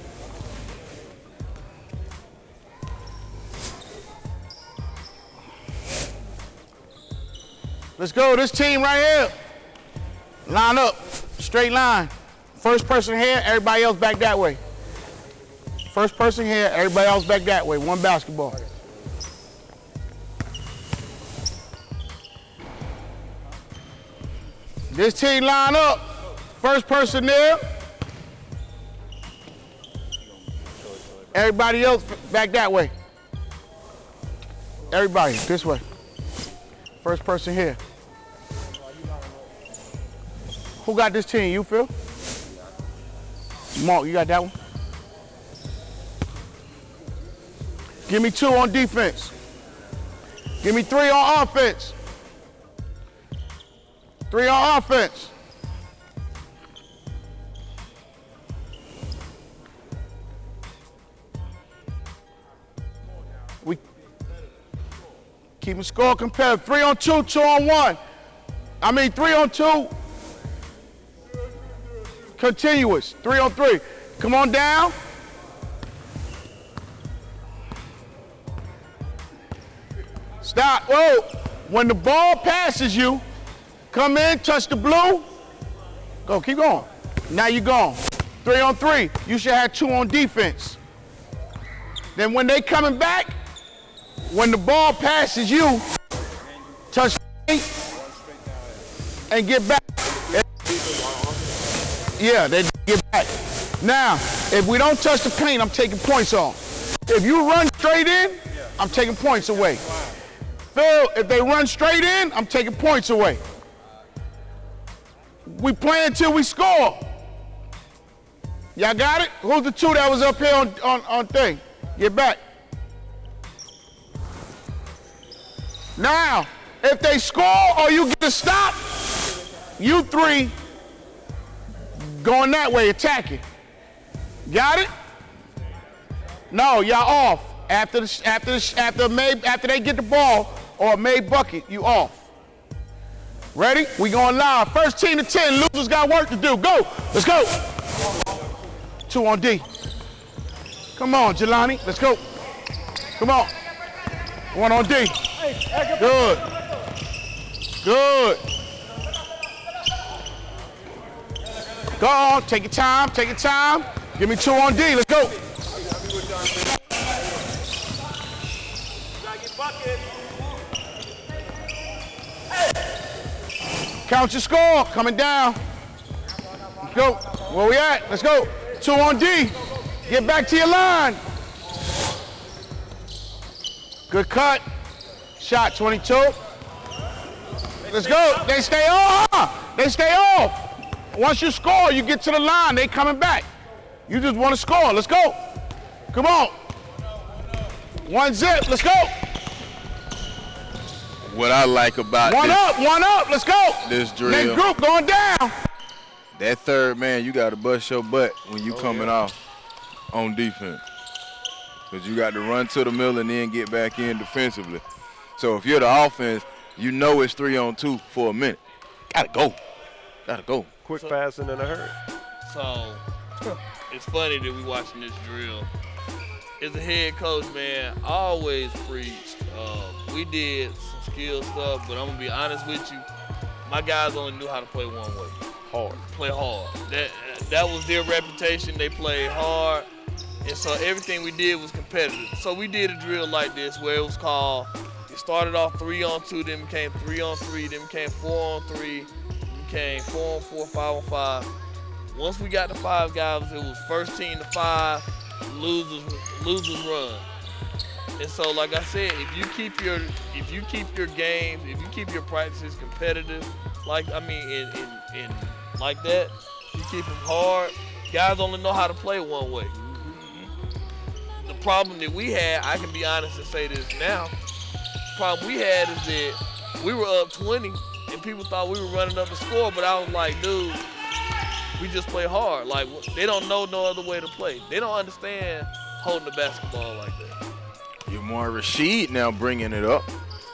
Let's go, this team right here. Line up, straight line. First person here, everybody else back that way. First person here, everybody else back that way. One basketball. This team line up. First person there. Everybody else back that way. Everybody, this way. First person here. Who got this team? You, Phil? Mark, you got that one? Give me 2 on defense. Give me 3 on offense. 3 on offense. We keep the score competitive. 3 on 2, 2 on 1. 3 on 2, Continuous, 3-on-3. Come on down. Stop, whoa. When the ball passes you, come in, touch the blue. Go, keep going. Now you're gone. 3-on-3, you should have 2 on defense. Then when they coming back, when the ball passes you, touch the and get back. Yeah, they get back. Now, if we don't touch the paint, I'm taking points off. If you run straight in, I'm taking points away. Phil, if they run straight in, I'm taking points away. We play until we score. Y'all got it? Who's the 2 that was up here on thing? Get back. Now, if they score or you get a stop, you 3 going that way, attacking. Got it? No, y'all off. After they get the ball or a made bucket, you off. Ready? We going live. First team to 10. Losers got work to do. Go. Let's go. 2 on D. Come on, Jelani. Let's go. Come on. 1 on D. Good. Good. Go on. Take your time. Take your time. Give me 2 on D. Let's go. Count your score. Coming down. Let's go. Where we at? Let's go. 2 on D. Get back to your line. Good cut. Shot 22. Let's go. They stay off. They stay off. Once you score, you get to the line. They coming back. You just want to score. Let's go. Come on. 1 zip. Let's go. What I like about 1 up. Let's go. This drill. Next group going down. That third man, you got to bust your butt when you coming off on defense. Because you got to run to the middle and then get back in defensively. So if you're the offense, you know it's 3-on-2 for a minute. Gotta go. Gotta go. Quick passing in a hurry. So it's funny that we watching this drill. As a head coach, man, I always preached. We did some skill stuff, but I'm gonna be honest with you. My guys only knew how to play one way. Hard. Play hard. That was their reputation. They played hard, and so everything we did was competitive. So we did a drill like this where it was called. It started off 3-on-2, then became 3-on-3, then became 4-on-3, then became 4-on-4, 5-on-5. Once we got to 5 guys, it was first team to 5, losers run. And so, like I said, if you keep your games, if you keep your practices competitive, like in like that, you keep them hard. Guys only know how to play one way. The problem that we had, I can be honest and say this now. The problem we had is that we were up 20, and people thought we were running up the score, but I was like, dude, we just play hard. Like, they don't know no other way to play. They don't understand holding the basketball like that. Yamar Rashid now bringing it up.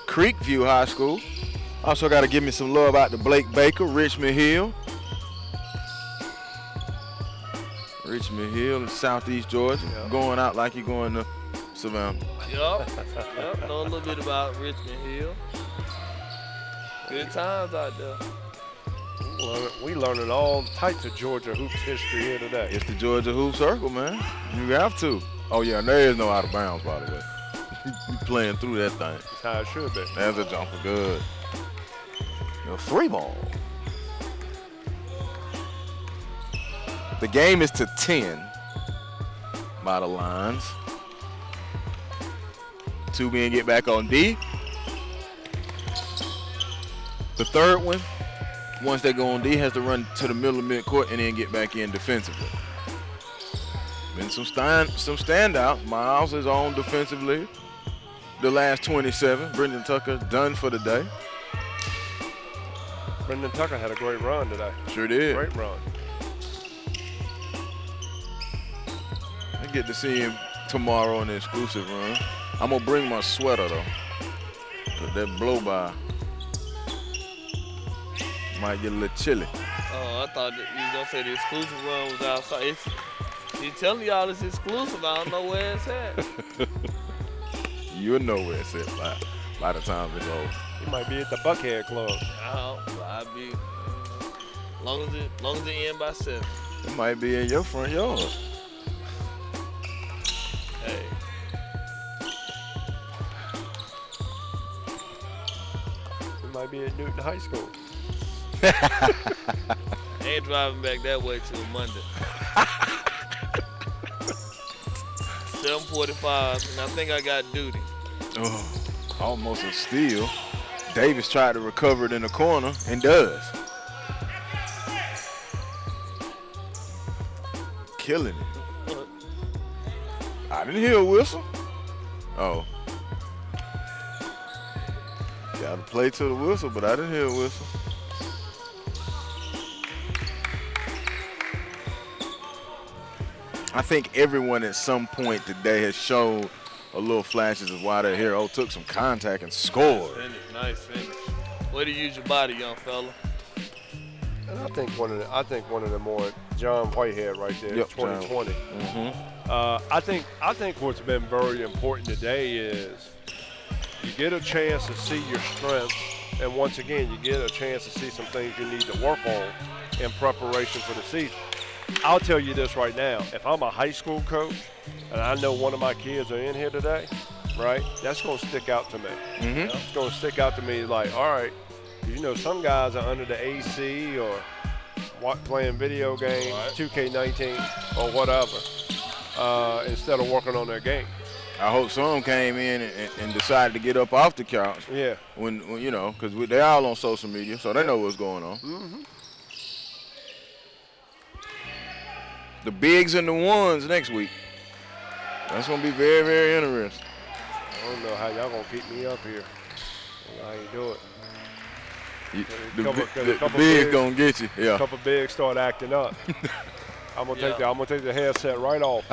Creekview High School. Also got to give me some love out to Blake Baker, Richmond Hill. Richmond Hill in Southeast Georgia. Yep. Going out like you're going to Savannah. Yup. Know a little bit about Richmond Hill. Good times out there. We learning all types of Georgia hoops history here today. It's the Georgia Hoop Circle, man. You have to. Oh, yeah, and there is no out of bounds, by the way. You playing through that thing. That's how it should be. That's a jumper. Good. 3 ball. The game is to 10 by the lines. 2 men get back on D. The third one, once they go on D, has to run to the middle of midcourt and then get back in defensively. Been some standouts. Miles is on defensively. The last 27. Brendan Tucker done for the day. Brendan Tucker had a great run today. Sure did. Great run. I get to see him tomorrow in the exclusive run. I'm going to bring my sweater, though. Because that blow-by might get a little chilly. Oh, I thought that you was gonna say the exclusive run was outside. He's telling y'all it's exclusive. I don't know where it's at. You'll know where it's at by the time it's over. He might be at the Buckhead Club. I'll be. Long as it end by 7. It might be in your front yard. Hey. He might be at Newton High School. I ain't driving back that way till Monday. 7:45, and I think I got duty. Oh, almost a steal. Davis tried to recover it in the corner and does. Killing it. I didn't hear a whistle. Oh. Got to play to the whistle, but I didn't hear a whistle. I think everyone at some point today has shown a little flashes of why they're here. Oh, took some contact and scored. Nice finish. Way to use your body, young fella. And I think one of the more John Whitehead right there, Yep, 2020. I think what's been very important today is you get a chance to see your strengths, and once again, you get a chance to see some things you need to work on in preparation for the season. I'll tell you this right now. If I'm a high school coach and I know one of my kids are in here today, right, that's going to stick out to me. It's going to stick out to me like, all right, you know, some guys are under the AC or playing video games, 2K19 or whatever, instead of working on their game. I hope some came in and decided to get up off the couch. Yeah. When you know, because they're all on social media, so they know what's going on. The bigs and the ones next week. That's going to be very, very interesting. I don't know how y'all going to keep me up here. I ain't do it. The big going to get you. Yeah. A couple bigs start acting up. I'm gonna take the headset right off.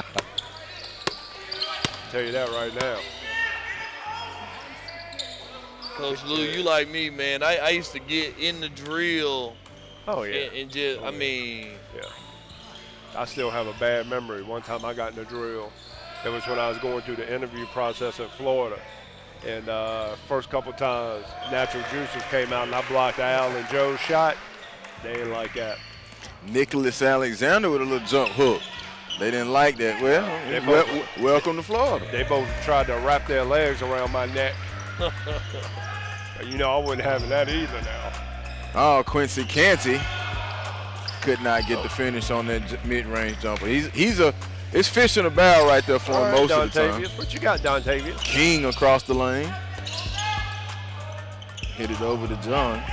Tell you that right now. Coach Lou, you like me, man. I used to get in the drill. Oh yeah. And just, I still have a bad memory. One time I got in the drill. It was when I was going through the interview process in Florida. And first couple times, natural juices came out and I blocked Al and Joe's shot. They didn't like that. Nicholas Alexander with a little jump hook. They didn't like that. Well, welcome to Florida. They both tried to wrap their legs around my neck. You know, I wasn't having that either now. Oh, Quincy Canty could not get the finish on that mid-range jumper. It's fish in a barrel right there for him most of the time. What you got, Dontavius? King across the lane. Hit it over to John.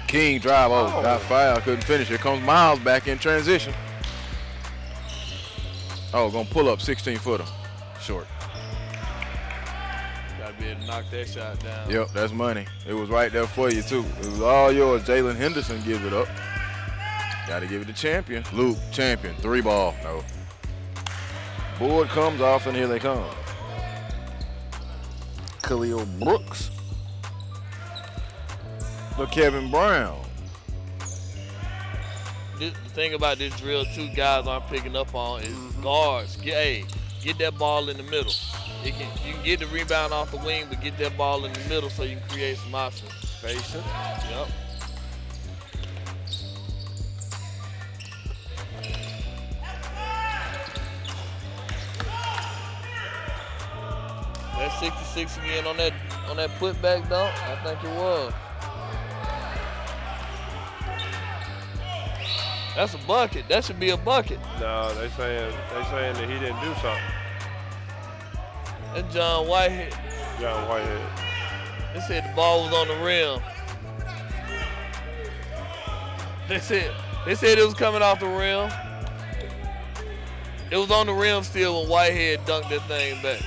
King drive over, got fouled, couldn't finish. Here comes Miles back in transition. Oh, gonna pull up 16-footer, short. Gotta be able to knock that shot down. Yep, that's money. It was right there for you too. It was all yours. Jalen Henderson gives it up. Got to give it to Champion. Luke, Champion, 3-ball. No. Board comes off, and here they come. Khalil Brooks. Look, Kevin Brown. The thing about this drill, too, guys aren't picking up on is guards. Get that ball in the middle. You can get the rebound off the wing, but get that ball in the middle so you can create some options. Spacing. Yep. That 66 again on that putback dunk, I think it was. That's a bucket. That should be a bucket. No, they saying that he didn't do something. That's John Whitehead. John Whitehead. They said the ball was on the rim. They said it was coming off the rim. It was on the rim still when Whitehead dunked that thing back.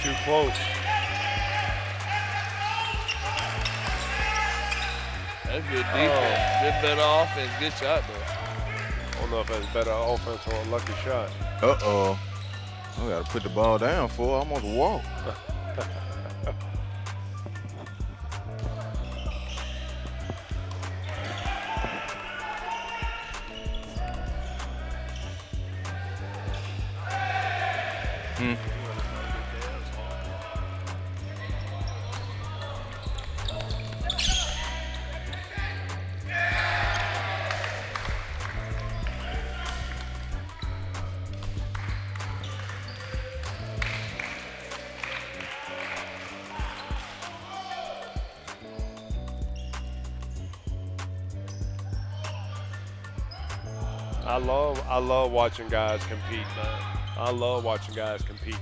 Too close. That's good defense. Good better offense. Good shot, though. I don't know if that's better offense or a lucky shot. Uh-oh. I got to put the ball down for I almost walk. I love watching guys compete, man. I love watching guys compete.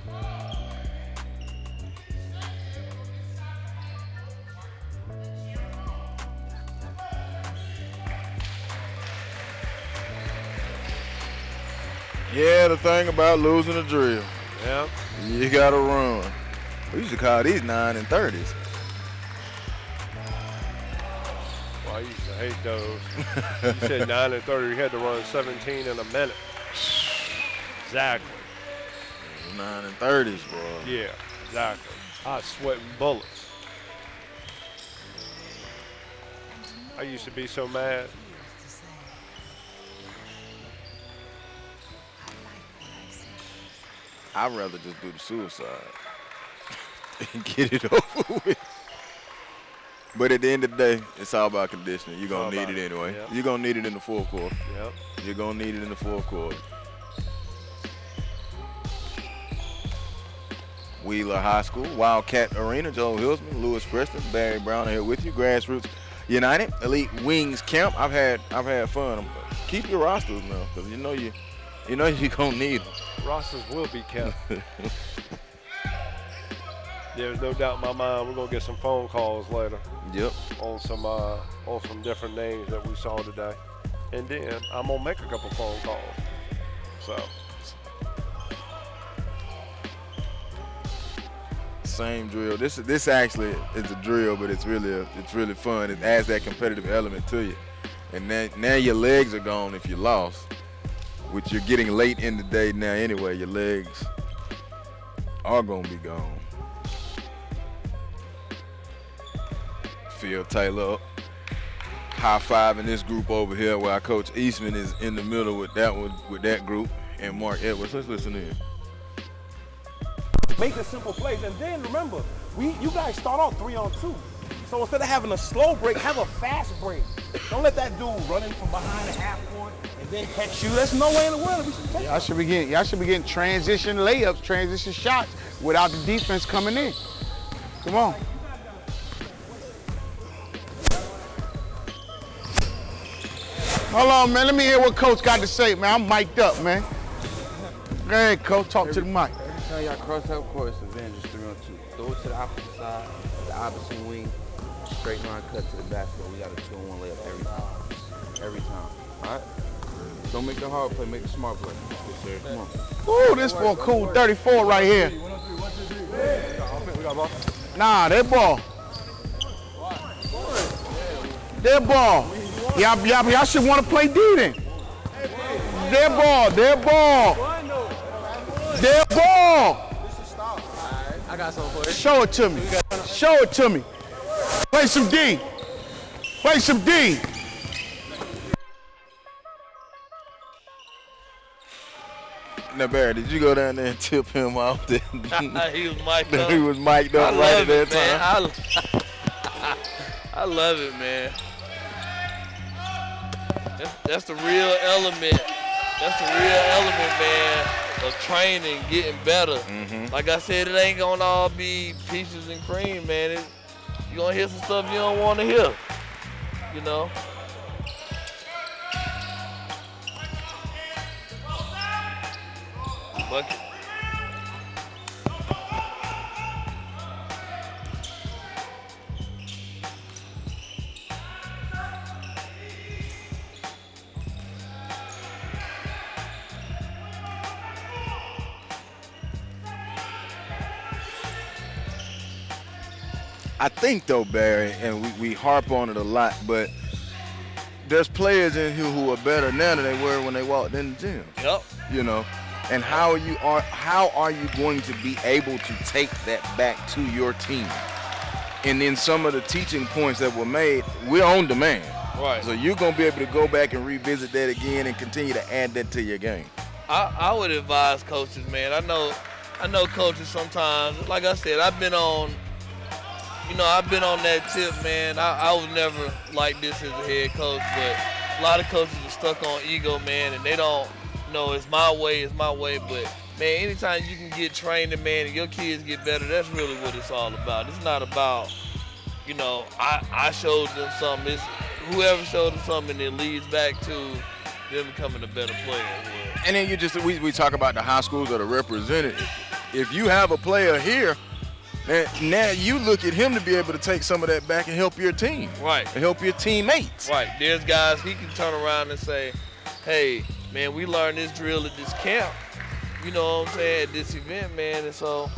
Yeah, the thing about losing a drill. Yeah. You got to run. We used to call these 9 and 30s. Well, I used to hate those. You said 9 and 30. You had to run 17 in a minute. Exactly. 9 and 30s, bro. Yeah, exactly. I was sweating bullets. I used to be so mad. I'd rather just do the suicide and get it over with. But at the end of the day, it's all about conditioning. You're going to need it anyway. Yep. You're going to need it in the fourth quarter. Yep. You're going to need it in the fourth quarter. Wheeler High School, Wildcat Arena, Joe Hilsman, Lewis Preston, Barry Brown are here with you. Grassroots United, Elite Wings Camp. I've had fun. Keep your rosters now, because you know you're going to need them. Rosters will be kept. There's no doubt in my mind we're going to get some phone calls later. Yep. On some different names that we saw today. And then I'm going to make a couple phone calls. So. Same drill. This actually is a drill, but it's really fun. It adds that competitive element to you. And now your legs are gone if you lost, which you're getting late in the day now anyway. Your legs are going to be gone. Phil Taylor up, high-fiving this group over here while Coach Eastman is in the middle with that group, and Mark Edwards. Let's listen in. Make the simple plays, and then remember, you guys start off 3-on-2. So instead of having a slow break, have a fast break. Don't let that dude run in from behind the half court and then catch you. There's no way in the world we should catch Y'all should be getting transition layups, transition shots without the defense coming in. Come on. Hold on, man. Let me hear what Coach got to say, man. I'm mic'd up, man. Go ahead, Coach. Talk to the mic. Every time y'all cross that court, it's advantage 3-on-2. Throw it to the opposite side, the opposite wing, straight line cut to the basket. We got a 2-on-1 layup every time. Every time. All right? Don't make the hard play, make the smart play. Yes, sir. Come on. Ooh, this for a cool 34 right here. Nah, that ball. That ball. Y'all should want to play D then. Their ball. Their ball. I got something for you. Show it to me. Show it to me. Play some D. Play some D. Now, Barry, did you go down there and tip him off there? He was mic'd up. He was mic'd up right at that time. I love it, man. That's the real element. That's the real element, man, of training, getting better. Mm-hmm. Like I said, it ain't gonna all be peaches and cream, man. You gonna hear some stuff you don't want to hear, you know. Bucket. I think though, Barry, and we harp on it a lot, but there's players in here who are better now than they were when they walked in the gym. Yep. You know, and how are you going to be able to take that back to your team? And then some of the teaching points that were made, we're on demand. Right. So you're gonna be able to go back and revisit that again and continue to add that to your game. I would advise coaches, man. I know coaches sometimes, like I said, I've been on that tip, man. I was never like this as a head coach, but a lot of coaches are stuck on ego, man, and they don't know it's my way. But, man, anytime you can get training, man, and your kids get better, that's really what it's all about. It's not about, I showed them something. It's whoever showed them something, it leads back to them becoming a better player. Yeah. And then we talk about the high schools that are represented. If you have a player here, now you look at him to be able to take some of that back and help your team. Right. And help your teammates. Right. There's guys, he can turn around and say, hey, man, we learned this drill at this camp. You know what I'm saying, at this event, man. And so,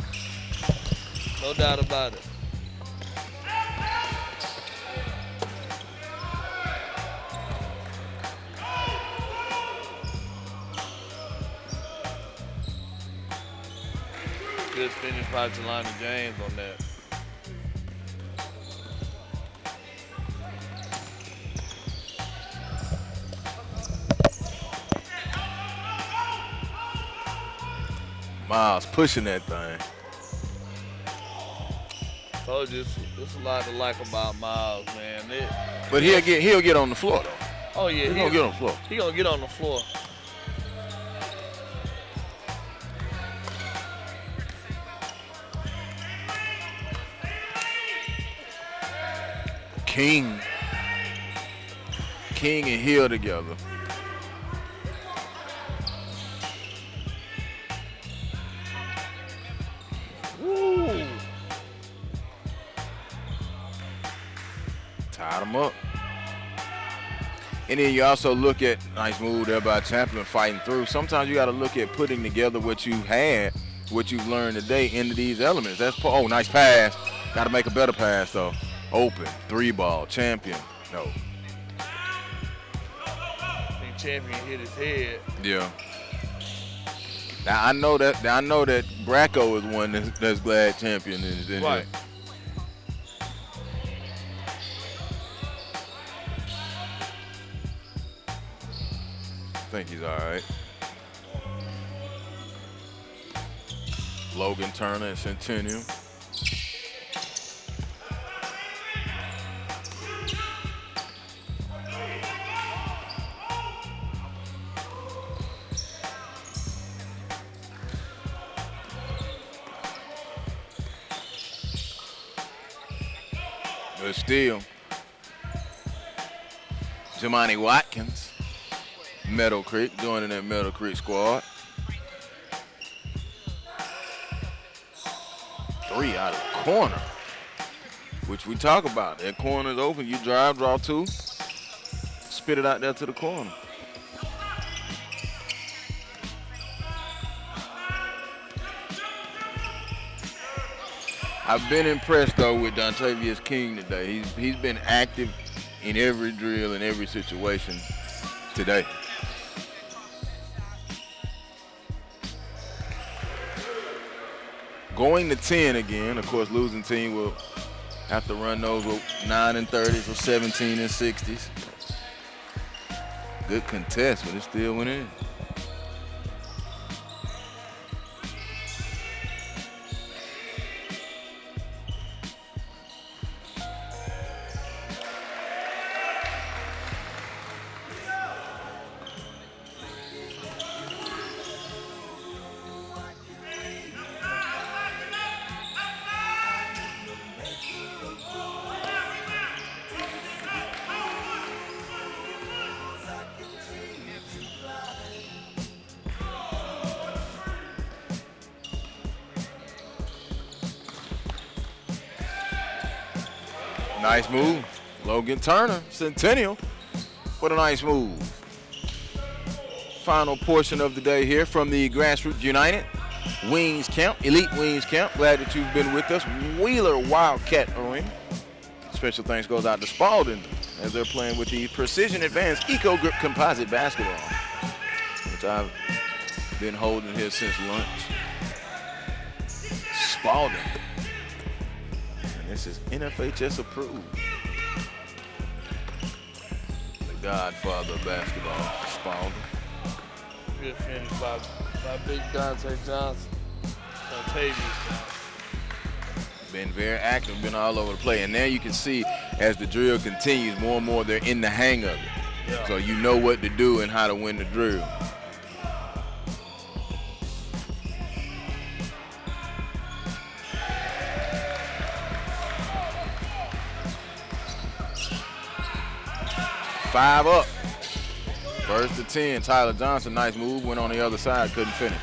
no doubt about it. Good finish by Jelani James on that. Miles pushing that thing. Told you, it's a lot to like about Miles, man. But he'll get on the floor though. Oh yeah, he's gonna get on the floor. He gonna get on the floor. King and Hill together. Woo. Tied him up. And then you also look at, nice move there by Champlin fighting through. Sometimes you got to look at putting together what you had, what you've learned today into these elements. Oh, nice pass. Got to make a better pass though. Open, 3-ball, Champion. No. I think Champion hit his head. Yeah. Now I know that Bracco is one that's glad Champion is in right. here. I think he's all right. Logan Turner and Centennial. Good steal. Jamani Watkins, Meadow Creek, joining that Meadow Creek squad. 3 out of the corner, which we talk about. That corner is open. You drive, draw 2, spit it out there to the corner. I've been impressed though with Dontavius King today. He's been active in every drill, in every situation today. Going to 10 again. Of course, losing team will have to run those with 9 and 30s or 17 and 60s. Good contest, but it still went in. Nice move. Logan Turner, Centennial. What a nice move. Final portion of the day here from the Grassroots United Wings Camp, Elite Wings Camp. Glad that you've been with us. Wheeler Wildcat Arena. Special thanks goes out to Spalding as they're playing with the Precision Advanced Eco Grip Composite Basketball, which I've been holding here since lunch. Spalding. And this is NFHS approved. The godfather of basketball, Spalding. Good finish by Big Dante Johnson. Tavius Johnson. Been very active, been all over the play. And now you can see as the drill continues, more and more they're in the hang of it. Yeah. So you know what to do and how to win the drill. Five up. First to 10. Tyler Johnson, nice move. Went on the other side, couldn't finish.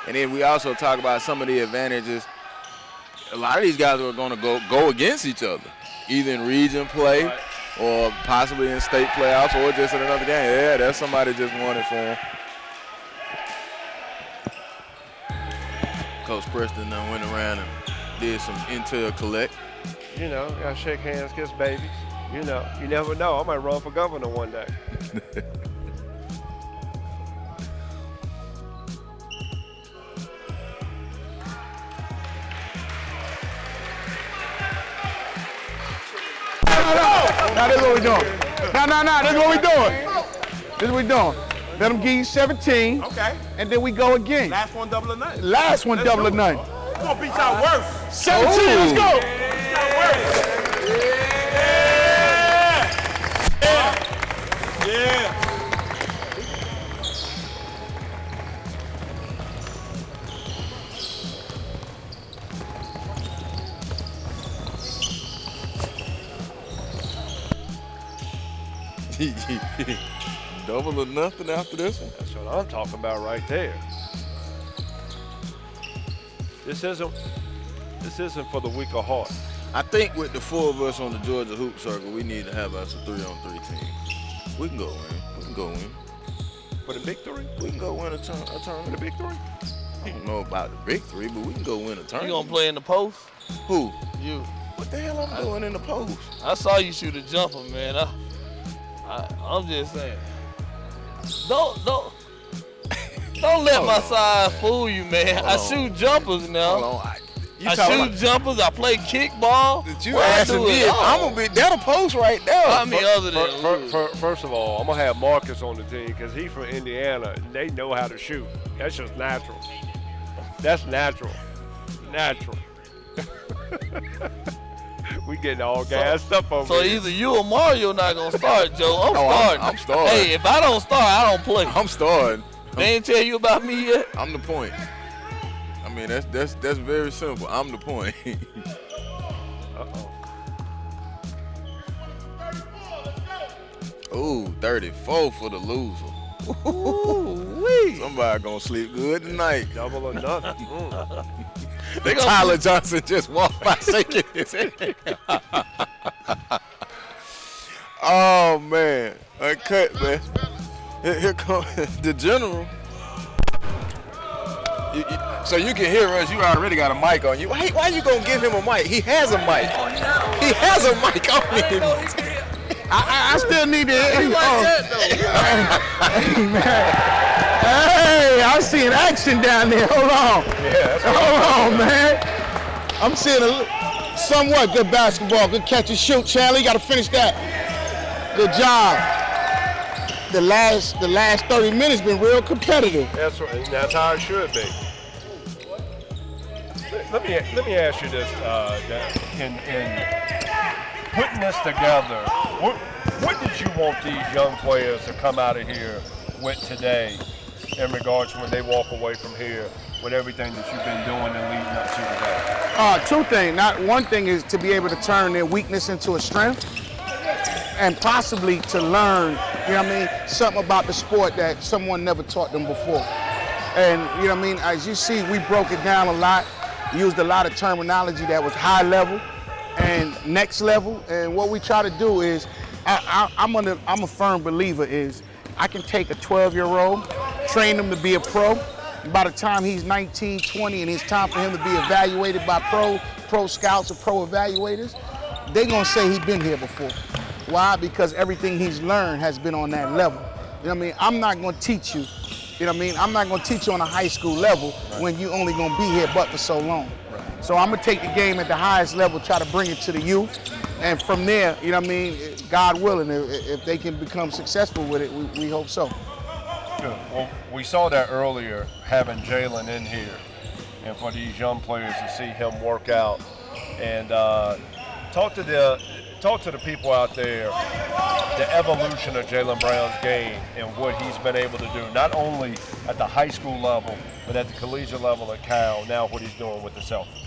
And then we also talk about some of the advantages. A lot of these guys are going to go against each other, either in region play or possibly in state playoffs or just in another game. Yeah, that's somebody just won it for him. Coach Preston done went around and did some intel collect. You know, gotta shake hands, kiss babies. You know, you never know. I might run for governor one day. Now this is what we doing. No, this is what we doing. This is what we doing. Let them give you 17. Okay. And then we go again. Last one double or nothing. Last one double or nothing. We're gonna beat y'all worse. 17, let's go. Beat y'all worse. Yeah. Double or nothing after this one. That's what I'm talking about right there. This isn't for the weak of heart. I think with the four of us on the Georgia Hoop Circle, we need to have us a 3-on-3 team. We can go in. We can go in. For the big three? We can go win a tournament. The big three? I don't know about the big three, but we can go win a tournament. You gonna play in the post? Who? You. What the hell I'm doing in the post? I saw you shoot a jumper, man. I'm just saying. Don't let my size fool you, man. I shoot jumpers now. Hold on. I shoot jumpers. I play kickball. You asking me if I'm gonna be that'll post right there. I mean, other than First of all, I'm gonna have Marcus on the team because he's from Indiana. And they know how to shoot. That's just natural. That's natural. Natural. We getting all gassed up over so here. either you or Mario not gonna start, Joe. I'm starting. I'm starting. Hey, if I don't start, I don't play. I'm starting. They ain't tell you about me yet. I'm the point. I mean, that's very simple. I'm the point. Ooh, 34 for the loser. Ooh-wee. Somebody gonna sleep good tonight. Double or nothing. Tyler Johnson just walked by shaking his head. Oh man, uncut, man. Here comes the general. So you can hear us. You already got a mic on you. Why you gonna give him a mic? He has a mic. He has a mic on him. I still need to hear you. Hey, man. Hey, I'm seeing action down there. Hold on. Yeah, Hold on, man. I'm seeing somewhat good basketball. Good catch and shoot, Charlie. You got to finish that. Good job. The last 30 minutes been real competitive. That's right. That's how it should be. Let me ask you this, in putting this together, what did you want these young players to come out of here with today in regards to when they walk away from here with everything that you've been doing and leading up to today? Two things. One thing is to be able to turn their weakness into a strength and possibly to learn, you know what I mean, something about the sport that someone never taught them before. And, you know what I mean, as you see, we broke it down a lot, used a lot of terminology that was high level and next level. And what we try to do is, I'm a firm believer is I can take a 12-year-old, train them to be a pro, by the time he's 19, 20, and it's time for him to be evaluated by pro scouts or pro evaluators, they're gonna say he's been here before. Why? Because everything he's learned has been on that level. You know what I mean? I'm not gonna teach you, you know what I mean? I'm not gonna teach you on a high school level when you only gonna be here but for so long. So I'm gonna take the game at the highest level, try to bring it to the youth, and from there, you know what I mean, God willing, if they can become successful with it, we hope so. Good. Well, we saw that earlier, having Jalen in here, and for these young players to see him work out, and talk to the people out there, the evolution of Jalen Brown's game and what he's been able to do, not only at the high school level, but at the collegiate level at Cal, now what he's doing with the Celtics.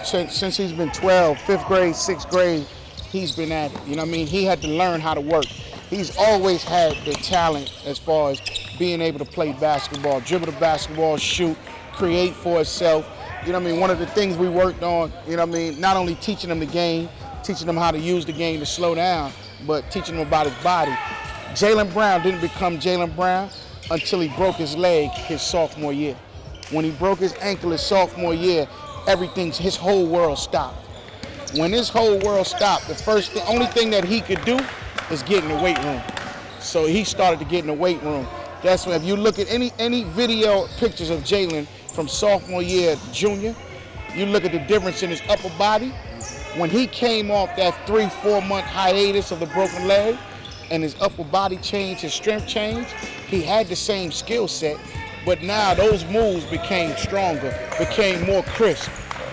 Since he's been 12, 5th grade, 6th grade, he's been at it. You know what I mean? He had to learn how to work. He's always had the talent as far as being able to play basketball, dribble the basketball, shoot, create for himself. You know what I mean? One of the things we worked on, you know what I mean, not only teaching him the game, teaching him how to use the game to slow down, but teaching him about his body. Jalen Brown didn't become Jalen Brown until he broke his leg his sophomore year. When he broke his ankle his sophomore year, his whole world stopped. When his whole world stopped, the only thing that he could do is get in the weight room. So he started to get in the weight room. That's when, if you look at any video pictures of Jalen from sophomore year to junior, you look at the difference in his upper body. When he came off that 3-4 month hiatus of the broken leg and his upper body changed, his strength changed, he had the same skill set, but now those moves became stronger, became more crisp.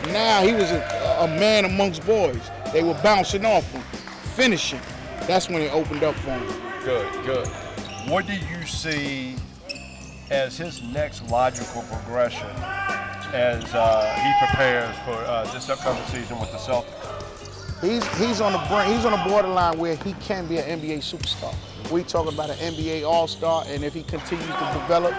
Now he was a man amongst boys. They were bouncing off him, finishing. That's when it opened up for him. Good. What do you see as his next logical progression as he prepares for this upcoming season with the Celtics? He's on the borderline where he can be an NBA superstar. We talk about an NBA All-Star, and if he continues to develop,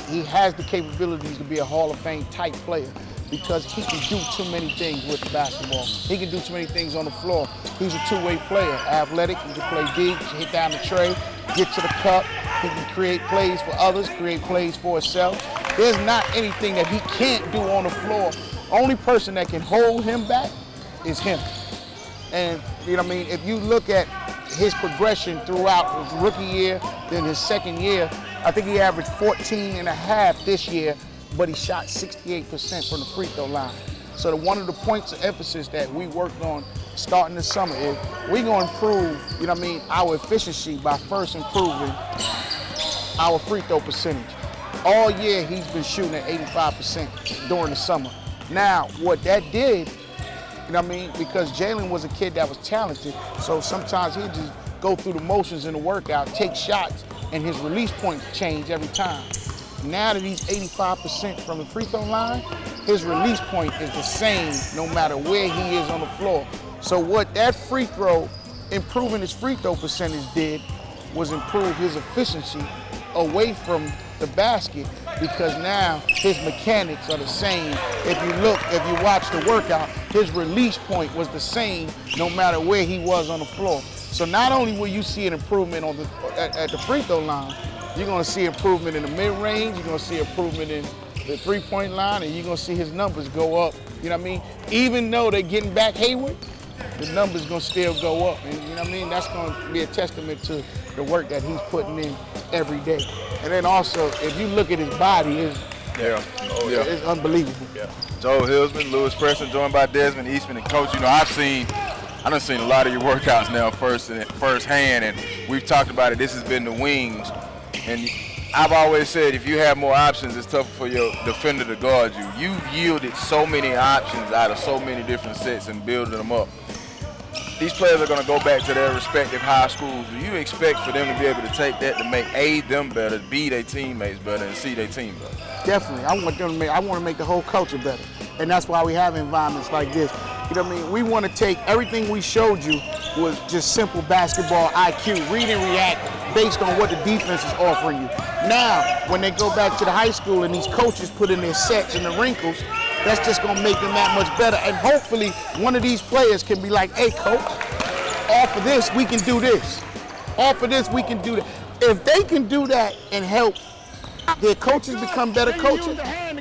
he has the capabilities to be a Hall of Fame type player because he can do too many things with the basketball. He can do too many things on the floor. He's a two-way player, athletic, he can play deep, hit down the tray, get to the cup, he can create plays for others, create plays for himself. There's not anything that he can't do on the floor. Only person that can hold him back is him. And, you know what I mean, if you look at his progression throughout his rookie year, then his second year, I think he averaged 14.5 this year, but he shot 68% from the free throw line. So one of the points of emphasis that we worked on starting this summer is we're going to improve, you know what I mean, our efficiency by first improving our free throw percentage. All year he's been shooting at 85% during the summer. Now, what that did, you know what I mean? Because Jalen was a kid that was talented, so sometimes he'd just go through the motions in the workout, take shots, and his release point changed every time. Now that he's 85% from the free throw line, his release point is the same no matter where he is on the floor. So what that free throw, improving his free throw percentage did was improve his efficiency away from the basket, because now his mechanics are the same. If you watch the workout, his release point was the same no matter where he was on the floor. So not only will you see an improvement at the free throw line, you're gonna see improvement in the mid-range, you're gonna see improvement in the three-point line, and you're gonna see his numbers go up, you know what I mean? Even though they're getting back Hayward, the numbers gonna still go up, and you know what I mean? That's gonna be a testament to the work that he's putting in every day. And then also, if you look at his body, it's unbelievable. Yeah. Joe Hillsman, Lewis Preston, joined by Desmond Eastman, and Coach, you know, I've done seen a lot of your workouts now firsthand, and we've talked about it. This has been the wings, and I've always said if you have more options, it's tougher for your defender to guard you. You've yielded so many options out of so many different sets and building them up. These players are going to go back to their respective high schools. Do you expect for them to be able to take that to aid them better, be their teammates better, and see their team better? Definitely. I want to make the whole culture better. And that's why we have environments like this. You know what I mean? We want to take everything we showed you was just simple basketball IQ, read and react based on what the defense is offering you. Now, when they go back to the high school and these coaches put in their sets and the wrinkles, that's just going to make them that much better. And hopefully, one of these players can be like, hey, coach, off of this, we can do this. Off of this, we can do that. If they can do that and help their coaches become better coaches,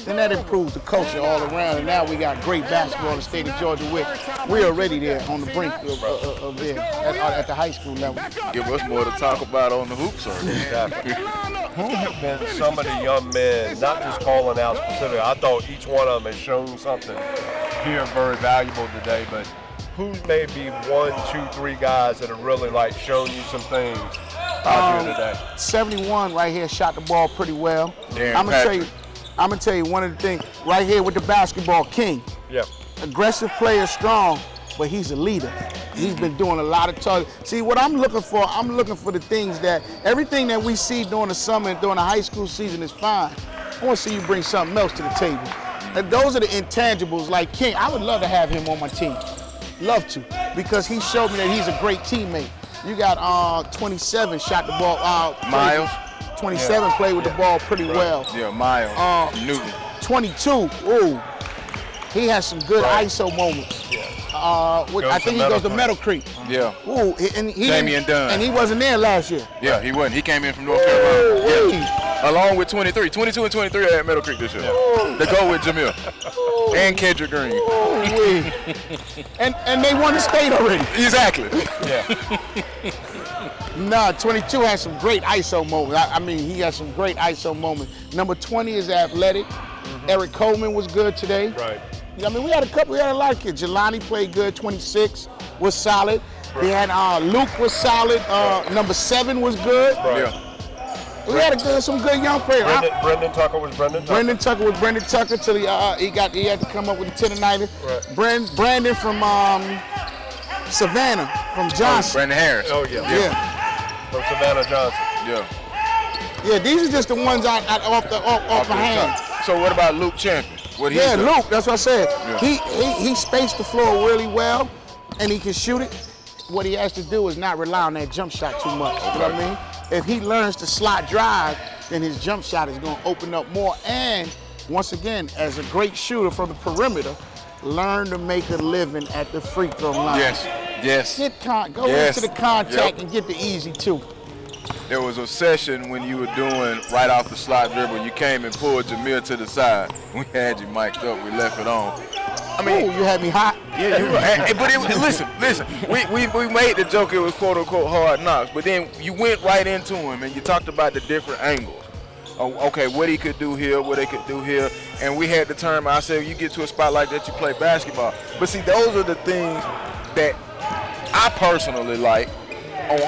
then that improves the culture all around. And now we got great basketball in the state of Georgia. We're already there on the brink of there at the high school level. Give us more to talk about on the hoop circuit. Exactly. Who have been some of the young men, not just calling out specifically, I thought each one of them has shown something here very valuable today, but who may be 1, 2, 3 guys that have really like shown you some things out here today? 71 right here shot the ball pretty well. Darren I'm gonna tell you one of the things right here with the basketball king. Yeah. Aggressive player, strong, but he's a leader. He's been doing a lot of talking. See, what I'm looking for the things that, everything that we see during the summer and during the high school season is fine. I want to see you bring something else to the table. And those are the intangibles like King. I would love to have him on my team. Love to, because he showed me that he's a great teammate. You got 27 shot the ball. Miles. 27 played with the ball pretty well. Yeah, Miles. Newton. 22. Ooh, he has some good ISO moments. I think he goes to Meadow Creek. Yeah. Ooh, and he Damian Dunn. And he wasn't there last year. Yeah, he wasn't. He came in from North Carolina. Yeah. Along with 23. 22 and 23 at Meadow Creek this year. They go with Jamil. And Kendrick Green. And they won the state already. Exactly. Yeah. Nah, 22 has some great ISO moments. I mean, he has some great ISO moments. Number 20 is athletic. Eric Coleman was good today. Right. I mean, we had a lot of kids. Jelani played good. 26 was solid. They had Luke was solid. Number 7 was good. Right. Yeah. We had some good young players. Brendan Tucker was Brendan Tucker. Brendan Tucker was Brendan Tucker till he had to come up with the 10-nighter. Right. Brandon from Savannah, from Johnson. Brandon Harris. Oh, yeah. Yeah. From Savannah Johnson. Yeah. Yeah, these are just the ones off my hands. So what about Luke Champion? What he Yeah, do? Luke, that's what I said. Yeah. He spaced the floor really well, and he can shoot it. What he has to do is not rely on that jump shot too much. You know what I mean? If he learns to slot drive, then his jump shot is going to open up more. And once again, as a great shooter from the perimeter, learn to make a living at the free throw line. Yes. Go into the contact and get the easy two. There was a session when you were doing right off the slot dribble. You came and pulled Jamil to the side. We had you mic'd up. We left it on. I mean, you had me hot. Yeah, you were. But listen. We made the joke. It was quote unquote hard knocks. But then you went right into him and you talked about the different angles. Okay, what he could do here, what they could do here, and we had the term. I said, you get to a spot like that, you play basketball. But see, those are the things that I personally like.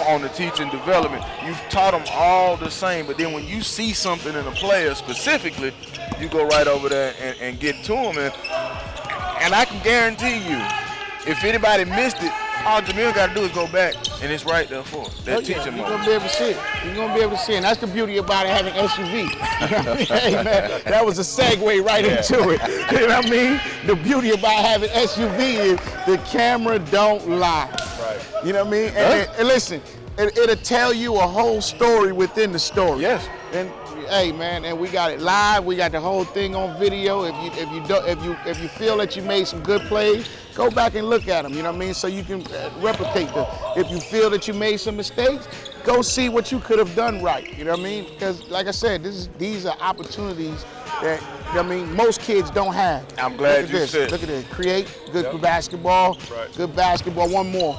On the teaching development, you've taught them all the same, but then when you see something in a player specifically, you go right over there and get to them. And I can guarantee you, if anybody missed it, all Jamil got to do is go back, and it's right there for that teaching moment. You're going to be able to see it. You're going to be able to see it. And that's the beauty about having SUV. Hey, man, that was a segue right into it. You know what I mean? The beauty about having SUV is the camera don't lie. Right. You know what I mean? And listen, it'll tell you a whole story within the story. Yes. And hey, man, and we got it live. We got the whole thing on video. If you feel that you made some good plays, go back and look at them. You know what I mean? So you can replicate them. If you feel that you made some mistakes, go see what you could have done right. You know what I mean? Because, like I said, these are opportunities that most kids don't have. I'm glad you said. Look at this. Create good basketball. Right. Good basketball. One more.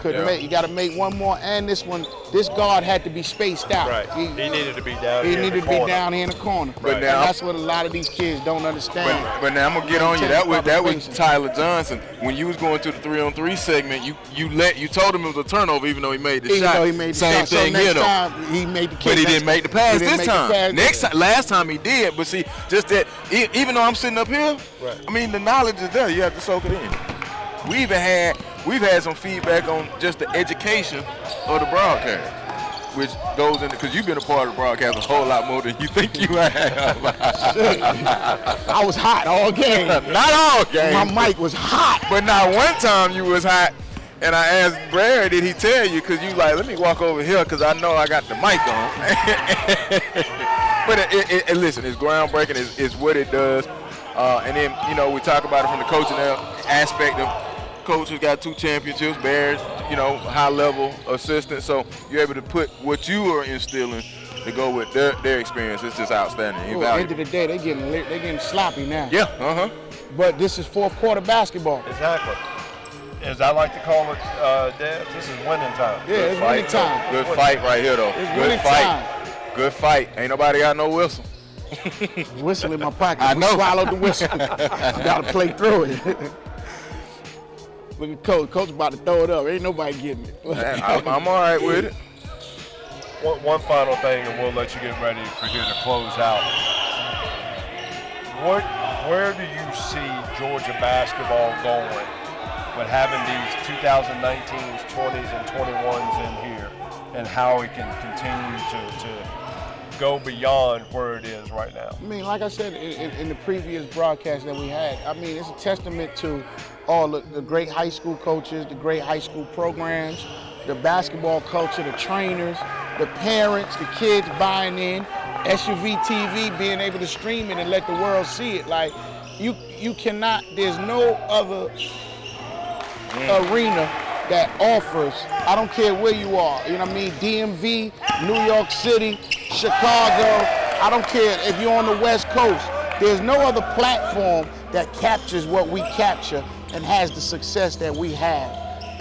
You got to make one more, and this guard had to be spaced out. Right. He needed to be down He here needed in the to be corner. down here in the corner. But And now- that's what a lot of these kids don't understand. But now I'm gonna get on you. That was Tyler Johnson. When you was going to the 3-on-3 segment, you told him it was a turnover, even though he made the Even shot. though he made the Same shot. thing so here next though. time he made the kick. But he didn't make the pass He didn't this make the time. pass. Last time he did. But see, just that, even though I'm sitting up here, Right. I mean, the knowledge is there. You have to soak it in. We've had some feedback on just the education of the broadcast, which goes into, because you've been a part of the broadcast a whole lot more than you think you have. I was hot all game. Not all game. My mic was hot. But now one time you was hot, and I asked Brad, did he tell you? Because you like, let me walk over here because I know I got the mic on. But listen, it's groundbreaking. It's what it does. And then, we talk about it from the coaching aspect of coach who's got 2 championships, Bears, high-level assistant. So you're able to put what you are instilling to go with their experience. It's just outstanding. At the end of the day, they getting sloppy now. Yeah, But this is fourth quarter basketball. Exactly. As I like to call it, Dad, this is winning time. Yeah, it's winning time. Good fight right here, though. It's Good winning fight. time. Good fight. Ain't nobody got no whistle. Whistle in my pocket. I know. We swallowed the whistle. Got to play through it. Look at Coach. Coach about to throw it up. Ain't nobody getting it. I'm all right with it. One final thing, and we'll let you get ready for here to close out. Where do you see Georgia basketball going with having these 2019s, 20s, and 21s in here, and how it can continue to go beyond where it is right now? I mean, like I said in the previous broadcast that we had, I mean, it's a testament to all the great high school coaches, the great high school programs, the basketball culture, the trainers, the parents, the kids buying in, SUV TV being able to stream it and let the world see it. Like, you cannot, there's no other arena that offers, I don't care where you are, you know what I mean, DMV, New York City, Chicago, I don't care if you're on the West Coast, there's no other platform that captures what we capture and has the success that we have.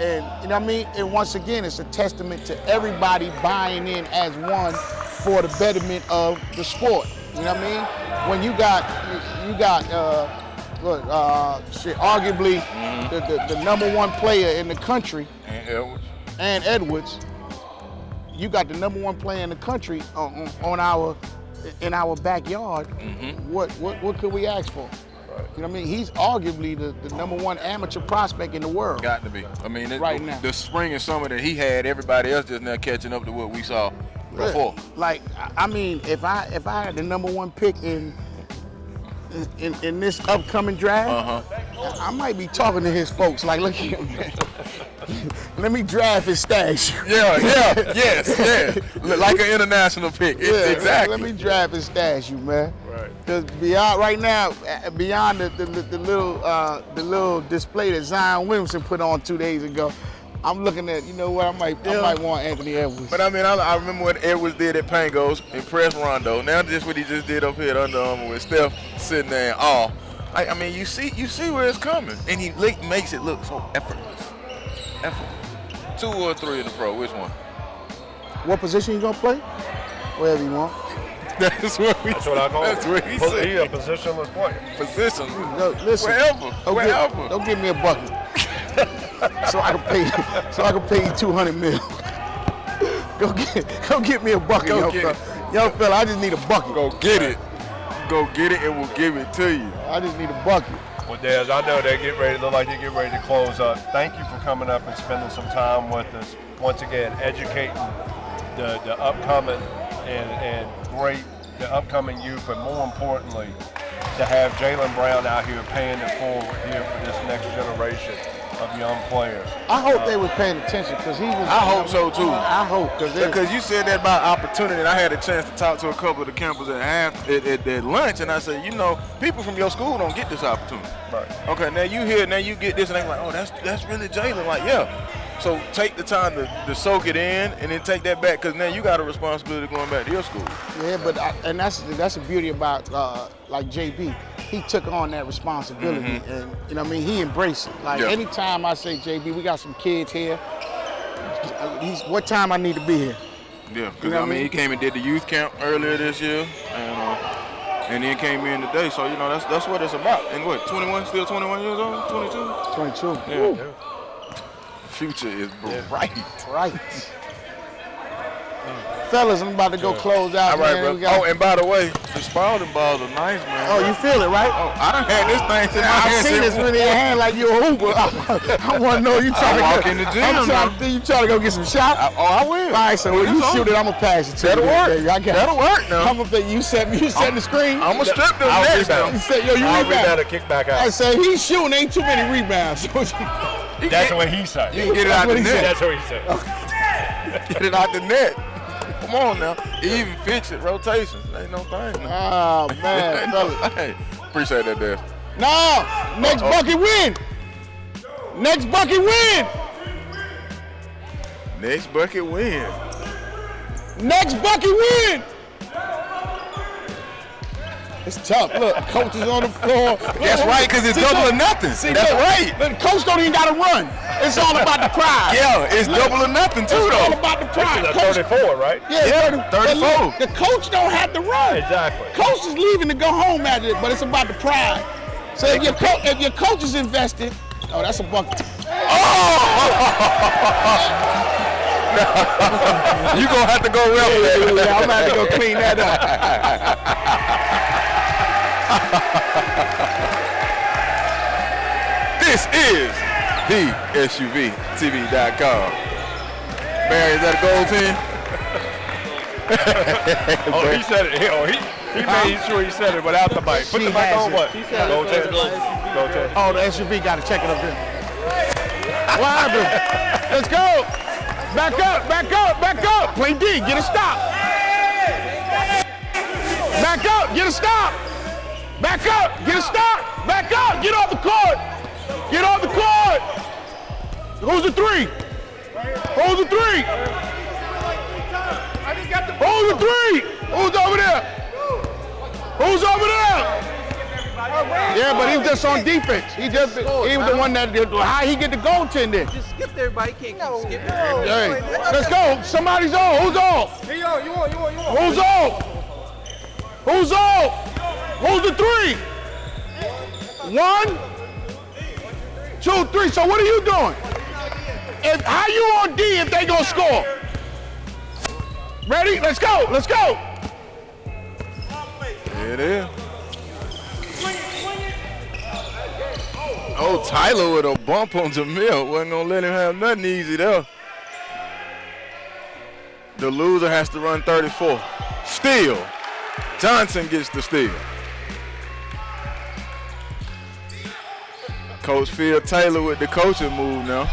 And you know what I mean? And once again, it's a testament to everybody buying in as one for the betterment of the sport. You know what I mean? When you got arguably the number one player in the country, and Edwards, you got the number one player in the country in our backyard. What could we ask for? You know what I mean? He's arguably the number one amateur prospect in the world. Got to be. I mean, right now. The spring and summer that he had, everybody else just now catching up to what we saw before. Like, I mean, if I had the number one pick in this upcoming draft, I might be talking to his folks. Like, look here, man. Let me draft his stash. Yes. Like an international pick. Exactly. Let me draft his stash, man. Right. Because beyond the little display that Zion Williamson put on 2 days ago, I'm looking at, you know what, I might want Anthony Edwards. But I mean, I remember what Edwards did at Pangos, impressed Rondo. Now just what he just did up here at Under Armour with Steph sitting there in awe. I mean, you see where it's coming, and he makes it look so effortless. 2 or 3 in the pro, which one? What position you gonna play? Wherever you want. That's what I call it. That's what he said. He's a positionless player. Position. No, listen. Wherever. Don't give me a bucket. so I can pay you $200 million. Go get me a bucket, young fella. I just need a bucket. Go get it, and we'll give it to you. I just need a bucket. Well, Dez, I know look like they get ready to close up. Thank you for coming up and spending some time with us. Once again, educating the upcoming and the upcoming youth, but more importantly, to have Jalen Brown out here paying it forward here for this next generation of young players. I hope they was paying attention because he was. I hope so too. I hope because you said that about opportunity. And I had a chance to talk to a couple of the campers at lunch, and I said, you know, people from your school don't get this opportunity. Right. Okay, now you get this, and they're like, oh, that's really Jalen. Like, yeah. So take the time to soak it in, and then take that back, because now you got a responsibility going back to your school. Yeah, but that's the beauty about like JB. He took on that responsibility, and you know what I mean, he embraced it. Like anytime I say, JB, we got some kids here. What time I need to be here? Yeah, because I mean, he came and did the youth camp earlier this year, and then came in today. So you know, that's what it's about. And what, 21? Still 21 years old? 22? 22. Yeah. Future is bright. Right. Fellas, I'm about to go close out. All right, bro. Oh, and by the way, the Spalding balls are nice, man. Oh, you feel it, right? Oh, I done had this thing in my hand. I've seen this in your hand like you're a hooper. I want to know you trying to walk in the gym. You trying to go get some shots? I will. All right, so when you shoot it, I'm gonna pass it to That'll you. work. Baby. That'll work now. I'm gonna think you set the screen. I'm gonna strip them next now. You said, yo, you rebound. Kick back out. I said he's shooting. Ain't too many rebounds. That's what he said. You can get it out the net. That's what he said. Get it out the net. Come on now. He even fix it. Rotation. Ain't no thing. Oh, man. Hey, appreciate that, Dad. No. Next bucket win. Next bucket win. Next bucket win. Next bucket win. It's tough. Look, coach is on the floor. That's right, because it's double or nothing. That's right. The coach don't even got to run. It's all about the pride. Yeah, it's double or nothing too, It's all though. about the pride. It's Coach, 34, right? yeah, 34. The coach don't have to run. Exactly. Coach is leaving to go home at it, but it's about the pride. So if your coach is invested, oh, that's a bucket. You gonna have to go well with that. Yeah, I'm gonna have to go clean that up. This is the SUVTV.com. Barry, is that a goal 10? Oh, he said it. He made sure he said it without the mic. Put the mic on what? Go 10. Go 10. Oh, the SUV got to check it up there. What happened? Let's go. Back up, back up, back up. Play D, get a stop. Back up, get a stop. Back up, get a stop. Back up, get off the court. Get off the court. Who's the three? Who's the three? Who's the three? Who's over there? Who's over there? Yeah, but he was just on defense. He was the one that did. How he get the goaltender? Just skip everybody. Can't keep skipping. Hey, let's go. Somebody's on. Who's off? Here you are, you want. Who's off? Who's off? Who's the three? 1, 2, 3. So what are you doing? How you on D if they gonna score? Ready? Let's go. Let's go. There it is. Oh, Tyler with a bump on Jamil. Wasn't gonna let him have nothing easy there. The loser has to run 34. Steal. Johnson gets the steal. Coach Phil Taylor with the coaching move now.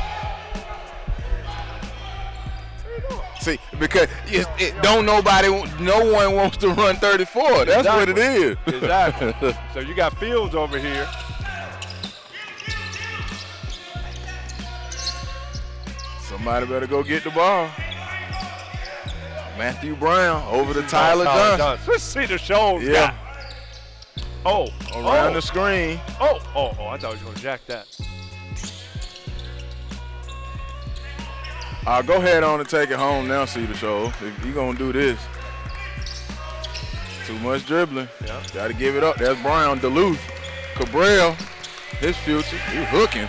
See, because no one wants to run 34. That's what it is. Exactly. So you got Fields over here. Somebody better go get the ball. Matthew Brown over to Tyler Johnson. Let's see the shows. Yeah. Oh, Around the screen. Oh, I thought he was going to jack that. I'll go ahead on and take it home now, see the show. If you're going to do this. Too much dribbling. Yeah. Got to give it up. That's Brown, Duluth. Cabral, his future. He's hooking.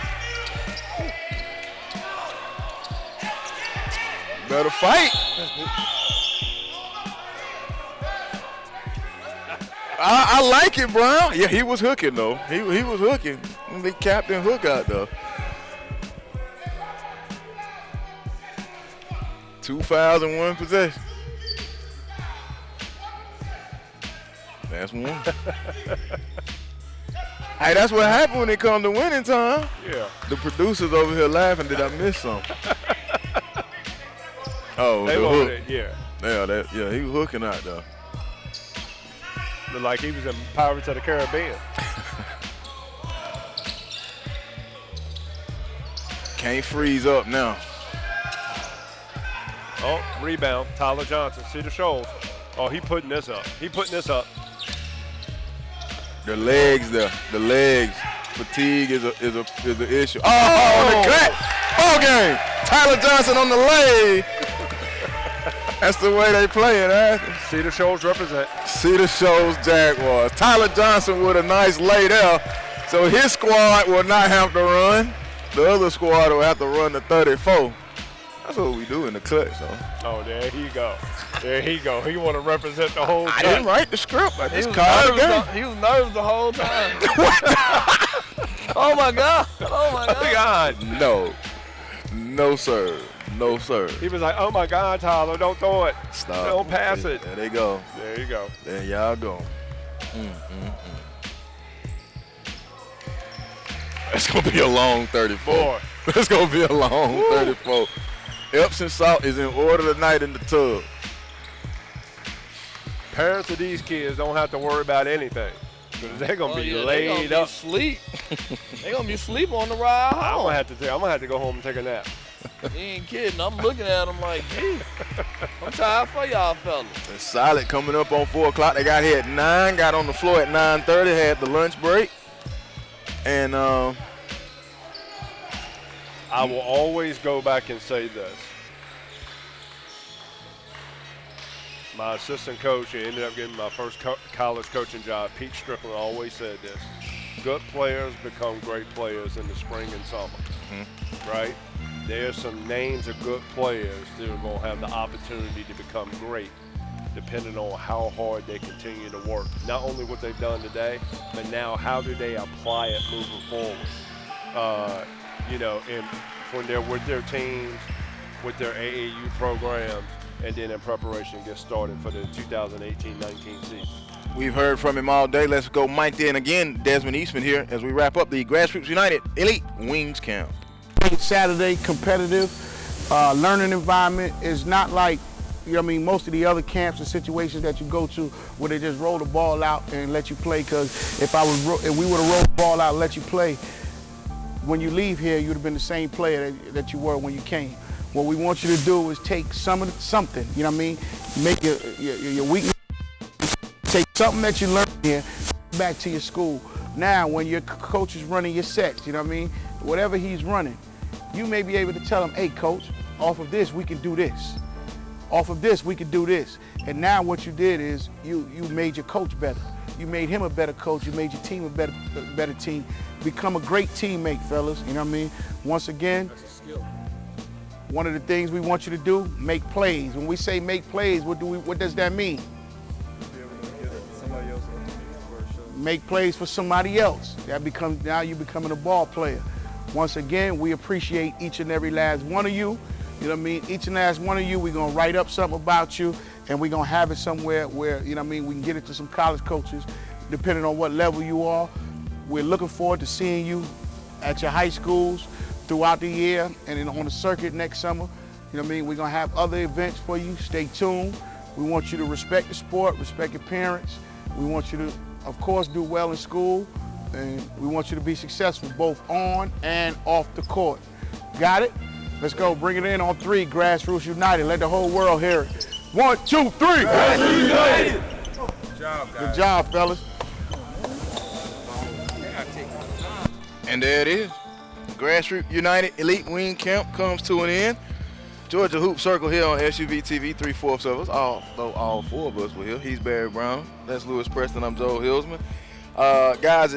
Better fight. I like it, Brown. Yeah, he was hooking, though. He was hooking. The captain hook out, though. 2 fouls in 1 possession. That's one. Hey, that's what happened when it comes to winning time. Yeah. The producers over here laughing. Did I miss something? Oh, They the wanted hook. it, yeah. Yeah, he was hooking out, though. Looked like he was in Pirates of the Caribbean. Can't freeze up now. Oh, rebound. Tyler Johnson. See the shows. Oh, he putting this up. The legs there. The legs. Fatigue is an issue. Oh, on the cut. Ball game. Tyler Johnson on the leg. That's the way they play it, huh? See the shows represent. See the shows Jaguars. Tyler Johnson with a nice lay there. So his squad will not have to run. The other squad will have to run the 34. That's what we do in the clutch, though. Oh, there he go. There he go. He want to represent the whole I clutch. didn't write the script. I just called the game. He was nervous the whole time. Oh my God. Oh my God. No. No, sir. No, sir. He was like, oh my God, Tyler, don't throw it. Stop. Don't pass it. There they go. There you go. There y'all go. It's going to be a long 34. Boy. It's going to be a long 34. Epsom salt is in order tonight in the tub. Parents of these kids don't have to worry about anything because they're going to be laid up. They're going to be asleep on the ride home. I'm going to have to go home and take a nap. He ain't kidding. I'm looking at him like, gee, I'm tired for y'all fellas. It's solid coming up on 4 o'clock. They got here at 9, got on the floor at 9:30, had the lunch break. And I will always go back and say this. My assistant coach, who ended up getting my first college coaching job, Pete Strickland, always said this. Good players become great players in the spring and summer, right? There's some names of good players that are going to have the opportunity to become great depending on how hard they continue to work. Not only what they've done today, but now how do they apply it moving forward? And when they're with their teams, with their AAU programs, and then in preparation to get started for the 2018-19 season. we've heard from him all day. Let's go Mike then again. Desmond Eastman here as we wrap up the Grassroots United Elite Wings Camp. Saturday, competitive, learning environment is not like, most of the other camps and situations that you go to where they just roll the ball out and let you play. Because if we would have rolled the ball out and let you play, when you leave here, you'd have been the same player that you were when you came. What we want you to do is take something, make your weakness, take something that you learned here back to your school. Now, when your coach is running your sets, whatever he's running, you may be able to tell him, hey, coach, off of this, we can do this. Off of this, we can do this. And now what you did is you made your coach better. You made him a better coach. You made your team a better team. Become a great teammate, fellas. Once again, that's a skill. One of the things we want you to do, make plays. When we say make plays, what does that mean? Make plays for somebody else. Now you're becoming a ball player. Once again, we appreciate each and every last one of you. Each and last one of you, we're gonna write up something about you, and we're gonna have it somewhere where, we can get it to some college coaches, depending on what level you are. We're looking forward to seeing you at your high schools throughout the year and then on the circuit next summer. We're gonna have other events for you. Stay tuned. We want you to respect the sport, respect your parents. We want you to, of course, do well in school, and we want you to be successful both on and off the court. Got it? Let's go. Bring it in on 3. Grassroots United. Let the whole world hear it. 1, 2, 3. Grassroots United. Good job, guys. Good job, fellas. And there it is. Grassroots United Elite Wing Camp comes to an end. Georgia Hoop Circle here on SUV TV, 3/4 of us, although all 4 of us were here. He's Barry Brown. That's Lewis Preston. I'm Joe Hilsman. Guys,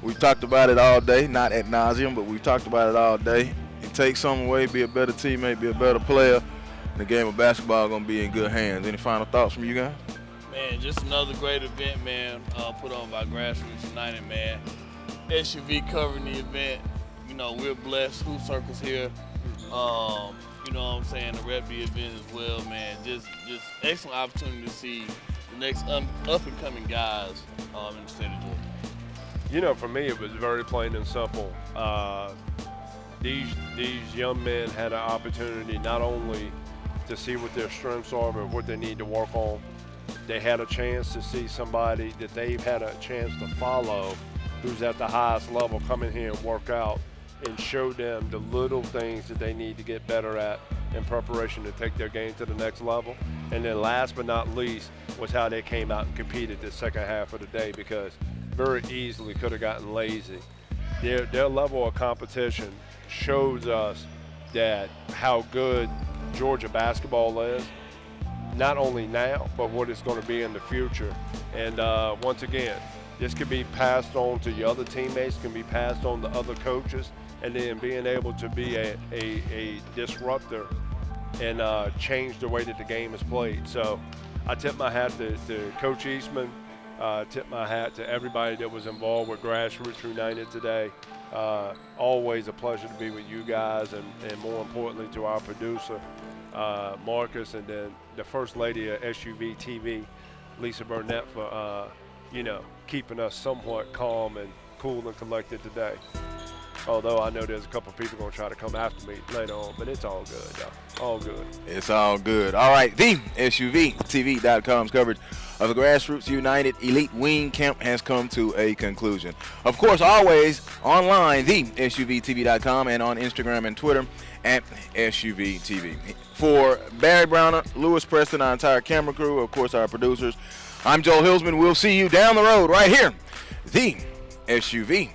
we've talked about it all day, not ad nauseum, but we've talked about it all day. You take something away, be a better teammate, be a better player, and the game of basketball is going to be in good hands. Any final thoughts from you guys? Man, just another great event, man, put on by Grassroots United, man. SUV covering the event. We're blessed. Hoop Circle's here. To rep the event as well, man. Just excellent opportunity to see the next up-and-coming guys in the state of Georgia. For me, it was very plain and simple. These young men had an opportunity not only to see what their strengths are, but what they need to work on. They had a chance to see somebody that they've had a chance to follow who's at the highest level come in here and work out and show them the little things that they need to get better at in preparation to take their game to the next level. And then last but not least was how they came out and competed the second half of the day, because very easily could have gotten lazy. Their level of competition shows us that how good Georgia basketball is, not only now, but what it's going to be in the future. And once again, this can be passed on to your other teammates, can be passed on to other coaches, and then being able to be a disruptor and change the way that the game is played. So I tip my hat to Coach Eastman, tip my hat to everybody that was involved with Grassroots United today. Always a pleasure to be with you guys, and more importantly to our producer, Marcus, and then the First Lady of SUV TV, Lisa Burnett, for keeping us somewhat calm and cool and collected today. Although I know there's a couple of people going to try to come after me later on, but it's all good, though. All good. It's all good. All right, the SUVTV.com's coverage of the Grassroots United Elite Wing Camp has come to a conclusion. Of course, always online, thesuvtv.com, and on Instagram and Twitter at SUVTV. For Barry Browner, Lewis Preston, our entire camera crew, of course, our producers, I'm Joel Hilsman. We'll see you down the road right here, thesuvtv.com.